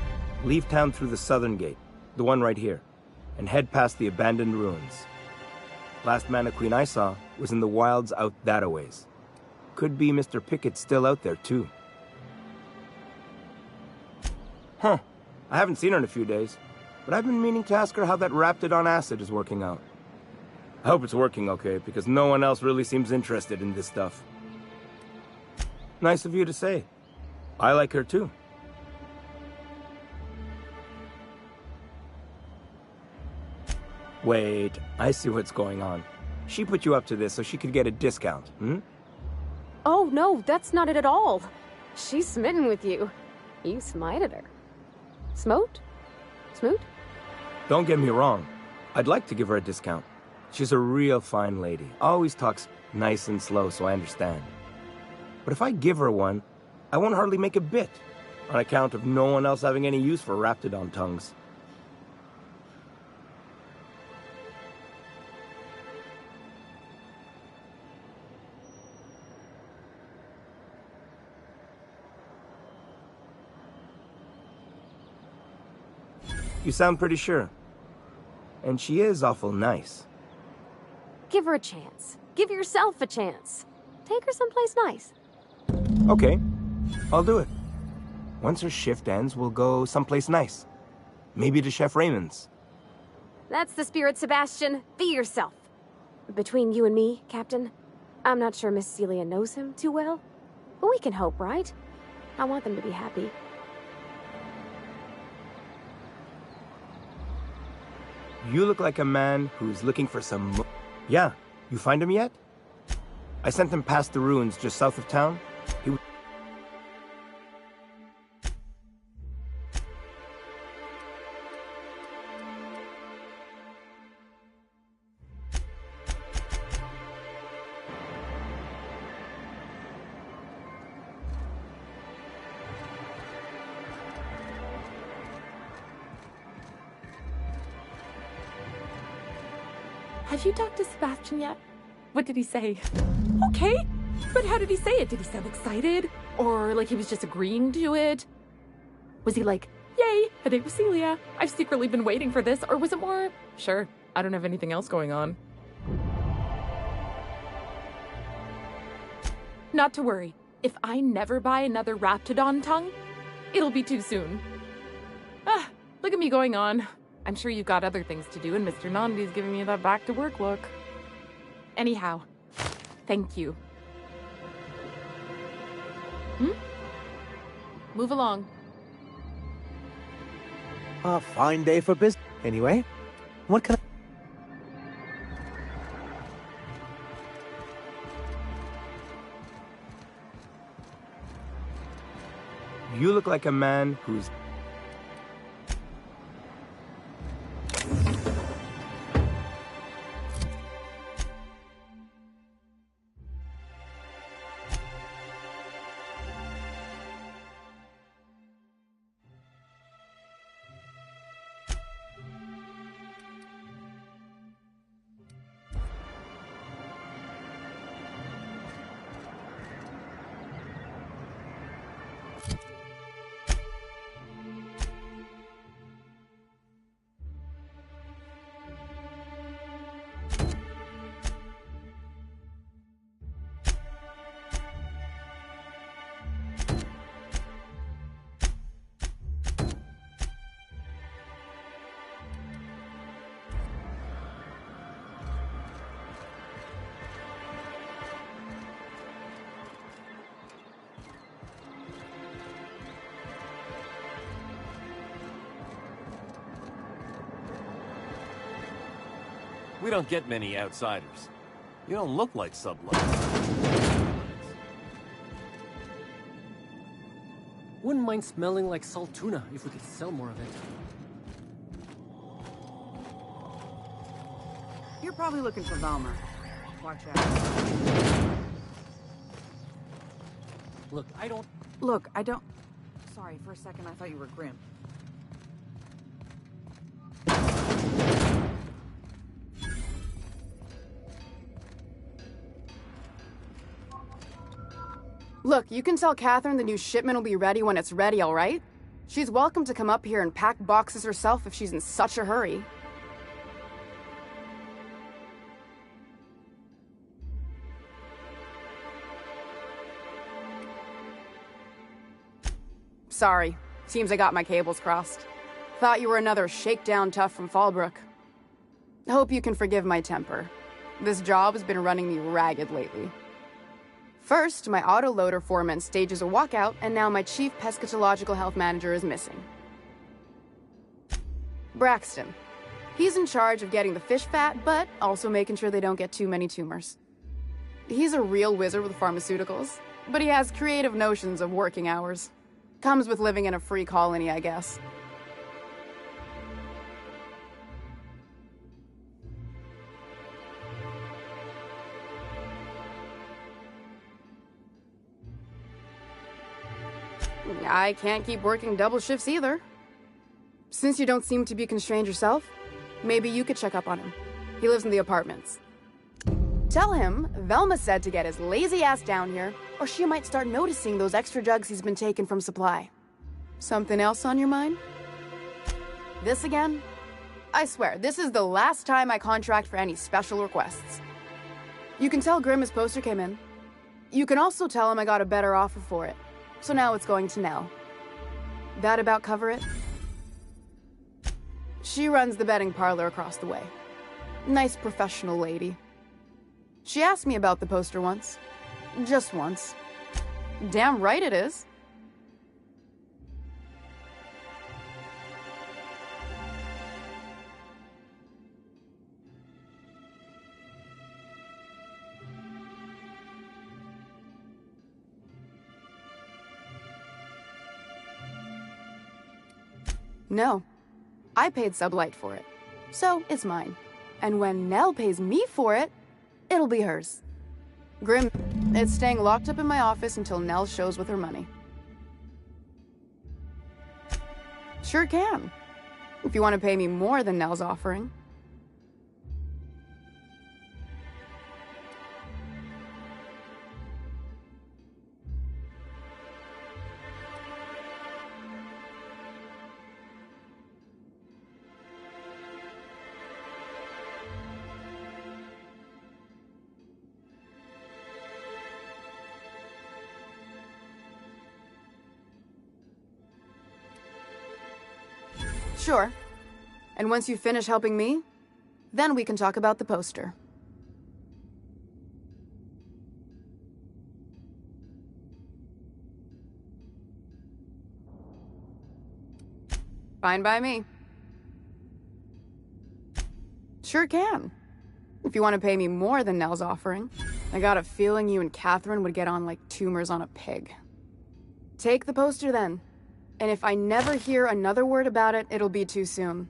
Leave town through the southern gate, the one right here, and head past the abandoned ruins. Last Mantiqueen I saw was in the wilds out that-a-ways. Could be Mr. Pickett still out there, too. Huh. I haven't seen her in a few days, but I've been meaning to ask her how that Raptidon acid is working out. I hope it's working okay, because no one else really seems interested in this stuff. Nice of you to say. I like her, too. Wait, I see what's going on. She put you up to this so she could get a discount, hmm? Oh, no, that's not it at all. She's smitten with you. You smited her. Smote? Smoot? Don't get me wrong. I'd like to give her a discount. She's a real fine lady. Always talks nice and slow, so I understand. But if I give her one, I won't hardly make a bit, on account of no one else having any use for Raptidon tongues. You sound pretty sure. And she is awful nice. Give her a chance. Give yourself a chance. Take her someplace nice. Okay, I'll do it. Once her shift ends, we'll go someplace nice. Maybe to Chef Raymond's. That's the spirit, Sebastian. Be yourself. Between you and me, Captain, I'm not sure Miss Celia knows him too well, but we can hope, right? I want them to be happy. You look like a man who's looking for some... Yeah, you find him yet? I sent him past the ruins just south of town. He... Have you talked to Sebastian yet? What did he say? Okay, but how did he say it? Did he sound excited? Or like he was just agreeing to it? Was he like, yay, a date with Celia. I've secretly been waiting for this. Or was it more, sure, I don't have anything else going on. Not to worry. If I never buy another Raptidon tongue, it'll be too soon. Ah, look at me going on. I'm sure you've got other things to do, and Mr. Nandi's giving me that back-to-work look. Anyhow, thank you. Move along. A fine day for business. Anyway, what can You look like a man who's... We don't get many outsiders. You don't look like Sublight. Wouldn't mind smelling like salt tuna if we could sell more of it. You're probably looking for Velmer. Watch out. Look, I don't... Look, I don't... Sorry, for a second I thought you were Grim. Look, you can tell Catherine the new shipment will be ready when it's ready, all right? She's welcome to come up here and pack boxes herself if she's in such a hurry. Sorry. Seems I got my cables crossed. Thought you were another shakedown tough from Fallbrook. Hope you can forgive my temper. This job has been running me ragged lately. First, my autoloader foreman stages a walkout, and now my chief pescatological health manager is missing. Braxton. He's in charge of getting the fish fat, but also making sure they don't get too many tumors. He's a real wizard with pharmaceuticals, but he has creative notions of working hours. Comes with living in a free colony, I guess. I can't keep working double shifts either. Since you don't seem to be constrained yourself, maybe you could check up on him. He lives in the apartments. Tell him Velma said to get his lazy ass down here, or she might start noticing those extra jugs he's been taking from supply. Something else on your mind? This again? I swear, this is the last time I contract for any special requests. You can tell Grim his poster came in. You can also tell him I got a better offer for it. So now it's going to Nell. That about cover it? She runs the betting parlor across the way. Nice professional lady. She asked me about the poster once. Just once. Damn right it is. No. I paid Sublight for it. So, it's mine. And when Nell pays me for it, it'll be hers. Grim, it's staying locked up in my office until Nell shows with her money. Sure can. If you want to pay me more than Nell's offering. Sure. And once you finish helping me, then we can talk about the poster. Fine by me. Sure can. If you want to pay me more than Nell's offering. I got a feeling you and Catherine would get on like tumors on a pig. Take the poster then. And if I never hear another word about it, it'll be too soon.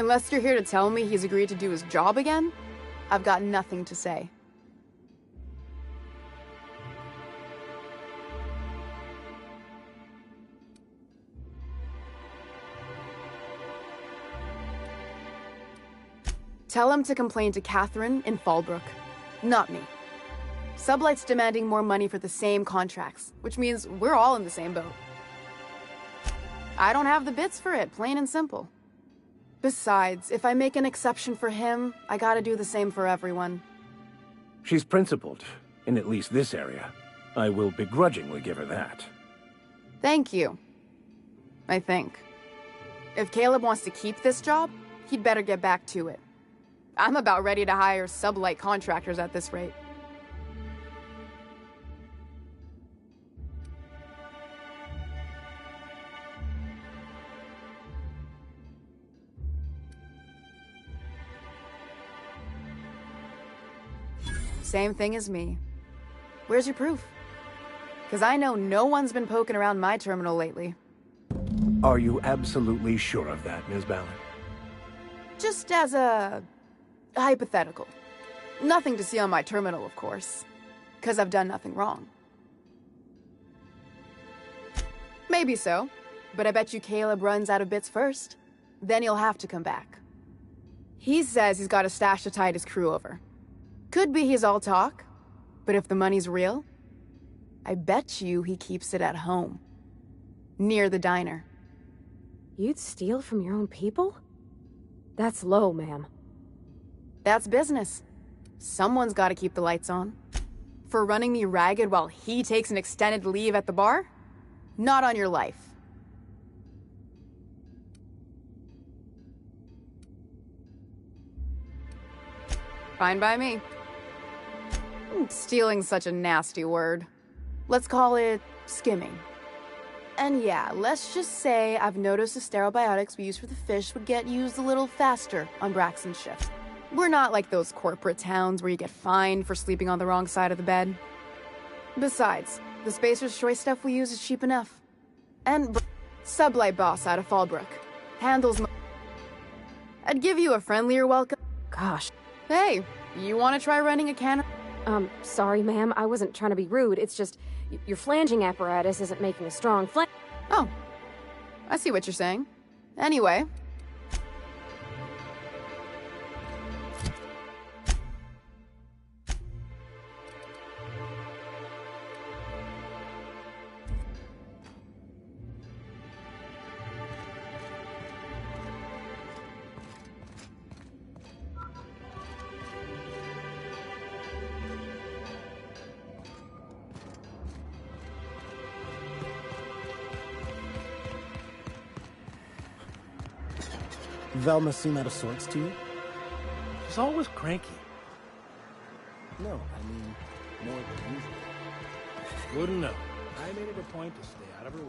Unless you're here to tell me he's agreed to do his job again, I've got nothing to say. Tell him to complain to Catherine in Fallbrook, not me. Sublight's demanding more money for the same contracts, which means we're all in the same boat. I don't have the bits for it, plain and simple. Besides, if I make an exception for him, I gotta do the same for everyone. She's principled, in at least this area. I will begrudgingly give her that. Thank you. I think. If Caleb wants to keep this job, he'd better get back to it. I'm about ready to hire sublight contractors at this rate. Same thing as me. Where's your proof? Because I know no one's been poking around my terminal lately. Are you absolutely sure of that, Ms. Ballard? Just as a hypothetical. Nothing to see on my terminal, of course. Because I've done nothing wrong. Maybe so. But I bet you Caleb runs out of bits first. Then he'll have to come back. He says he's got a stash to tide his crew over. Could be he's all talk. But if the money's real, I bet you he keeps it at home. Near the diner. You'd steal from your own people? That's low, ma'am. That's business. Someone's got to keep the lights on. For running me ragged while he takes an extended leave at the bar? Not on your life. Fine by me. Stealing's such a nasty word. Let's call it skimming. And yeah, let's just say I've noticed the sterile biotics we use for the fish would get used a little faster on Braxton's shift. We're not like those corporate towns where you get fined for sleeping on the wrong side of the bed. Besides, the Spacer's Choice stuff we use is cheap enough. And Sublight boss out of Fallbrook. Handles I'd give you a friendlier welcome. Gosh. Hey, you want to try running a can of... Sorry, ma'am. I wasn't trying to be rude. It's just, your flanging apparatus isn't making a strong flange. Oh. I see what you're saying. Anyway... Velma seem out of sorts to you? She's always cranky. No, I mean, more than usual. Wouldn't know. I made it a point to stay out of her way.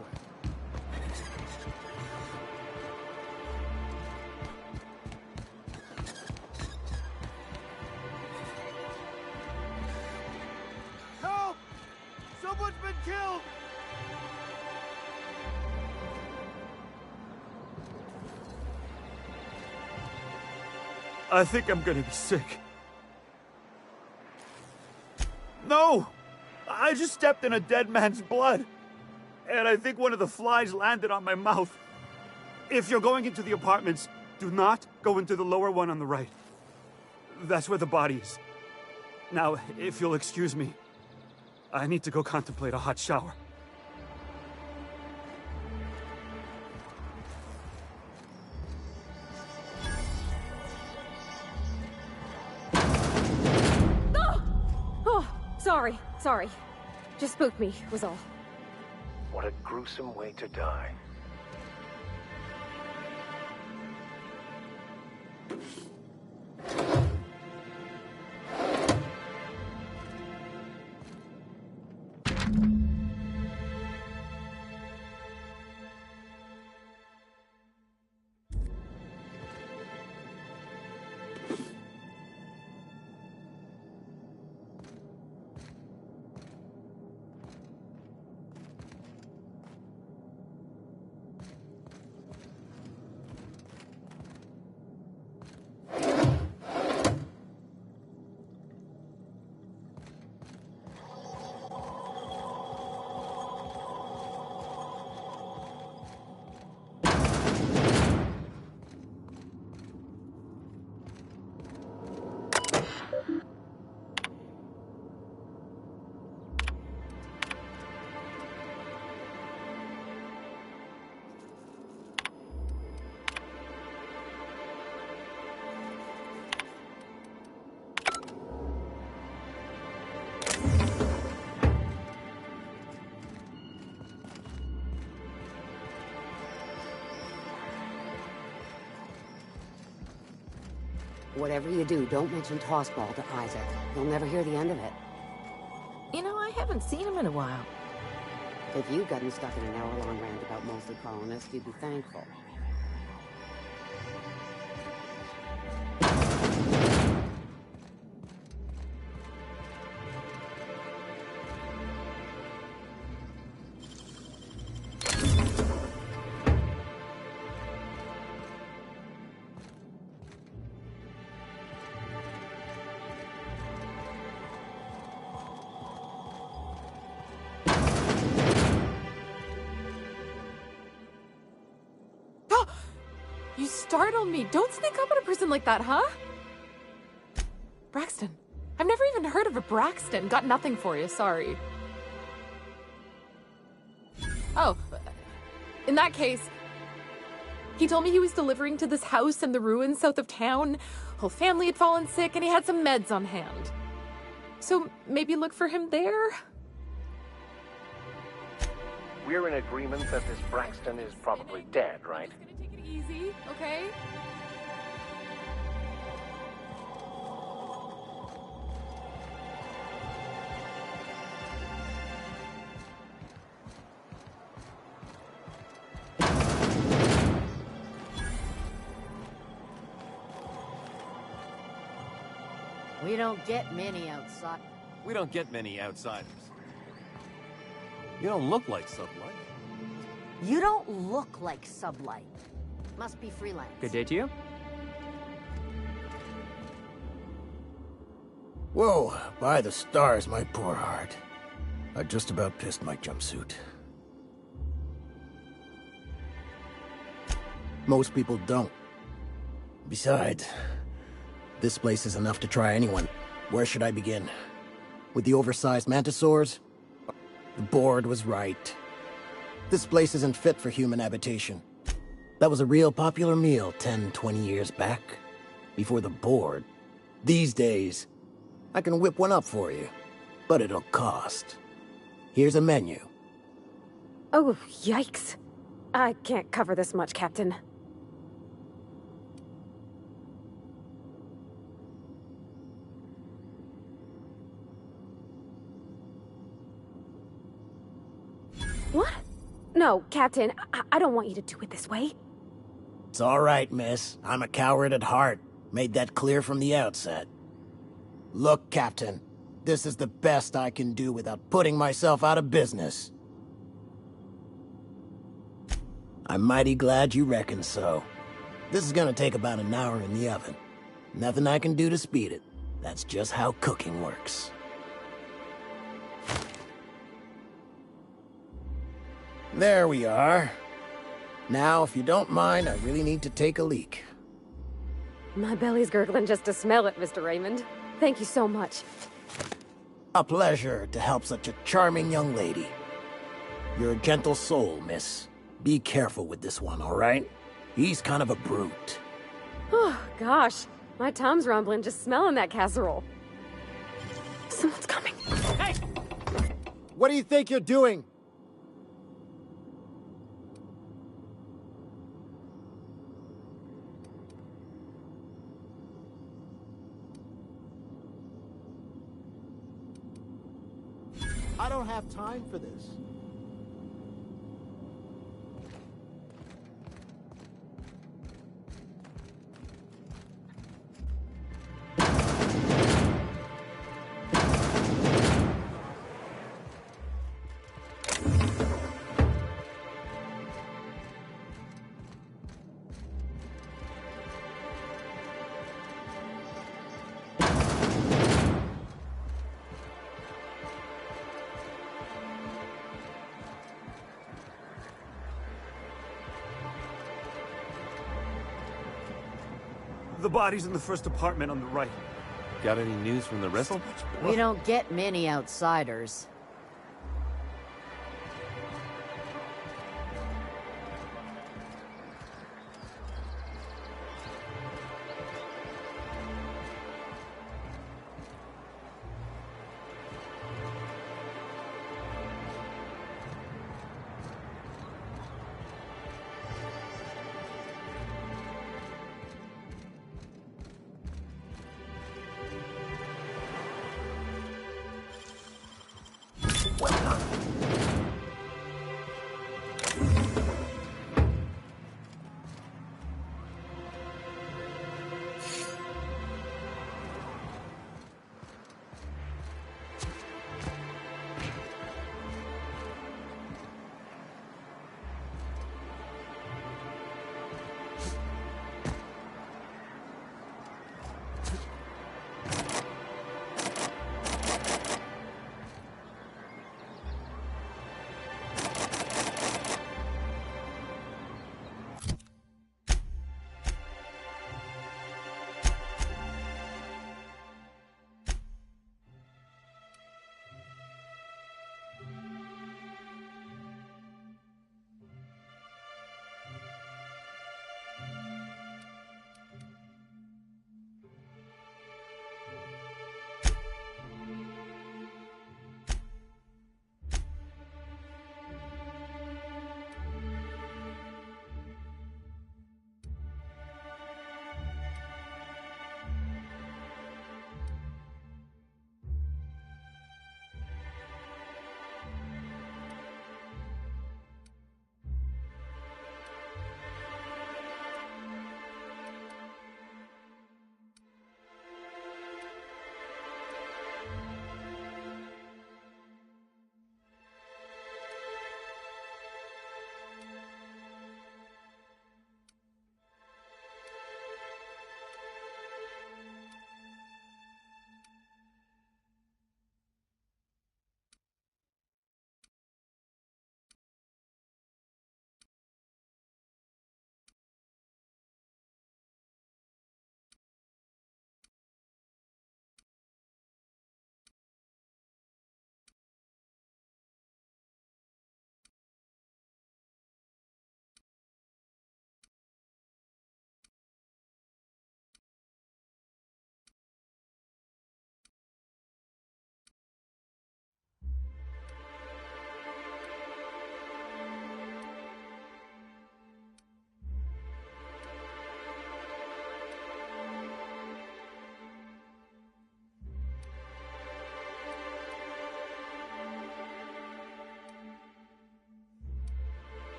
Help! Someone's been killed! I think I'm gonna be sick. No! I just stepped in a dead man's blood. And I think one of the flies landed on my mouth. If you're going into the apartments, do not go into the lower one on the right. That's where the body is. Now, if you'll excuse me, I need to go contemplate a hot shower. Sorry. Just spooked me, was all. What a gruesome way to die. Whatever you do, don't mention Tossball to Isaac. He'll never hear the end of it. You know, I haven't seen him in a while. If you'd gotten stuck in an hour-long rant about mostly colonists, you'd be thankful. You startled me. Don't sneak up on a person like that, huh? Braxton. I've never even heard of a Braxton. Got nothing for you, sorry. Oh, in that case, he told me he was delivering to this house in the ruins south of town. Whole family had fallen sick and he had some meds on hand. So maybe look for him there? We're in agreement that this Braxton is probably dead, right? Take it easy, okay? We don't get many outside. We don't get many outsiders. You don't look like Sublight. You don't look like Sublight. Must be freelance. Good day to you. Whoa, by the stars, my poor heart. I just about pissed my jumpsuit. Most people don't. Besides, this place is enough to try anyone. Where should I begin? With the oversized mantisaurs? The board was right. This place isn't fit for human habitation. That was a real popular meal 10, 20 years back. Before the board. These days, I can whip one up for you. But it'll cost. Here's a menu. Oh, yikes. I can't cover this much, Captain. What? No, Captain, I don't want you to do it this way. It's all right, miss. I'm a coward at heart. Made that clear from the outset. Look, Captain, this is the best I can do without putting myself out of business. I'm mighty glad you reckon so. This is gonna take about an hour in the oven. Nothing I can do to speed it. That's just how cooking works. There we are. Now, if you don't mind, I really need to take a leak. My belly's gurgling just to smell it, Mr. Raymond. Thank you so much. A pleasure to help such a charming young lady. You're a gentle soul, miss. Be careful with this one, all right? He's kind of a brute. Oh, gosh. My tum's rumbling just smelling that casserole. Someone's coming. Hey! What do you think you're doing? I don't have time for this. The body's in the first apartment on the right. Got any news from the rest? We don't get many outsiders.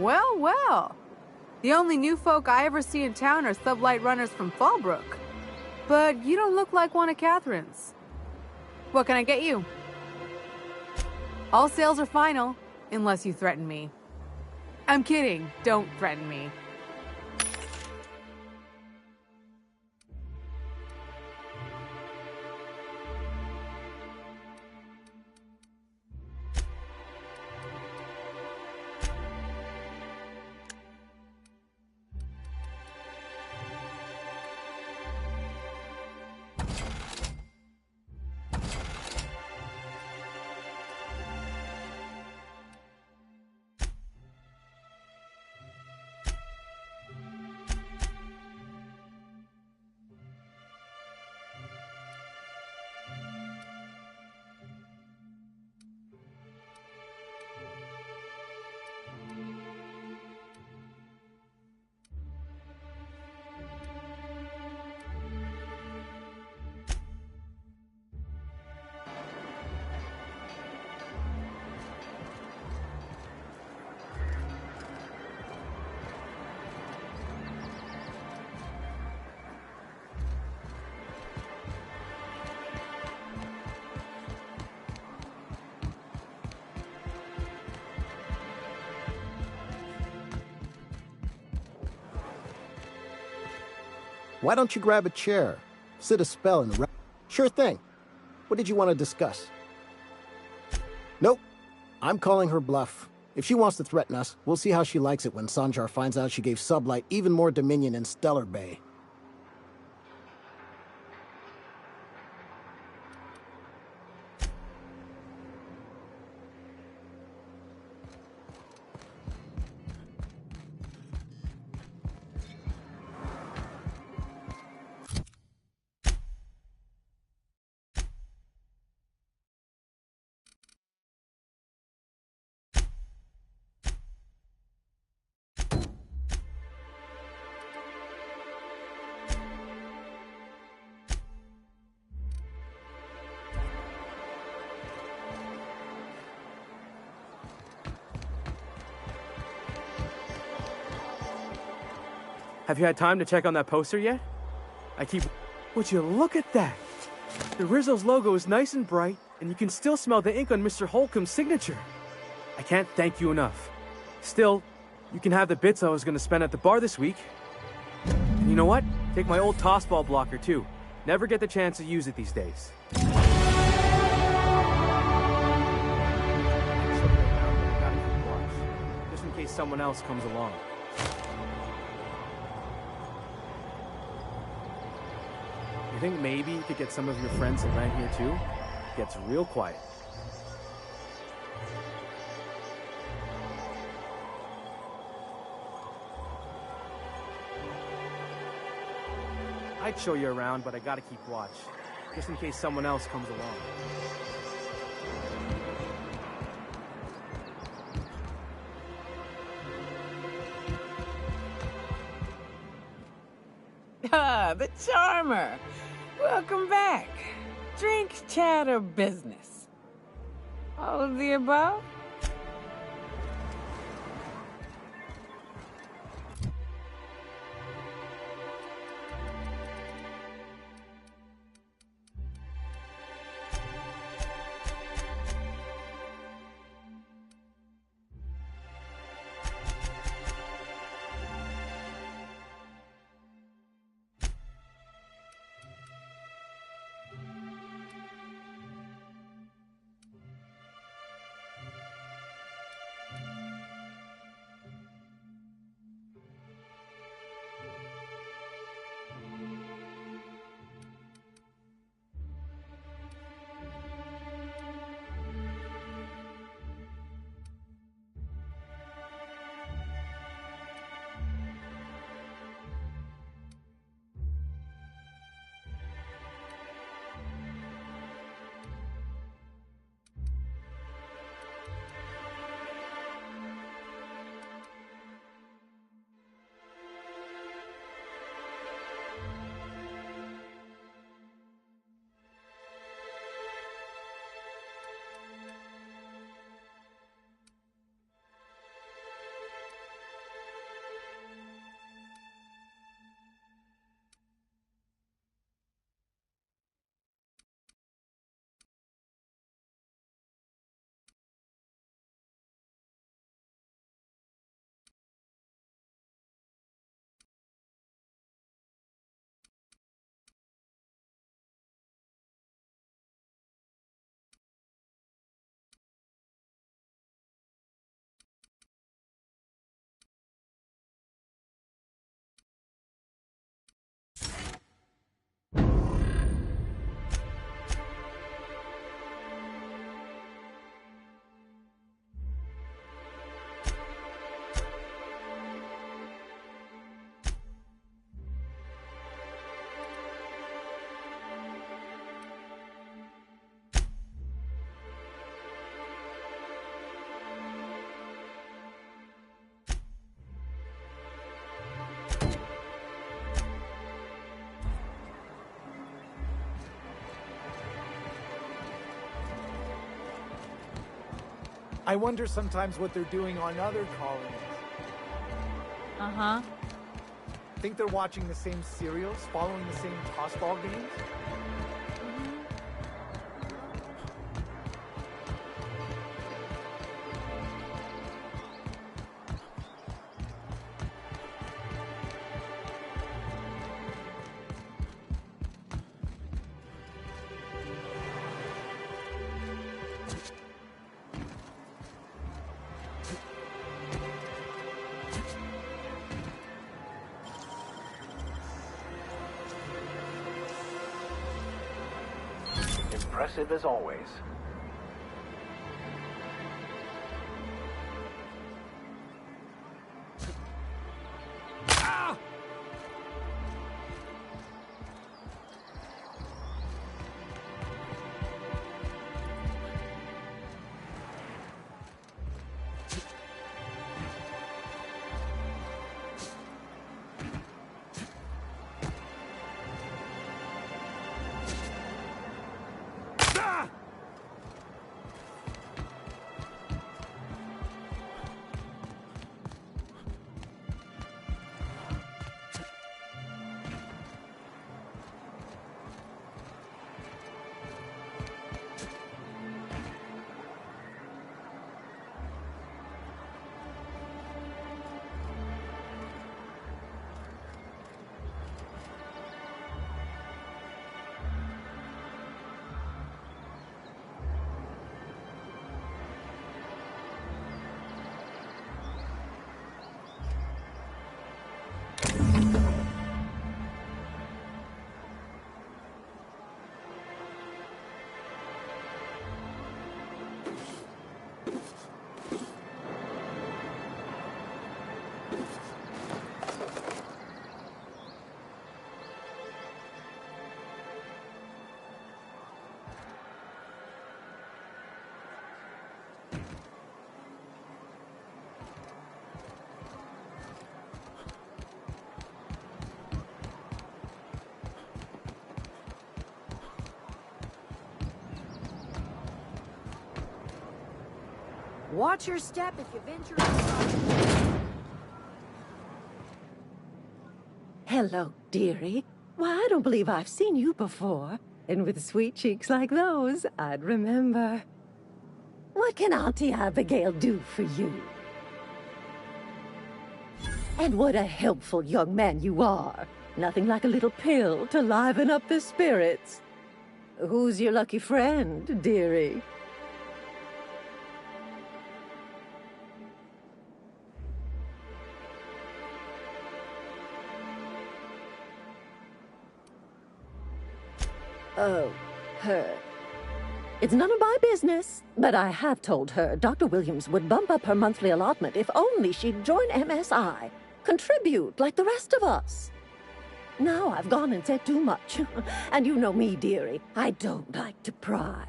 Well, well. The only new folk I ever see in town are sublight runners from Fallbrook. But you don't look like one of Catherine's. What can I get you? All sales are final, unless you threaten me. I'm kidding. Don't threaten me. Why don't you grab a chair? Sit a spell in the Sure thing. What did you want to discuss? Nope. I'm calling her bluff. If she wants to threaten us, we'll see how she likes it when Sanjar finds out she gave Sublight even more dominion in Stellar Bay. Have you had time to check on that poster yet? Would you look at that? The Rizzo's logo is nice and bright, and you can still smell the ink on Mr. Holcomb's signature. I can't thank you enough. Still, you can have the bits I was going to spend at the bar this week. And you know what? Take my old tossball blocker, too. Never get the chance to use it these days. Just in case someone else comes along. You think maybe you could get some of your friends to land here too? It gets real quiet. I'd show you around, but I gotta keep watch. Just in case someone else comes along. Ah, the charmer. Welcome back. Drink, chat, or business? All of the above? I wonder sometimes what they're doing on other colonies. Uh-huh. Think they're watching the same serials, following the same tossball games? impressive as always. Watch your step if you venture outside. Hello, dearie. Why, I don't believe I've seen you before. And with sweet cheeks like those, I'd remember. What can Auntie Abigail do for you? And what a helpful young man you are. Nothing like a little pill to liven up the spirits. Who's your lucky friend, dearie? Oh, her. It's none of my business, but I have told her Dr. Williams would bump up her monthly allotment if only she'd join MSI. Contribute like the rest of us. Now I've gone and said too much. And you know me, dearie. I don't like to pry.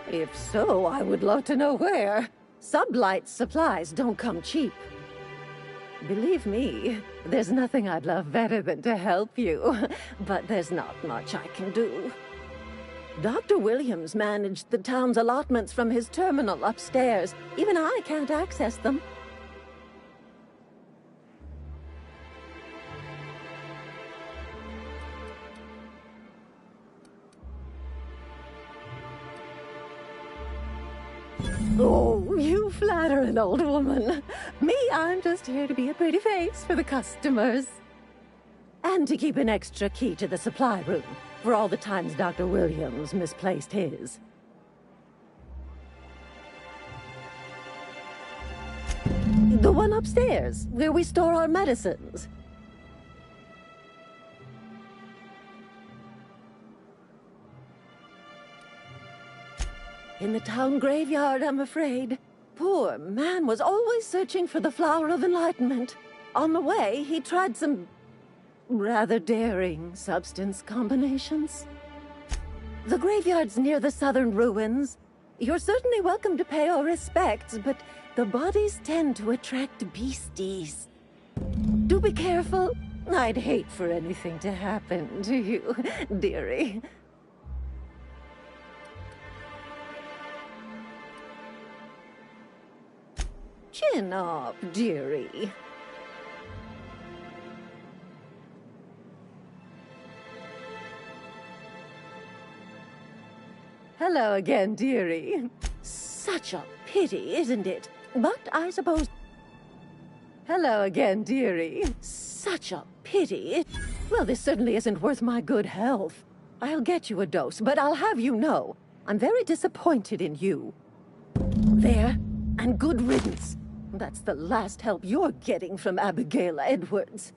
If so, I would love to know where. Sublight supplies don't come cheap. Believe me, there's nothing I'd love better than to help you, but there's not much I can do. Dr. Williams managed the town's allotments from his terminal upstairs. Even I can't access them. Oh, you flatter an old woman. Me, I'm just here to be a pretty face for the customers. And to keep an extra key to the supply room, for all the times Dr. Williams misplaced his. The one upstairs, where we store our medicines. In the town graveyard, I'm afraid. Poor man was always searching for the Flower of Enlightenment. On the way, he tried some rather daring substance combinations. The graveyard's near the southern ruins. You're certainly welcome to pay our respects, but the bodies tend to attract beasties. Do be careful. I'd hate for anything to happen to you, dearie. Chin up, dearie. Hello again, dearie. Such a pity, isn't it? But I suppose... Hello again, dearie. Such a pity. Well, this certainly isn't worth my good health. I'll get you a dose, but I'll have you know, I'm very disappointed in you. There, and good riddance. That's the last help you're getting from Abigail Edwards.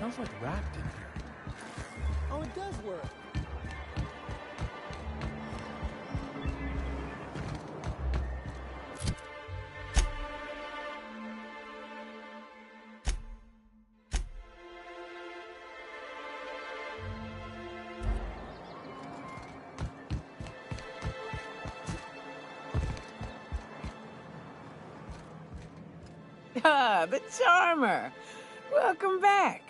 Smells like wrapped in here. Oh, it does work. Ah, the Charmer. Welcome back.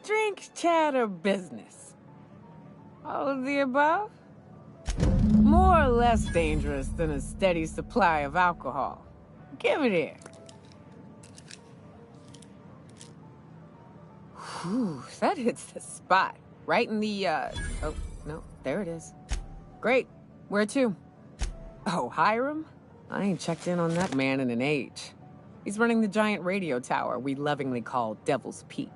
Drink, chat, or business? All of the above? More or less dangerous than a steady supply of alcohol. Give it here. Whew, that hits the spot. Right in the, oh, no, there it is. Great. Where to? Oh, Hiram? I ain't checked in on that man in an age. He's running the giant radio tower we lovingly call Devil's Peak.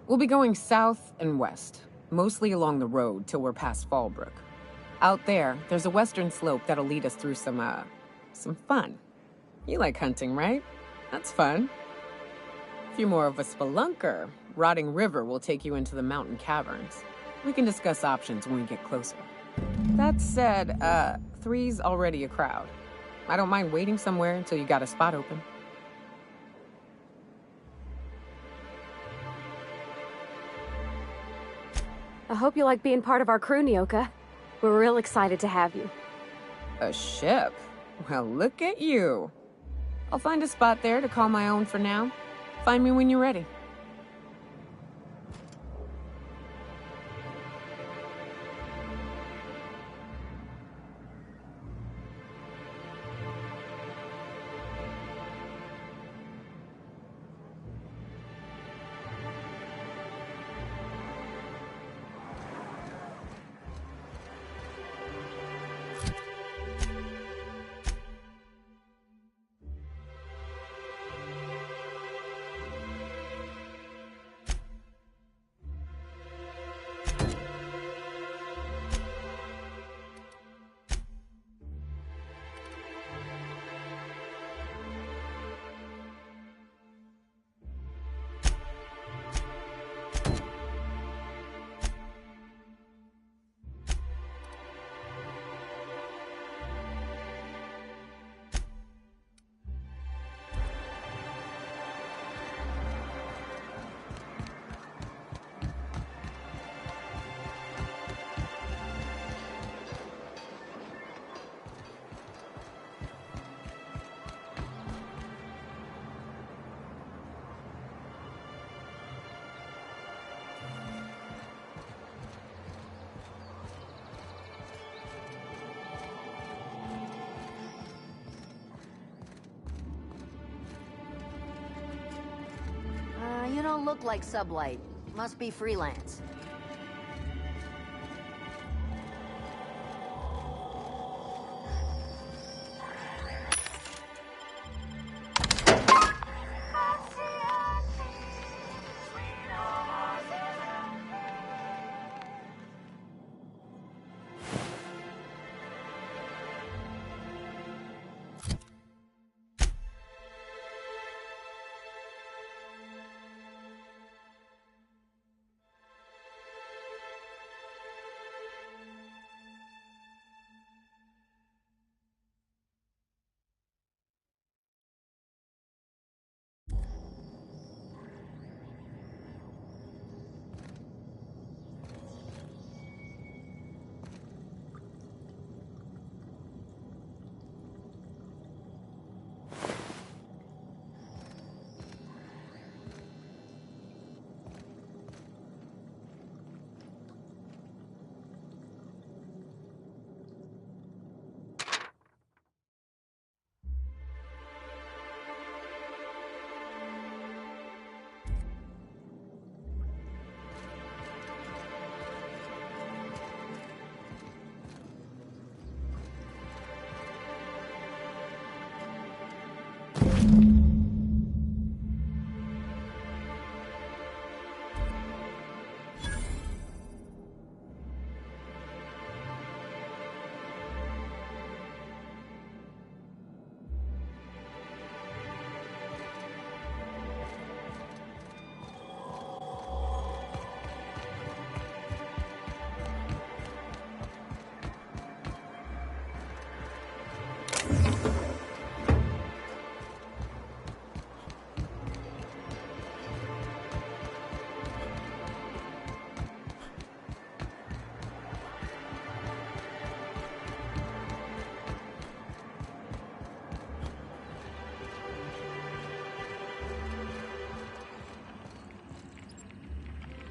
We'll be going south and west, mostly along the road till we're past Fallbrook. Out there, there's a western slope that'll lead us through some fun. You like hunting, right? That's fun. If you're more of a spelunker, Rotting River will take you into the mountain caverns. We can discuss options when we get closer. That said, 3's already a crowd. I don't mind waiting somewhere until you got a spot open. I hope you like being part of our crew, Nyoka. We're real excited to have you. A ship? Well, look at you. I'll find a spot there to call my own for now. Find me when you're ready. don't look like Sublight. Must be freelance.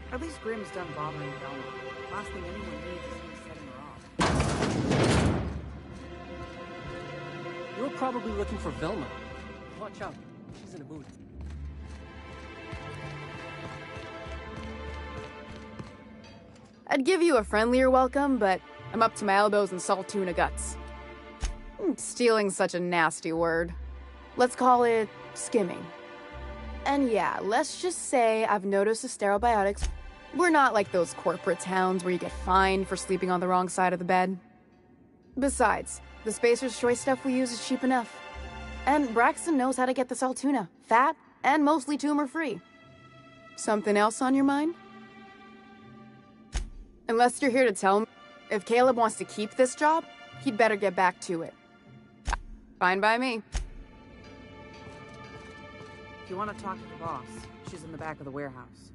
At least Grimm's done bothering Velma. Last thing anyone needs is him setting her off. You're probably looking for Velma. Watch out. She's in a mood. I'd give you a friendlier welcome, but I'm up to my elbows in salt tuna guts. Stealing's such a nasty word. Let's call it skimming. And yeah, let's just say I've noticed the sterile biotics. We're not like those corporate towns where you get fined for sleeping on the wrong side of the bed. Besides, the Spacer's Choice stuff we use is cheap enough. And Braxton knows how to get the salt tuna, fat and mostly tumor-free. Something else on your mind? Unless you're here to tell me if Caleb wants to keep this job, he'd better get back to it. Fine by me. If you want to talk to the boss, she's in the back of the warehouse.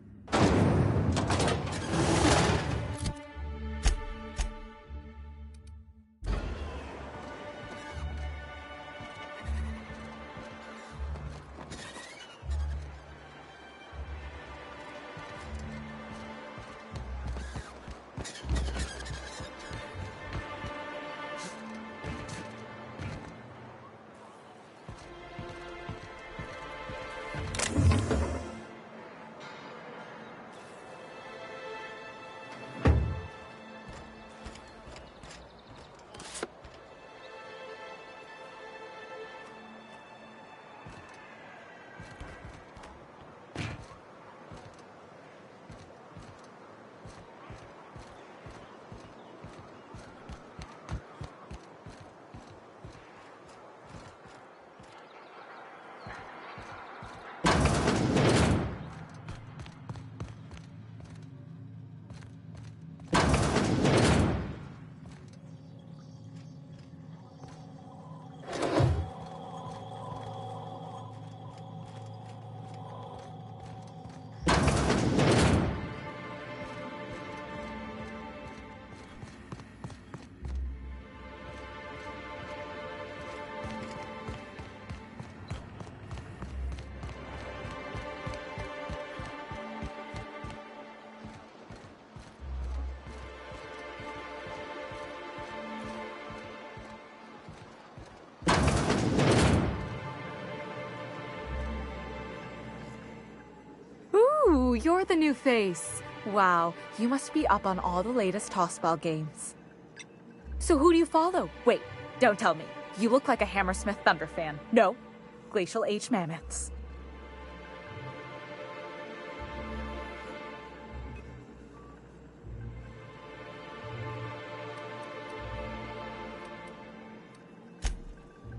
you're the new face. Wow, you must be up on all the latest tossball games. So who do you follow? Wait, don't tell me. You look like a Hammersmith Thunder fan. No, Glacial H Mammoths.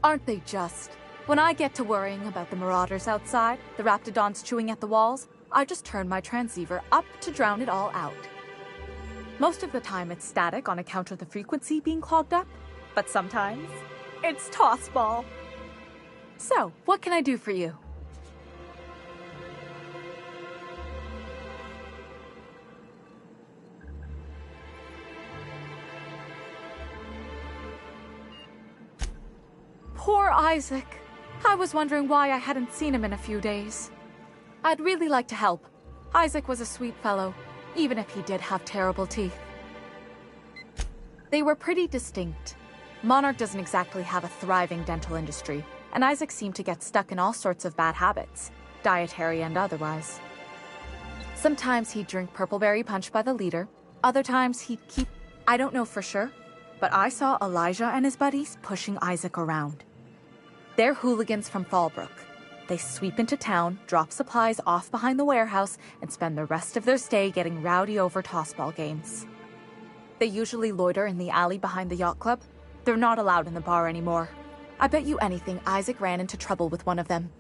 Aren't they just? When I get to worrying about the marauders outside, the raptidons chewing at the walls, I just turn my transceiver up to drown it all out. Most of the time it's static on account of the frequency being clogged up, but sometimes it's tossball. So, what can I do for you? Poor Isaac. I was wondering why I hadn't seen him in a few days. I'd really like to help. Isaac was a sweet fellow, even if he did have terrible teeth. They were pretty distinct. Monarch doesn't exactly have a thriving dental industry, and Isaac seemed to get stuck in all sorts of bad habits, dietary and otherwise. Sometimes he'd drink purpleberry punch by the liter, other times he'd keep... I don't know for sure, but I saw Elijah and his buddies pushing Isaac around. They're hooligans from Fallbrook. They sweep into town, drop supplies off behind the warehouse, and spend the rest of their stay getting rowdy over tossball games. They usually loiter in the alley behind the yacht club. They're not allowed in the bar anymore. I bet you anything Isaac ran into trouble with one of them.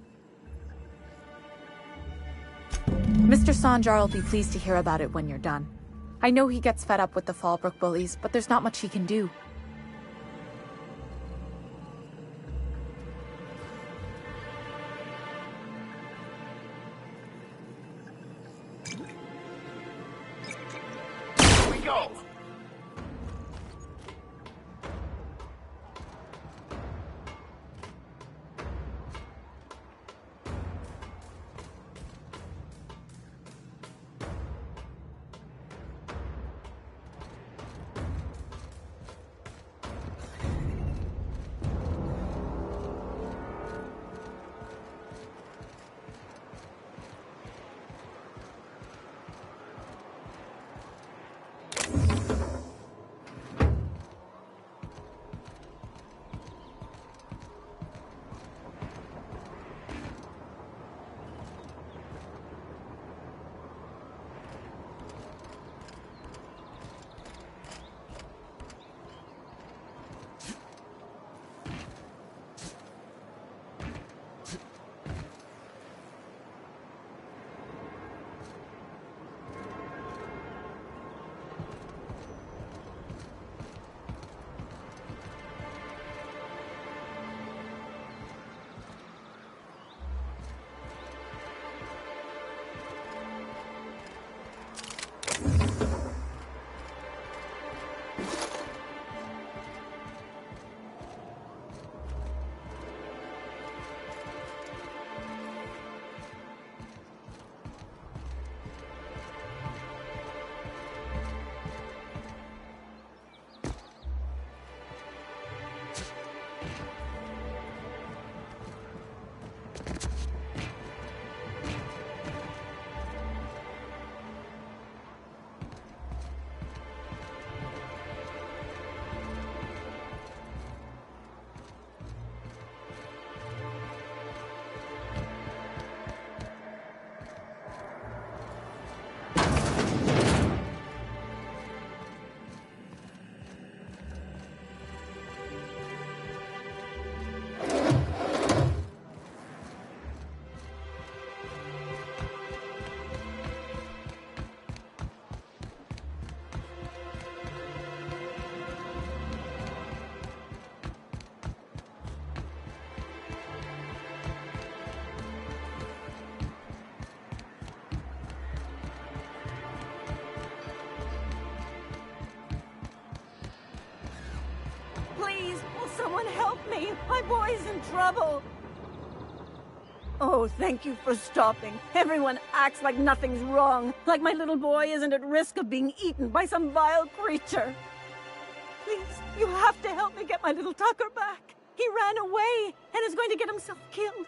Mr. Sanjar will be pleased to hear about it when you're done. I know he gets fed up with the Fallbrook bullies, but there's not much he can do. Go! Please, will someone help me? My boy's in trouble. Oh, thank you for stopping. Everyone acts like nothing's wrong, like my little boy isn't at risk of being eaten by some vile creature. Please, you have to help me get my little Tucker back. He ran away and is going to get himself killed.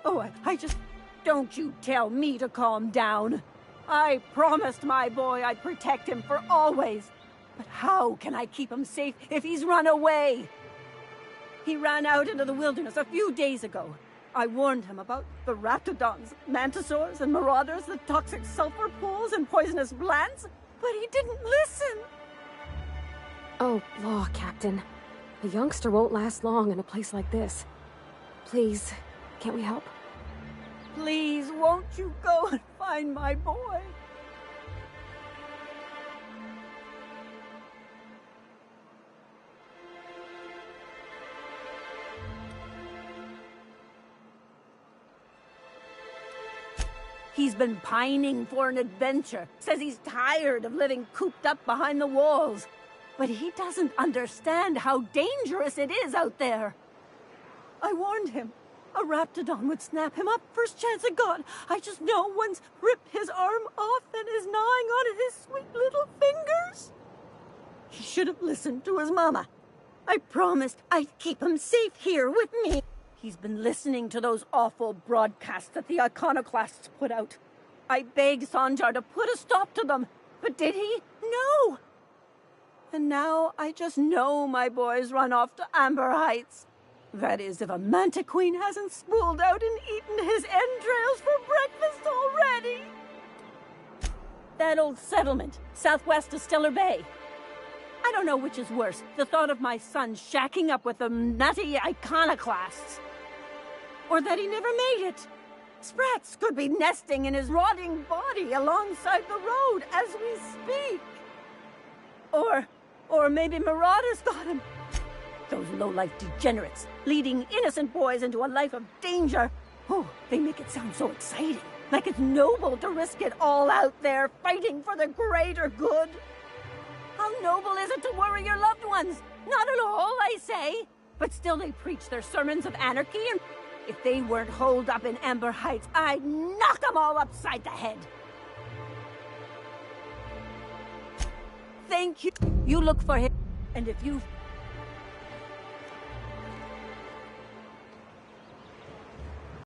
Oh, I just... Don't you tell me to calm down. I promised my boy I'd protect him for always. But how can I keep him safe if he's run away? He ran out into the wilderness a few days ago. I warned him about the raptidons, mantisaurs, and marauders, the toxic sulfur pools, and poisonous plants, but he didn't listen. Oh, law, Captain. A youngster won't last long in a place like this. Please, can't we help? Please, won't you go and find my boy? He's been pining for an adventure. Says he's tired of living cooped up behind the walls. But he doesn't understand how dangerous it is out there. I warned him. A raptidon would snap him up first chance it got. I just know one's ripped his arm off and is gnawing on his sweet little fingers. He should have listened to his mama. I promised I'd keep him safe here with me. He's been listening to those awful broadcasts that the iconoclasts put out. I begged Sanjar to put a stop to them, but did he? No! And now I just know my boy's run off to Amber Heights. That is, if a Mantiqueen hasn't spooled out and eaten his entrails for breakfast already. That old settlement, southwest of Stellar Bay. I don't know which is worse, the thought of my son shacking up with the nutty iconoclasts, or that he never made it. Sprats could be nesting in his rotting body alongside the road as we speak. Or maybe marauders got him. Those low-life degenerates, leading innocent boys into a life of danger. Oh, they make it sound so exciting. Like it's noble to risk it all out there, fighting for the greater good. How noble is it to worry your loved ones? Not at all, I say. But still they preach their sermons of anarchy, and if they weren't holed up in Amber Heights, I'd knock them all upside the head. Thank you. You look for him, and if you